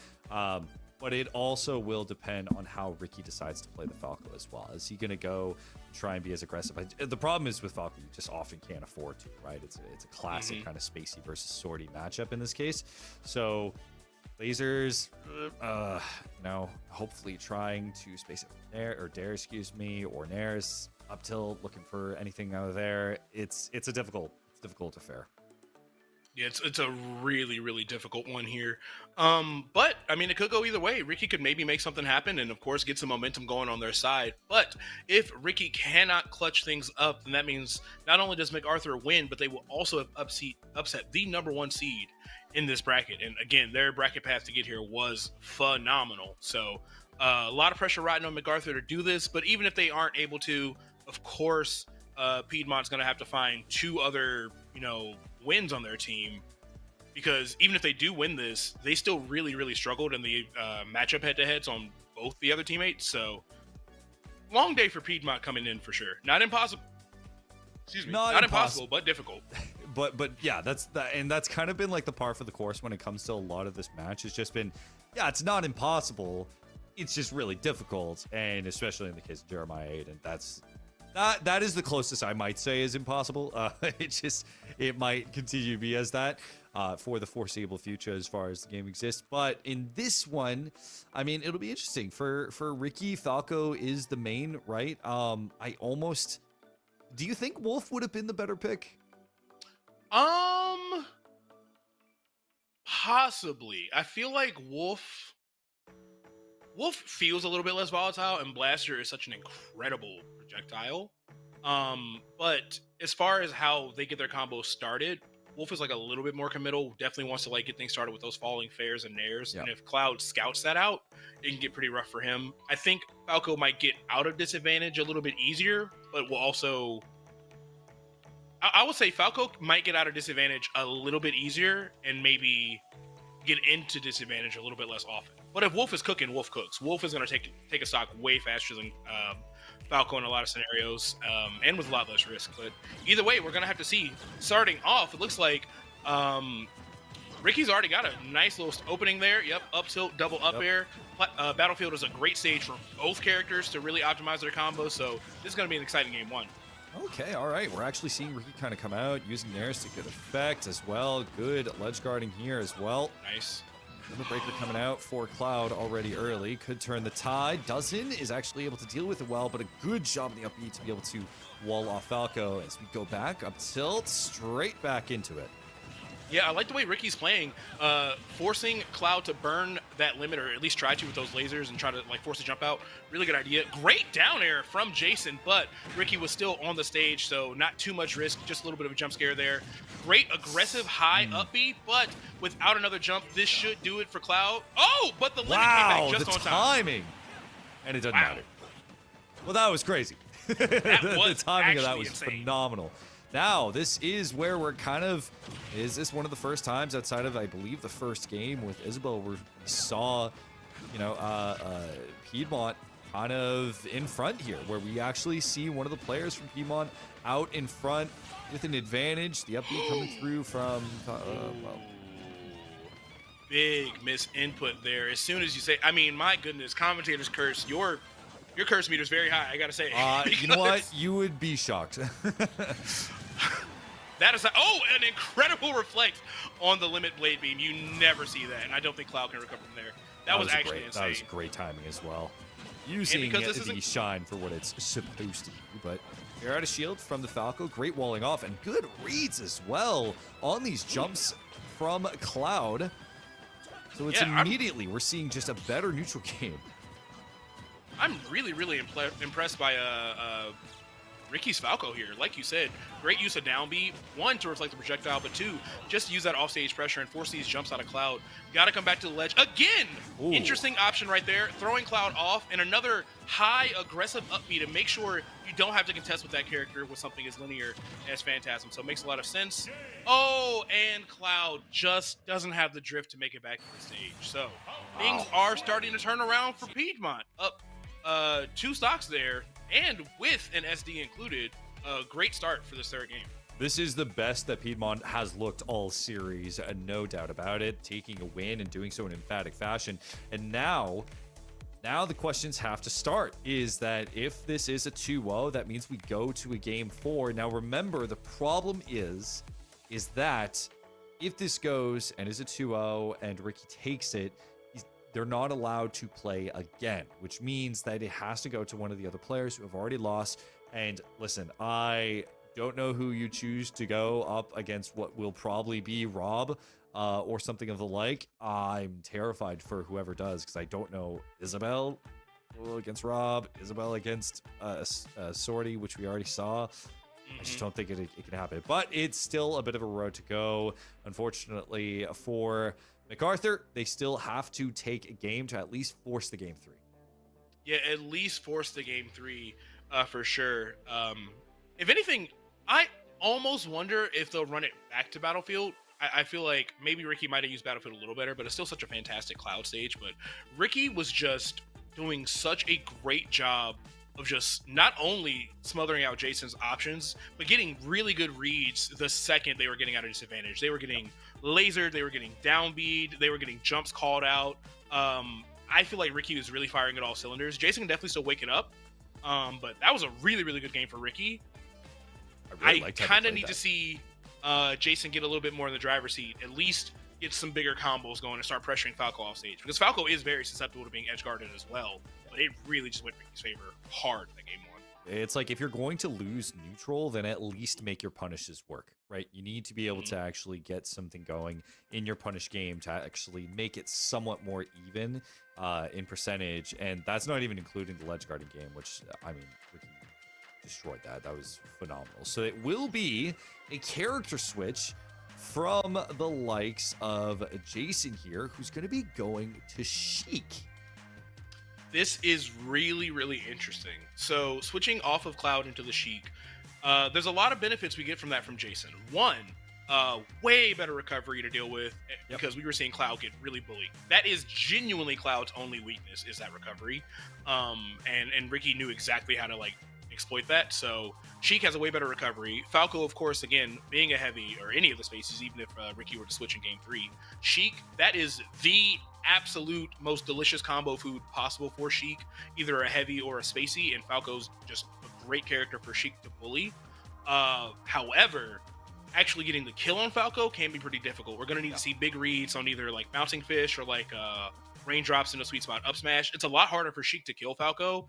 But it also will depend on how Ricky decides to play the Falco as well. Is he going to go try and be as aggressive? The problem is with Falco, you just often can't afford to, right? It's a classic kind of spacey versus swordy matchup in this case. So lasers, hopefully trying to space it from there, or Dare, or Nair's up tilt, looking for anything out of there. It's a difficult affair. Yeah, it's a really, really difficult one here. But, I mean, it could go either way. Ricky could maybe make something happen and, of course, get some momentum going on their side. But if Ricky cannot clutch things up, then that means not only does MacArthur win, but they will also have upset the number 1 seed in this bracket. And, again, their bracket path to get here was phenomenal. So, a lot of pressure riding on MacArthur to do this. But even if they aren't able to, of course, Piedmont's going to have to find 2 other, wins on their team, because even if they do win this, they still really, really struggled in the matchup head-to-heads on both the other teammates. So, long day for Piedmont coming in for sure. Not impossible. Excuse me. Not impossible, but difficult. But yeah, that's kind of been like the par for the course when it comes to a lot of this match. It's just been, it's not impossible. It's just really difficult, and especially in the case of Jeremiah Aiden, that is the closest I might say is impossible. It might continue to be as that for the foreseeable future as far as the game exists. But in this one, I mean, it'll be interesting. For Ricky, Falco is the main, right? Do you think Wolf would have been the better pick? Possibly. I feel like Wolf feels a little bit less volatile, and Blaster is such an incredible projectile. But as far as how they get their combos started, Wolf is like a little bit more committal. Definitely wants to like get things started with those falling fairs and nairs. Yeah. And if Cloud scouts that out, it can get pretty rough for him. I think Falco might get out of disadvantage a little bit easier, but will also. I would say Falco might get out of disadvantage a little bit easier and maybe get into disadvantage a little bit less often. But if Wolf is cooking, Wolf cooks. Wolf is going to take a stock way faster than Falco in a lot of scenarios, and with a lot less risk. But either way, we're going to have to see. Starting off, it looks like Ricky's already got a nice little opening there. Yep, up tilt, double up air. Battlefield is a great stage for both characters to really optimize their combos, so this is going to be an exciting game one. Okay, all right. We're actually seeing Ricky kind of come out, using nairs to good effect as well. Good ledge guarding here as well. Nice. Limit breaker coming out for Cloud already early. Could turn the tide. Doesn't, is actually able to deal with it well, but a good job in the up B to be able to wall off Falco as we go back, up tilt, straight back into it. Yeah, I like the way Ricky's playing, forcing Cloud to burn that limit, or at least try to with those lasers and try to like force a jump out. Really good idea. Great down air from Jason, but Ricky was still on the stage, so not too much risk, just a little bit of a jump scare there. Great aggressive high up B, but without another jump, this should do it for Cloud. Oh, but the limit came back just on time. Timing. And it doesn't matter. Well, that was crazy. The timing of that was insane. Phenomenal. Now, this is where we're kind of, is this one of the first times outside of, I believe, the first game with Isabel where we saw, you know, Piedmont kind of in front here, where we actually see one of the players from Piedmont out in front with an advantage. The up B coming through from, well. Big miss input there. As soon as you say, I mean, my goodness, commentators curse. Your curse meter is very high, I gotta say. You know what? You would be shocked. That is an incredible reflect on the limit blade beam. You never see that, and I don't think Cloud can recover from there. That was actually insane. That was great timing as well. Using the shine for what it's supposed to be, but you're out of shield from the Falco. Great walling off, and good reads as well on these jumps from Cloud. So it's immediately we're seeing just a better neutral game. I'm really, really impressed by Ricky's Falco here. Like you said, great use of down B. One, to reflect the projectile, but two, just to use that offstage pressure and force these jumps out of Cloud. Got to come back to the ledge. Again! Ooh. Interesting option right there. Throwing Cloud off, and another high, aggressive up B to make sure you don't have to contest with that character with something as linear as Phantasm. So it makes a lot of sense. Oh, and Cloud just doesn't have the drift to make it back to the stage. So things are starting to turn around for Piedmont. Up 2 stocks there, and with an SD included, a great start for this third game. This is the best that Piedmont has looked all series, no doubt about it, taking a win and doing so in emphatic fashion. And now the questions have to start, is that if this is a 2-0, that means we go to a game 4. Now remember, the problem is that if this goes and is a 2-0 and Ricky takes it, they're not allowed to play again, which means that it has to go to one of the other players who have already lost. And listen, I don't know who you choose to go up against what will probably be Rob or something of the like. I'm terrified for whoever does, because I don't know Isabel against Rob, Isabel against Sortie, which we already saw. I just don't think it can happen. But it's still a bit of a road to go, unfortunately, for MacArthur. They still have to take a game to at least force the game 3. Yeah, at least force the game 3 for sure. If anything, I almost wonder if they'll run it back to Battlefield. I feel like maybe Ricky might have used Battlefield a little better, but it's still such a fantastic Cloud stage. But Ricky was just doing such a great job of just not only smothering out Jason's options, but getting really good reads the second they were getting out of disadvantage. They were getting lasered, they were getting downbeat, they were getting jumps called out. I feel like Ricky was really firing at all cylinders. Jason can definitely still wake it up, but that was a really, really good game for Ricky. I kind of need to see Jason get a little bit more in the driver's seat, at least get some bigger combos going and start pressuring Falco off stage, because Falco is very susceptible to being edge guarded as well. But it really just went Ricky's favor hard in game 1. It's like, if you're going to lose neutral, then at least make your punishes work, right? You need to be able to actually get something going in your punish game to actually make it somewhat more even in percentage. And that's not even including the ledge guarding game, which, I mean, Ricky destroyed that. That was phenomenal. So it will be a character switch from the likes of Jason here, who's going to be going to Sheik. This is really, really interesting. So switching off of Cloud into the Sheik, there's a lot of benefits we get from that from Jason. One, way better recovery to deal with because we were seeing Cloud get really bullied. That is genuinely Cloud's only weakness, is that recovery. And Ricky knew exactly how to like exploit that. So Sheik has a way better recovery. Falco, of course, again, being a heavy or any of the spaces, even if Ricky were to switch in game 3. Sheik, that is the absolute most delicious combo food possible for Sheik, either a heavy or a spacey, and Falco's just a great character for Sheik to bully. However, actually getting the kill on Falco can be pretty difficult. We're going to need to see big reads on either like bouncing fish or like raindrops in a sweet spot up smash. It's a lot harder for Sheik to kill Falco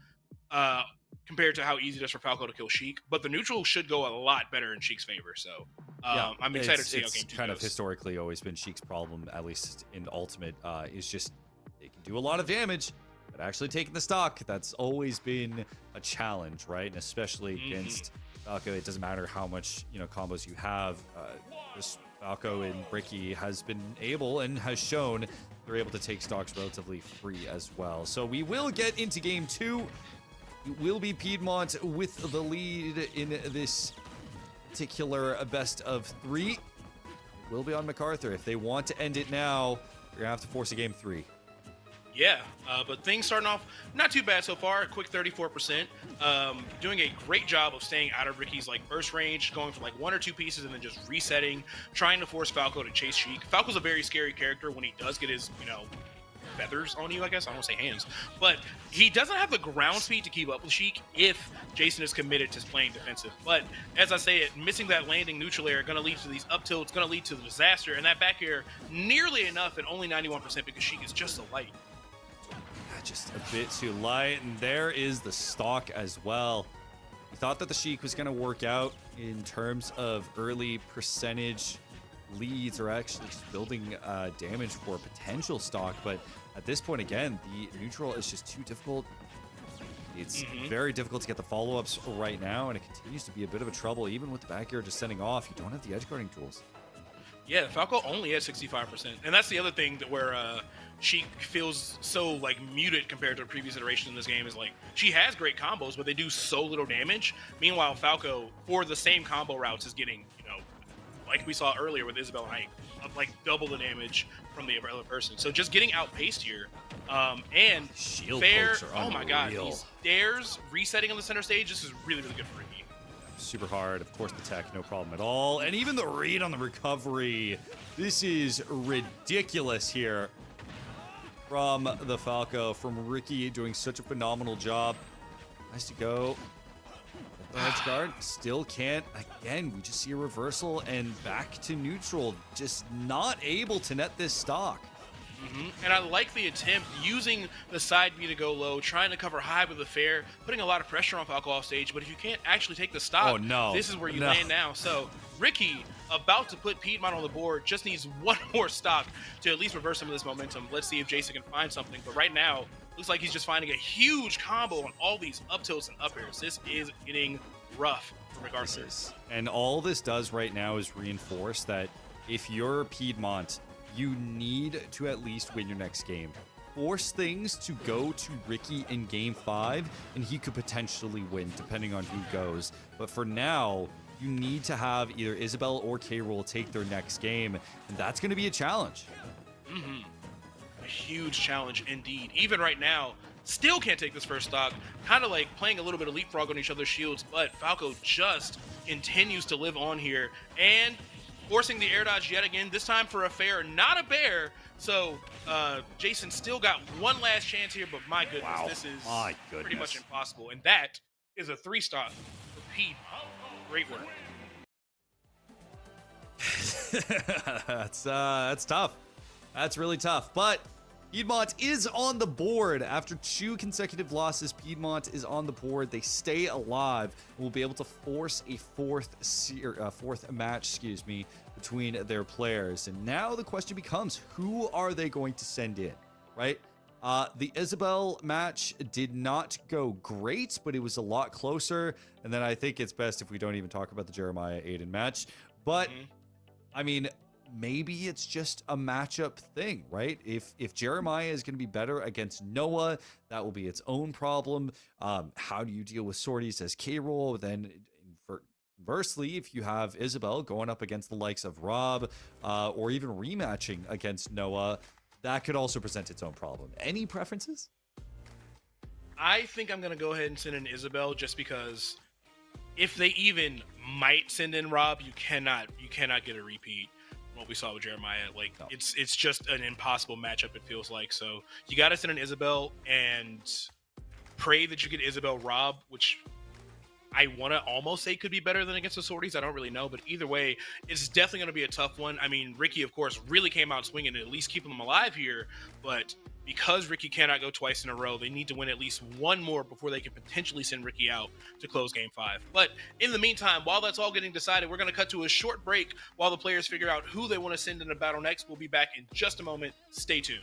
compared to how easy it is for Falco to kill Sheik, but the neutral should go a lot better in Sheik's favor. So I'm excited to see how game 2 It's kind goes. of historically always been Sheik's problem, at least in Ultimate, is just they can do a lot of damage, but actually taking the stock, that's always been a challenge, right? And especially against Falco, it doesn't matter how much combos you have. This Falco and Ricky has been able and has shown they're able to take stocks relatively free as well. So we will get into game 2. It will be Piedmont with the lead in this particular best of 3. It will be on MacArthur. If they want to end it now, they're gonna have to force a game 3. Yeah, but things starting off not too bad so far. A quick 34%. Doing a great job of staying out of Ricky's like burst range, going for like 1 or 2 pieces and then just resetting, trying to force Falco to chase Sheik. Falco's a very scary character when he does get his, feathers on you, I guess. I don't want to say hands. But he doesn't have the ground speed to keep up with Sheik if Jason is committed to playing defensive. But as I say it, missing that landing neutral air going to lead to these up tilts, going to lead to the disaster, and that back air nearly enough at only 91% because Sheik is just so light. Just a bit too light, and there is the stock as well. We thought that the Sheik was going to work out in terms of early percentage leads or actually just building damage for potential stock, but at this point, again, the neutral is just too difficult. It's very difficult to get the follow-ups right now, and it continues to be a bit of a trouble, even with the back air just sending off. You don't have the edge guarding tools. Yeah, Falco only at 65%. And that's the other thing that where Sheik feels so like muted compared to the previous iteration in this game is like she has great combos, but they do so little damage. Meanwhile, Falco, for the same combo routes, is getting, like we saw earlier with Isabel and Ike, like double the damage from the other person. So just getting outpaced here. And Shield fair, pokes are oh my god, unreal. these stairs resetting on the center stage, this is really, really good for Ricky. Super hard, of course, the tech, no problem at all. And even the read on the recovery. This is ridiculous here from the Falco, from Ricky doing such a phenomenal job. Nice to go. The edge guard still can't. Again, we just see a reversal and back to neutral. Just not able to net this stock. And I like the attempt using the side B to go low, trying to cover high with the fair, putting a lot of pressure on Falco off stage. But if you can't actually take the stop, Oh, no. this is where you No. land now. So Ricky, about to put Piedmont on the board, just needs one more stock to at least reverse some of this momentum. Let's see if Jason can find something. But right now, looks like he's just finding a huge combo on all these up tilts and up airs. This is getting rough for MacArthur. And all this does right now is reinforce that if you're Piedmont, you need to at least win your next game. Force things to go to Ricky in game 5, and he could potentially win, depending on who goes. But for now, you need to have either Isabel or K-Rool take their next game, and that's going to be a challenge. A huge challenge indeed. Even right now, still can't take this first stock. Kind of like playing a little bit of leapfrog on each other's shields, but Falco just continues to live on here and forcing the air dodge yet again, this time for a fair, not a bear. So Jason still got one last chance here, but my goodness, Wow. this is My pretty goodness. much impossible. And that is a 3 stock for Pete. Great work. That's tough. That's really tough. But Piedmont is on the board. After 2 consecutive losses, Piedmont is on the board. They stay alive and will be able to force a fourth match, between their players. And now the question becomes, who are they going to send in, right? The Isabel match did not go great, but it was a lot closer. And then I think it's best if we don't even talk about the Jeremiah Aiden match. But I mean, maybe it's just a matchup thing, right? If Jeremiah is going to be better against Noah, that will be its own problem. How do you deal with sorties as K-roll? Then conversely, if you have Isabel going up against the likes of Rob, or even rematching against Noah, that could also present its own problem. Any preferences? I think I'm going to go ahead and send in Isabel just because if they even might send in Rob, you cannot get a repeat from what we saw with Jeremiah. Like, No. It's just an impossible matchup, it feels like. So you got to send in Isabel and pray that you get Isabel Rob, which I want to almost say could be better than against the sorties. I don't really know, but either way, it's definitely going to be a tough one. I mean, Ricky, of course, really came out swinging and at least keeping them alive here, but because Ricky cannot go twice in a row, they need to win at least one more before they can potentially send Ricky out to close Game 5. But in the meantime, while that's all getting decided, we're going to cut to a short break while the players figure out who they want to send in a battle next. We'll be back in just a moment. Stay tuned.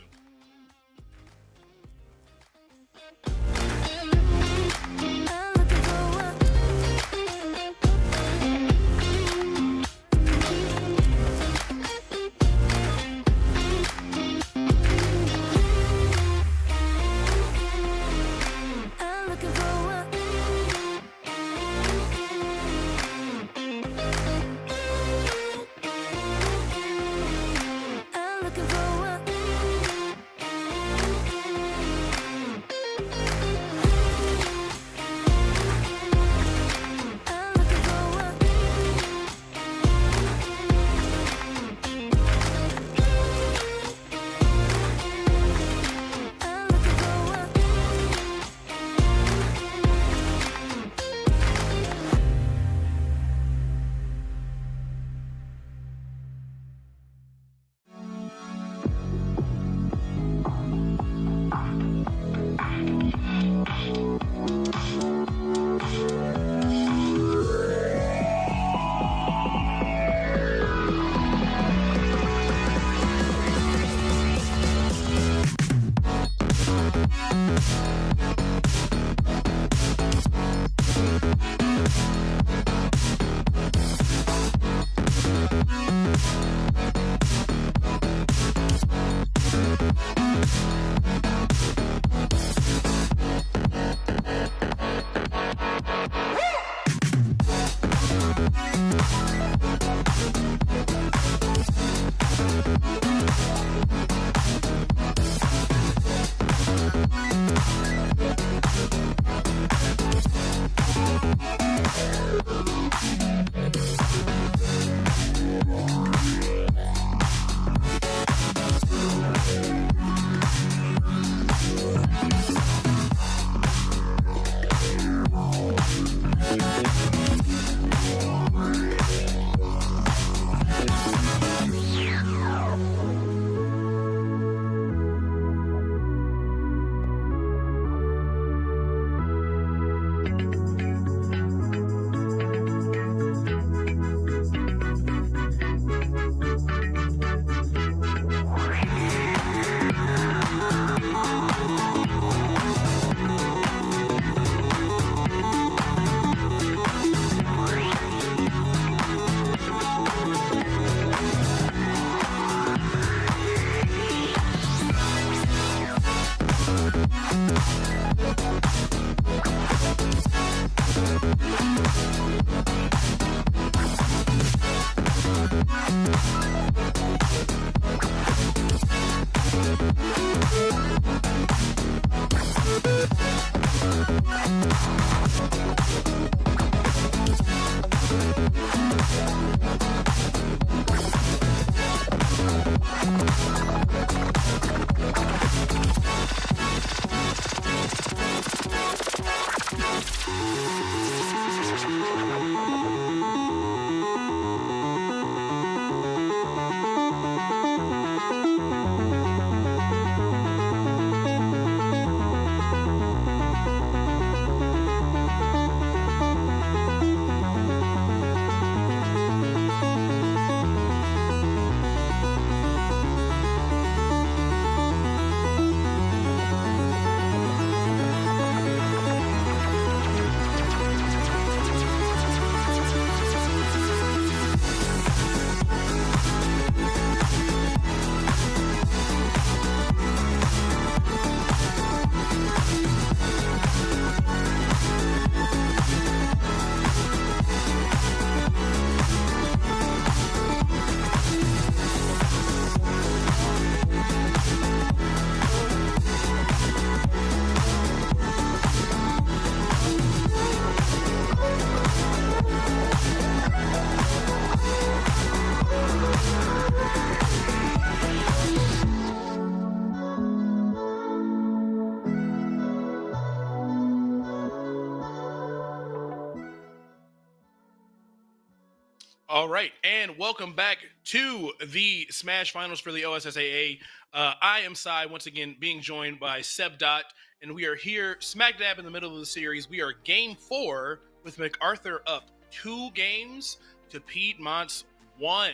All right, and welcome back to the Smash Finals for the OSSAA. I am Sai, once again being joined by Seb Dot, and we are here smack dab in the middle of the series. We are Game 4 with MacArthur up 2 games to Piedmont's 1.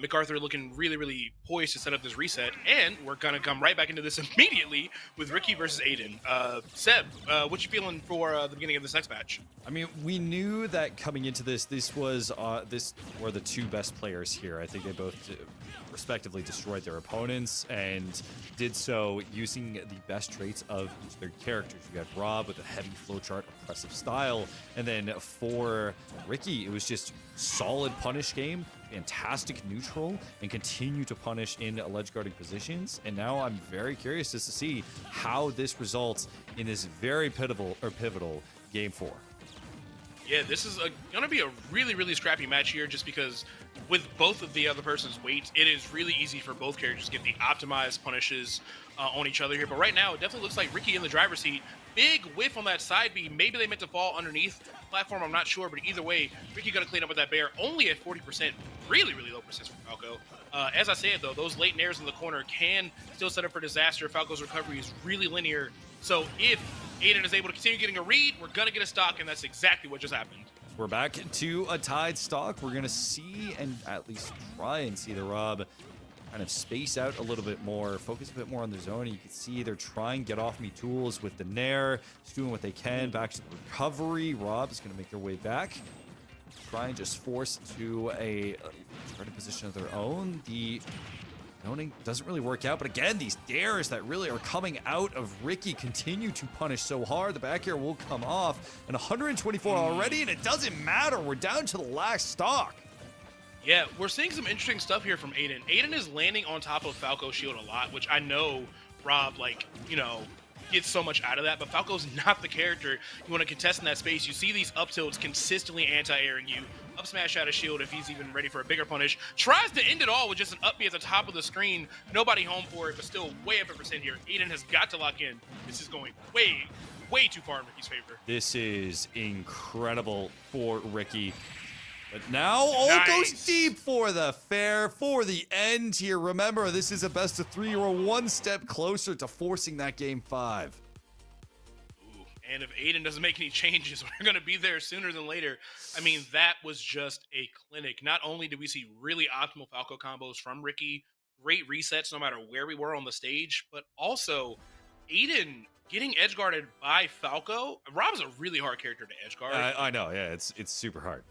MacArthur looking really, really poised to set up this reset, and we're going to come right back into this immediately with Ricky versus Aiden. Seb, what you feeling for the beginning of this next match? I mean, we knew that coming into this were the two best players here. I think they both respectively destroyed their opponents and did so using the best traits of each of their characters. You got Rob with a heavy flowchart, oppressive style, and then for Ricky, it was just solid punish game, fantastic neutral, and continue to punish in ledge guarding positions. And now I'm very curious just to see how this results in this very pivotal game 4. Yeah, this is going to be a really, really scrappy match here just because with both of the other person's weights, it is really easy for both characters to get the optimized punishes on each other here. But right now, it definitely looks like Ricky in the driver's seat. Big whiff on that side B. Maybe they meant to fall underneath the platform. I'm not sure. But either way, Ricky got to clean up with that bear. Only at 40%. Really, really low percent for Falco. As I said, though, those late nairs in the corner can still set up for disaster. Falco's recovery is really linear. So if Aiden is able to continue getting a read, we're going to get a stock, and that's exactly what just happened. We're back to a tied stock. We're going to see and at least try and see the Rob kind of space out a little bit more, focus a bit more on the zone. And you can see they're trying get off me tools with the Nair, just doing what they can. Back to the recovery. Rob is going to make their way back. Try and just force to a starting position of their own. The zoning doesn't really work out, but again, these dares that really are coming out of Ricky continue to punish so hard. The back air will come off, and 124 already, and it doesn't matter. We're down to the last stock. Yeah, we're seeing some interesting stuff here from Aiden. Aiden is landing on top of Falco's shield a lot, which I know Rob, gets so much out of that, but Falco's not the character you want to contest in that space. You see these up tilts consistently anti-airing you. Up smash out of shield if he's even ready for a bigger punish. Tries to end it all with just an up B at the top of the screen. Nobody home for it, but still way up at percent here. Aiden has got to lock in. This is going way, way too far in Ricky's favor. This is incredible for Ricky. But now all goes deep for the fair, for the end here. Remember, this is a best of 3. You're one step closer to forcing that game 5. Ooh, and if Aiden doesn't make any changes, we're going to be there sooner than later. I mean, that was just a clinic. Not only did we see really optimal Falco combos from Ricky, great resets no matter where we were on the stage, but also Aiden getting edge guarded by Falco. Rob's a really hard character to edge guard. I know, yeah, it's super hard.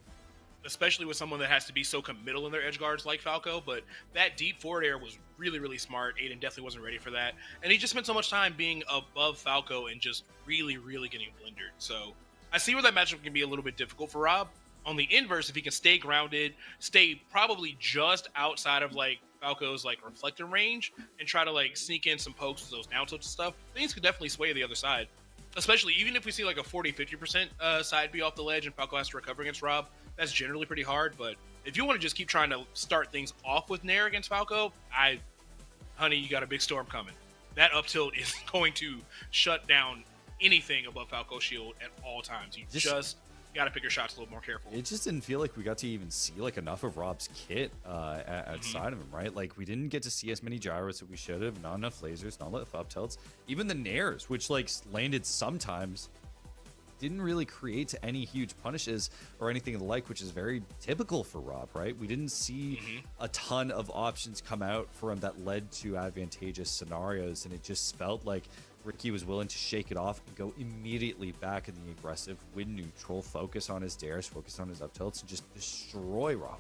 Especially with someone that has to be so committal in their edge guards like Falco, but that deep forward air was really, really smart. Aiden definitely wasn't ready for that. And he just spent so much time being above Falco and just really, really getting blendered. So I see where that matchup can be a little bit difficult for Rob. On the inverse, if he can stay grounded, stay probably just outside of Falco's reflector range and try to sneak in some pokes with those down tilts and stuff, things could definitely sway the other side. Especially even if we see a 40-50% side B off the ledge and Falco has to recover against Rob, that's generally pretty hard. But if you want to just keep trying to start things off with Nair against Falco, honey, you got a big storm coming. That up tilt is going to shut down anything above Falco's shield at all times. You just got to pick your shots a little more careful. It just didn't feel like we got to even see enough of Rob's kit outside of him, right? We didn't get to see as many gyros that we should have, not enough lasers, not enough up tilts. Even the nairs, which landed sometimes, didn't really create any huge punishes or anything of the like, which is very typical for Rob, right? We didn't see a ton of options come out for him that led to advantageous scenarios, and it just felt like Ricky was willing to shake it off and go immediately back in the aggressive, win neutral, focus on his dares, focus on his up tilts, and just destroy Rob.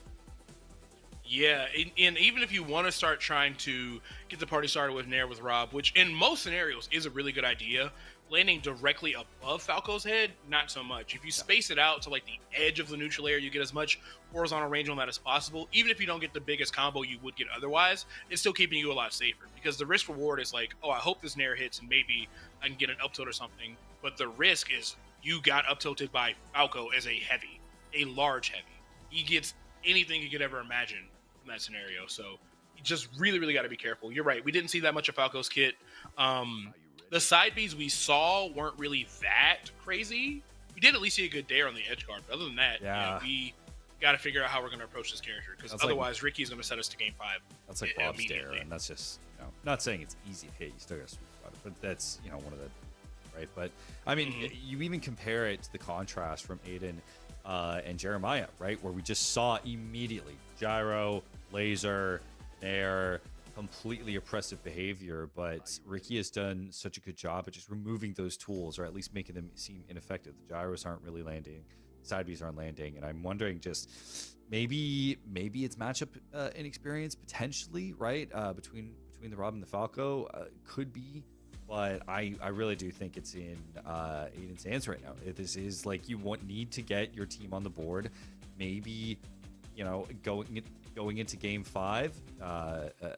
Yeah, and even if you want to start trying to get the party started with Nair with Rob, which in most scenarios is a really good idea, landing directly above Falco's head, not so much. If you space it out to the edge of the neutral layer, you get as much horizontal range on that as possible. Even if you don't get the biggest combo you would get otherwise, it's still keeping you a lot safer because the risk reward is oh, I hope this Nair hits and maybe I can get an up tilt or something. But the risk is you got up tilted by Falco as a large heavy. He gets anything you could ever imagine from that scenario. So you just really, really got to be careful. You're right. We didn't see that much of Falco's kit. The side Bs we saw weren't really that crazy. We did at least see a good dare on the edge guard. But other than that, yeah. we got to figure out how we're going to approach this character, because otherwise Ricky's going to set us to game 5. That's like Bob's Dare, and that's just, not saying it's easy to hit. You still got to sweet spot it, but that's, one of the, right? But I mean, you even compare it to the contrast from Aiden and Jeremiah, right? Where we just saw immediately gyro, laser, nair, completely oppressive behavior, but Ricky has done such a good job at just removing those tools, or at least making them seem ineffective. The gyros aren't really landing, side Bs aren't landing, and I'm wondering just maybe it's matchup inexperience potentially, right? Between the Rob and the Falco, could be, but I really do think it's in Aiden's hands right now. This is like, you need to get your team on the board, maybe going into game 5,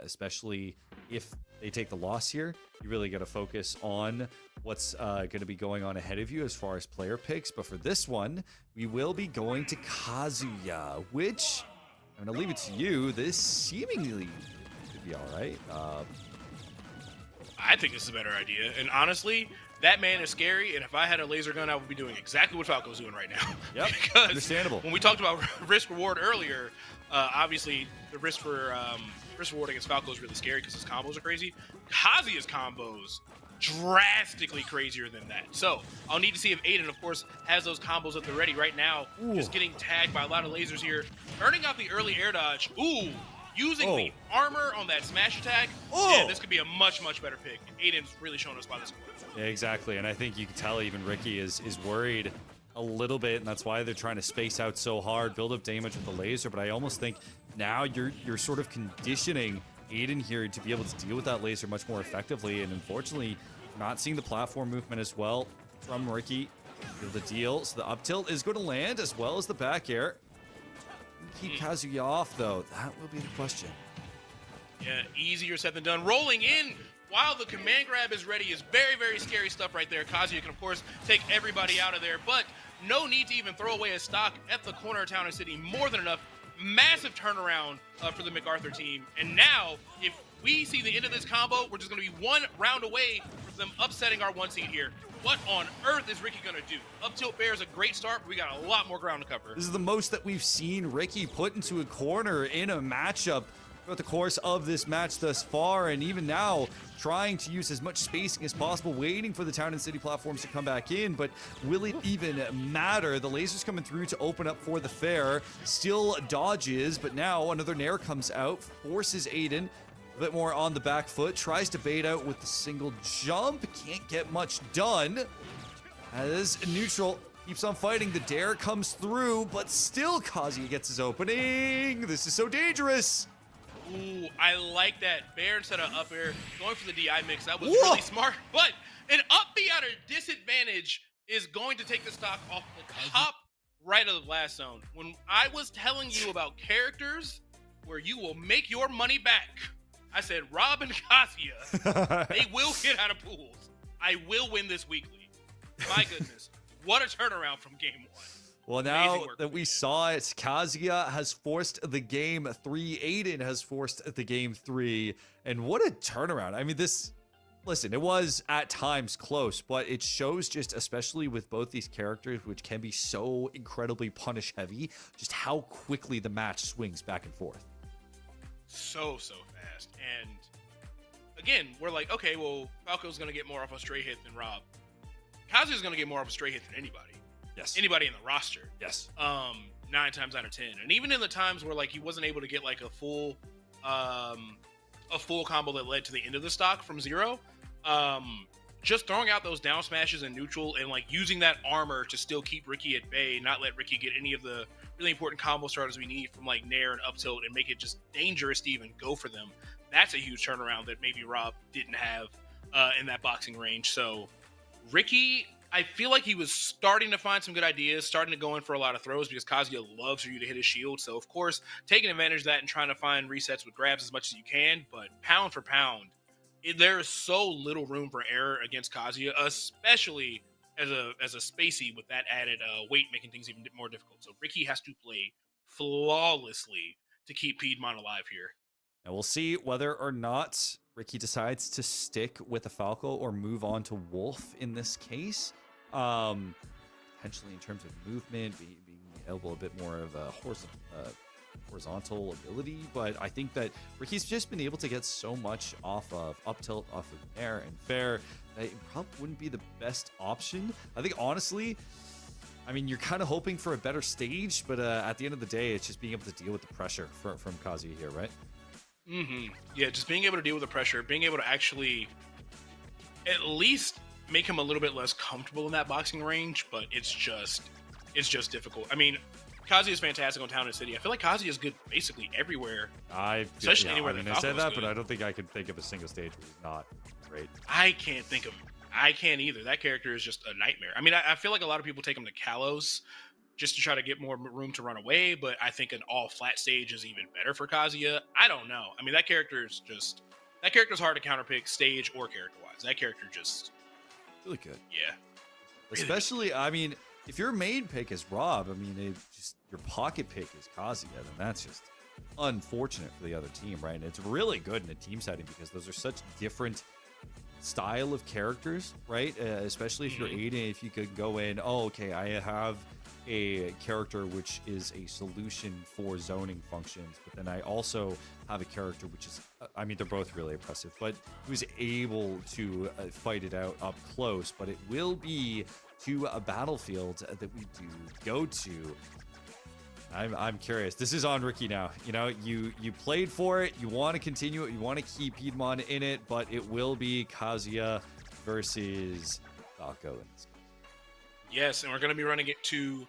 especially if they take the loss here. You really got to focus on what's going to be going on ahead of you as far as player picks. But for this one, we will be going to Kazuya, which I'm going to leave it to you. This seemingly could be all right. I think this is a better idea. And honestly, that man is scary, and if I had a laser gun, I would be doing exactly what Falco's doing right now. Yep, because understandable. When we talked about risk reward earlier, obviously the risk reward against Falco is really scary because his combos are crazy. Kazuya's combos drastically crazier than that. So I'll need to see if Aiden, of course, has those combos at the ready right now. Ooh. Just getting tagged by a lot of lasers here, earning out the early air dodge. Ooh. Using the armor on that smash attack, yeah, this could be a much, much better pick. Aiden's really shown us why this works. Yeah, exactly, and I think you can tell even Ricky is worried a little bit, and that's why they're trying to space out so hard, build up damage with the laser. But I almost think now you're sort of conditioning Aiden here to be able to deal with that laser much more effectively, and unfortunately, not seeing the platform movement as well from Ricky. The deal, so the up tilt is going to land as well as the back air. Keep Kazuya off, though. That will be the question. Yeah, easier said than done. Rolling in while the command grab is ready is very, very scary stuff right there. Kazuya can, of course, take everybody out of there, but no need to even throw away a stock at the corner of town and city. More than enough. Massive turnaround for the MacArthur team. And now, if we see the end of this combo, we're just going to be one round away from them upsetting our 1 seed here. What on earth is Ricky going to do? Up tilt bear is a great start, but we got a lot more ground to cover. This is the most that we've seen Ricky put into a corner in a matchup throughout the course of this match thus far, and even now trying to use as much spacing as possible, waiting for the town and city platforms to come back in. But will it even matter? The laser's coming through to open up for the fair, still dodges, but now another nair comes out, forces Aiden a bit more on the back foot, tries to bait out with the single jump, can't get much done as neutral keeps on fighting. The dare comes through, but still Kazuya gets his opening. This is so dangerous. Ooh, I like that. Bear instead of up air, going for the DI mix. That was really smart. But an up B at a disadvantage is going to take the stock off the top right of the blast zone. When I was telling you about characters where you will make your money back, I said Rob and Kazuya, they will get out of pools. I will win this weekly. My goodness. What a turnaround from game 1. Well, now that we saw it, Kazuya has forced the game 3. Aiden has forced the game 3. And what a turnaround. I mean, listen, it was at times close, but it shows just, especially with both these characters, which can be so incredibly punish heavy, just how quickly the match swings back and forth. So fast. And again, we're like, okay, well, Falco's going to get more off a stray hit than Rob. Kazuya's going to get more off a stray hit than anybody. Yes. Anybody in the roster. Yes. 9 times out of 10. And even in the times where like he wasn't able to get like a full combo that led to the end of the stock from 0, just throwing out those down smashes in neutral and like using that armor to still keep Ricky at bay, not let Ricky get any of the really important combo starters we need from like nair and up tilt, and make it just dangerous to even go for them. That's a huge turnaround that maybe Rob didn't have in that boxing range. So Ricky, I feel like he was starting to find some good ideas, starting to go in for a lot of throws because Kazuya loves for you to hit his shield. So, of course, taking advantage of that and trying to find resets with grabs as much as you can. But pound for pound, there is so little room for error against Kazuya, especially as a spacey with that added weight, making things even more difficult. So Ricky has to play flawlessly to keep Piedmont alive here. And we'll see whether or not Ricky decides to stick with the Falco or move on to Wolf in this case. Potentially in terms of movement, being available a bit more of a horizontal ability, but I think that Ricky's just been able to get so much off of up tilt, off of air and fair, that it probably wouldn't be the best option. I think honestly, I mean, you're kind of hoping for a better stage, but at the end of the day, it's just being able to deal with the pressure from Kazuya here, right? Yeah, just being able to deal with the pressure, being able to actually at least make him a little bit less comfortable in that boxing range, but it's just difficult. I mean, Kazuya is fantastic on Town and City. I feel like Kazuya is good basically everywhere. Especially anywhere I mean, that I said Falco's that, but good. I don't think I can think of a single stage where he's not great. I can't either. That character is just a nightmare. I mean, I feel like a lot of people take him to Kalos just to try to get more room to run away, but I think an all flat stage is even better for Kazuya. I don't know. I mean, that character's hard to counterpick stage or character-wise. That character just Really good. yeah. Especially, I mean, if your main pick is Rob, I mean, your pocket pick is Kazuya, then that's just unfortunate for the other team, right? And it's really good in a team setting because those are such different style of characters, right? Especially if you're Aiden, if you could go in, oh, okay, I have a character which is a solution for zoning functions, but then I also have a character which is, I mean, they're both really impressive, but who's able to fight it out up close, but it will be to a battlefield that we do go to. I'm curious. This is on Ricky now. You know, you played for it. You want to continue it. You want to keep Piedmont in it, but it will be Kazuya versus Falco in this game. Yes, and we're going to be running it to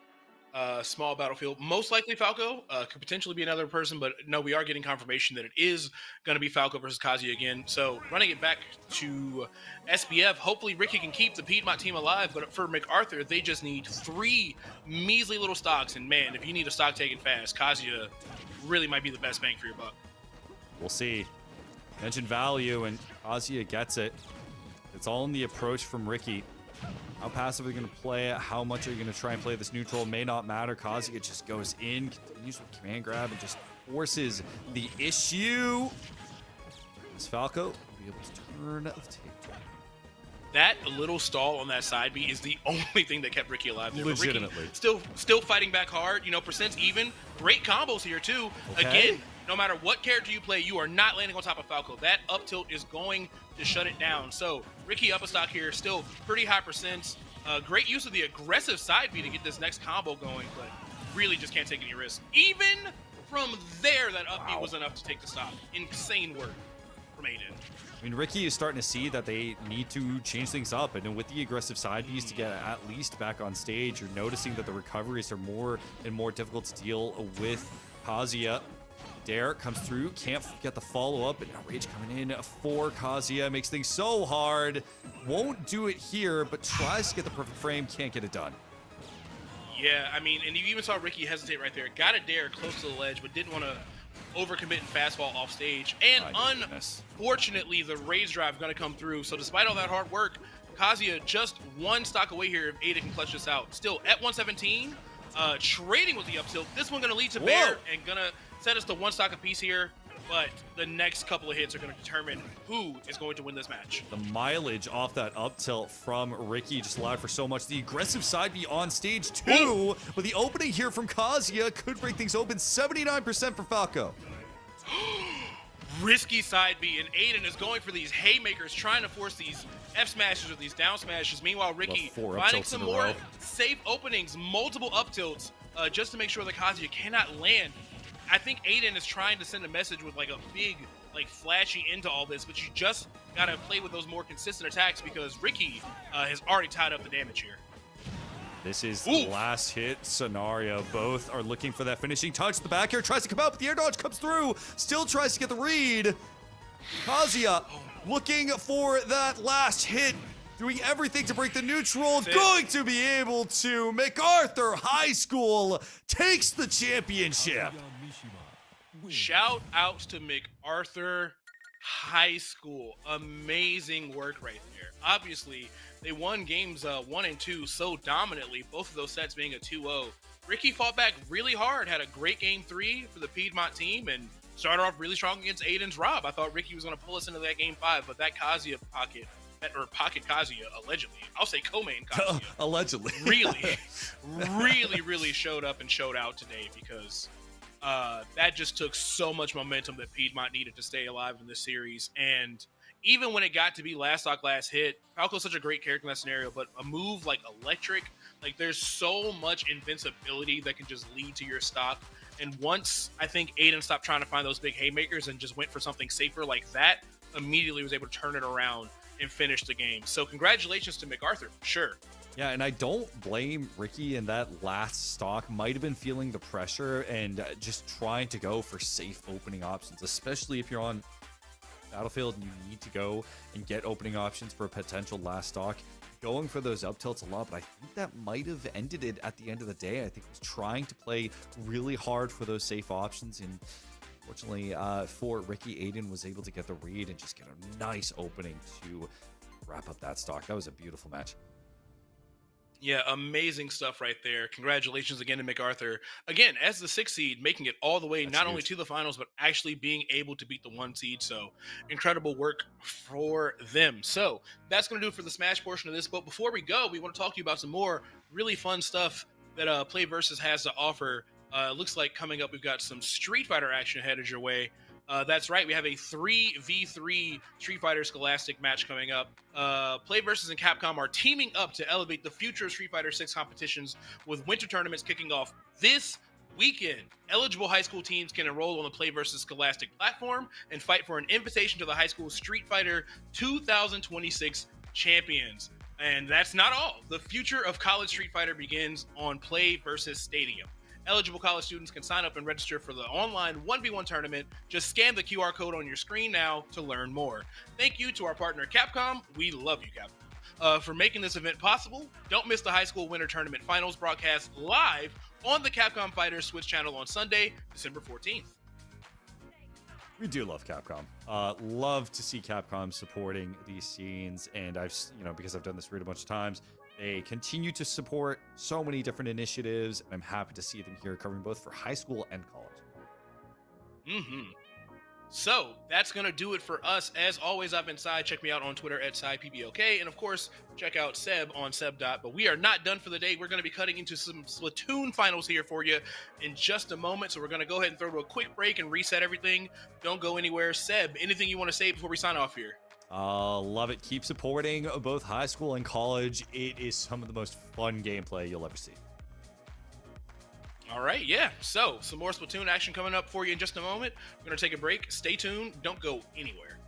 small battlefield. Most likely Falco. Could potentially be another person, but no, we are getting confirmation that it is going to be Falco versus Kazuya again. So running it back to SBF. Hopefully Ricky can keep the Piedmont team alive, but for MacArthur, they just need 3 measly little stocks. And man, if you need a stock taken fast, Kazuya really might be the best bang for your buck. We'll see. Mention value, and Kazuya gets it. It's all in the approach from Ricky. How passive are you going to play it? How much are you going to try and play this neutral? May not matter. Kazuya just goes in, continues with command grab, and just forces the issue. As Falco will be able to turn the table. That little stall on that side B is the only thing that kept Ricky alive there. But Ricky Legitimately. still fighting back hard. You know, percents even. Great combos here, too. Okay. Again, no matter what character you play, you are not landing on top of Falco. That up tilt is going to shut it down. So Ricky up a stock here, still pretty high percents. Great use of the aggressive side B to get this next combo going, but really just can't take any risks. Even from there, that up B was enough to take the stop. Insane work from Aiden. I mean, Ricky is starting to see that they need to change things up, and with the aggressive side Bs to get at least back on stage, you're noticing that the recoveries are more and more difficult to deal with. Kazuya, Dare comes through, can't get the follow-up, and now Rage coming in for Kazuya, makes things so hard. Won't do it here, but tries to get the perfect frame, can't get it done. Yeah, I mean, and you even saw Ricky hesitate right there. Got a Dare close to the ledge, but didn't want to overcommit and fastball off stage. And My goodness. unfortunately, the Rage drive going to come through. So despite all that hard work, Kazuya just 1 stock away here if Ada can clutch this out. Still at 117, trading with the up tilt. This one going to lead to Bear and going to set us to 1 stock apiece here. But the next couple of hits are going to determine who is going to win this match. The mileage off that up tilt from Ricky just allowed for so much. The aggressive side B on stage too, but the opening here from Kazuya could break things open. 79% for Falco. Risky side B, and Aiden is going for these haymakers, trying to force these F smashes or these down smashes. Meanwhile, Ricky About 4 up finding tilts some in a more row. safe openings, multiple up tilts, just to make sure that Kazuya cannot land. I think Aiden is trying to send a message with like a big, like flashy into all this, but you just gotta play with those more consistent attacks because Ricky has already tied up the damage here. This is the last hit scenario. Both are looking for that finishing touch. The back air tries to come out, but the air dodge comes through. Still tries to get the read. Kazuya looking for that last hit. Doing everything to break the neutral. Going to be able to. MacArthur High School takes the championship. Shout outs to MacArthur High School. Amazing work right there. Obviously, they won games 1 and 2 so dominantly, both of those sets being a 2-0. Ricky fought back really hard, had a great game 3 for the Piedmont team, and started off really strong against Aiden's Rob. I thought Ricky was going to pull us into that game 5, but that Kazuya pocket or Pocket Kazuya, allegedly. I'll say co-main Kazuya. Allegedly. really showed up and showed out today, because that just took so much momentum that Piedmont needed to stay alive in this series. And even when it got to be last stock, last hit, Falco's such a great character in that scenario, but a move like Electric, like there's so much invincibility that can just lead to your stock. And once I think Aiden stopped trying to find those big haymakers and just went for something safer like that, immediately was able to turn it around and finish the game. So congratulations to MacArthur, for sure. Yeah, and I don't blame Ricky in that last stock. Might have been feeling the pressure and just trying to go for safe opening options, especially if you're on Battlefield and you need to go and get opening options for a potential last stock. Going for those up tilts a lot, but I think that might have ended it at the end of the day. I think he was trying to play really hard for those safe options, and fortunately for Ricky, Aiden was able to get the read and just get a nice opening to wrap up that stock. That was a beautiful match. Yeah, amazing stuff right there. Congratulations again to MacArthur. Again, as the 6th seed, making it all the way, That's not huge. only to the finals, but actually being able to beat the 1 seed. So incredible work for them. So that's going to do it for the Smash portion of this. But before we go, we want to talk to you about some more really fun stuff that Play Versus has to offer. Looks like coming up, we've got some Street Fighter action headed your way. That's right. We have a 3v3 Street Fighter Scholastic match coming up. Play Versus and Capcom are teaming up to elevate the future of Street Fighter 6 competitions, with winter tournaments kicking off this weekend. Eligible high school teams can enroll on the Play Versus Scholastic platform and fight for an invitation to the high school Street Fighter 2026 champions. And that's not all. The future of college Street Fighter begins on Play Versus Stadium. Eligible college students can sign up and register for the online 1v1 tournament. Just scan the QR code on your screen now to learn more. Thank you to our partner Capcom. We love you, Capcom, for making this event possible. Don't miss the high school winter tournament finals broadcast live on the Capcom Fighters Switch channel on Sunday, December 14th. We do love Capcom. Love to see Capcom supporting these scenes, and I've, because I've done this read a bunch of times, they continue to support so many different initiatives, and I'm happy to see them here covering both for high school and college. So that's going to do it for us. As always, I've been Sai. Check me out on Twitter at SaiPBOK. And of course, check out Seb on Seb. But we are not done for the day. We're going to be cutting into some Splatoon finals here for you in just a moment. So we're going to go ahead and throw to a quick break and reset everything. Don't go anywhere. Seb, anything you want to say before we sign off here? Love it. Keep supporting both high school and college. It is some of the most fun gameplay you'll ever see. All right, yeah. So some more Splatoon action coming up for you in just a moment. We're going to take a break. Stay tuned. Don't go anywhere.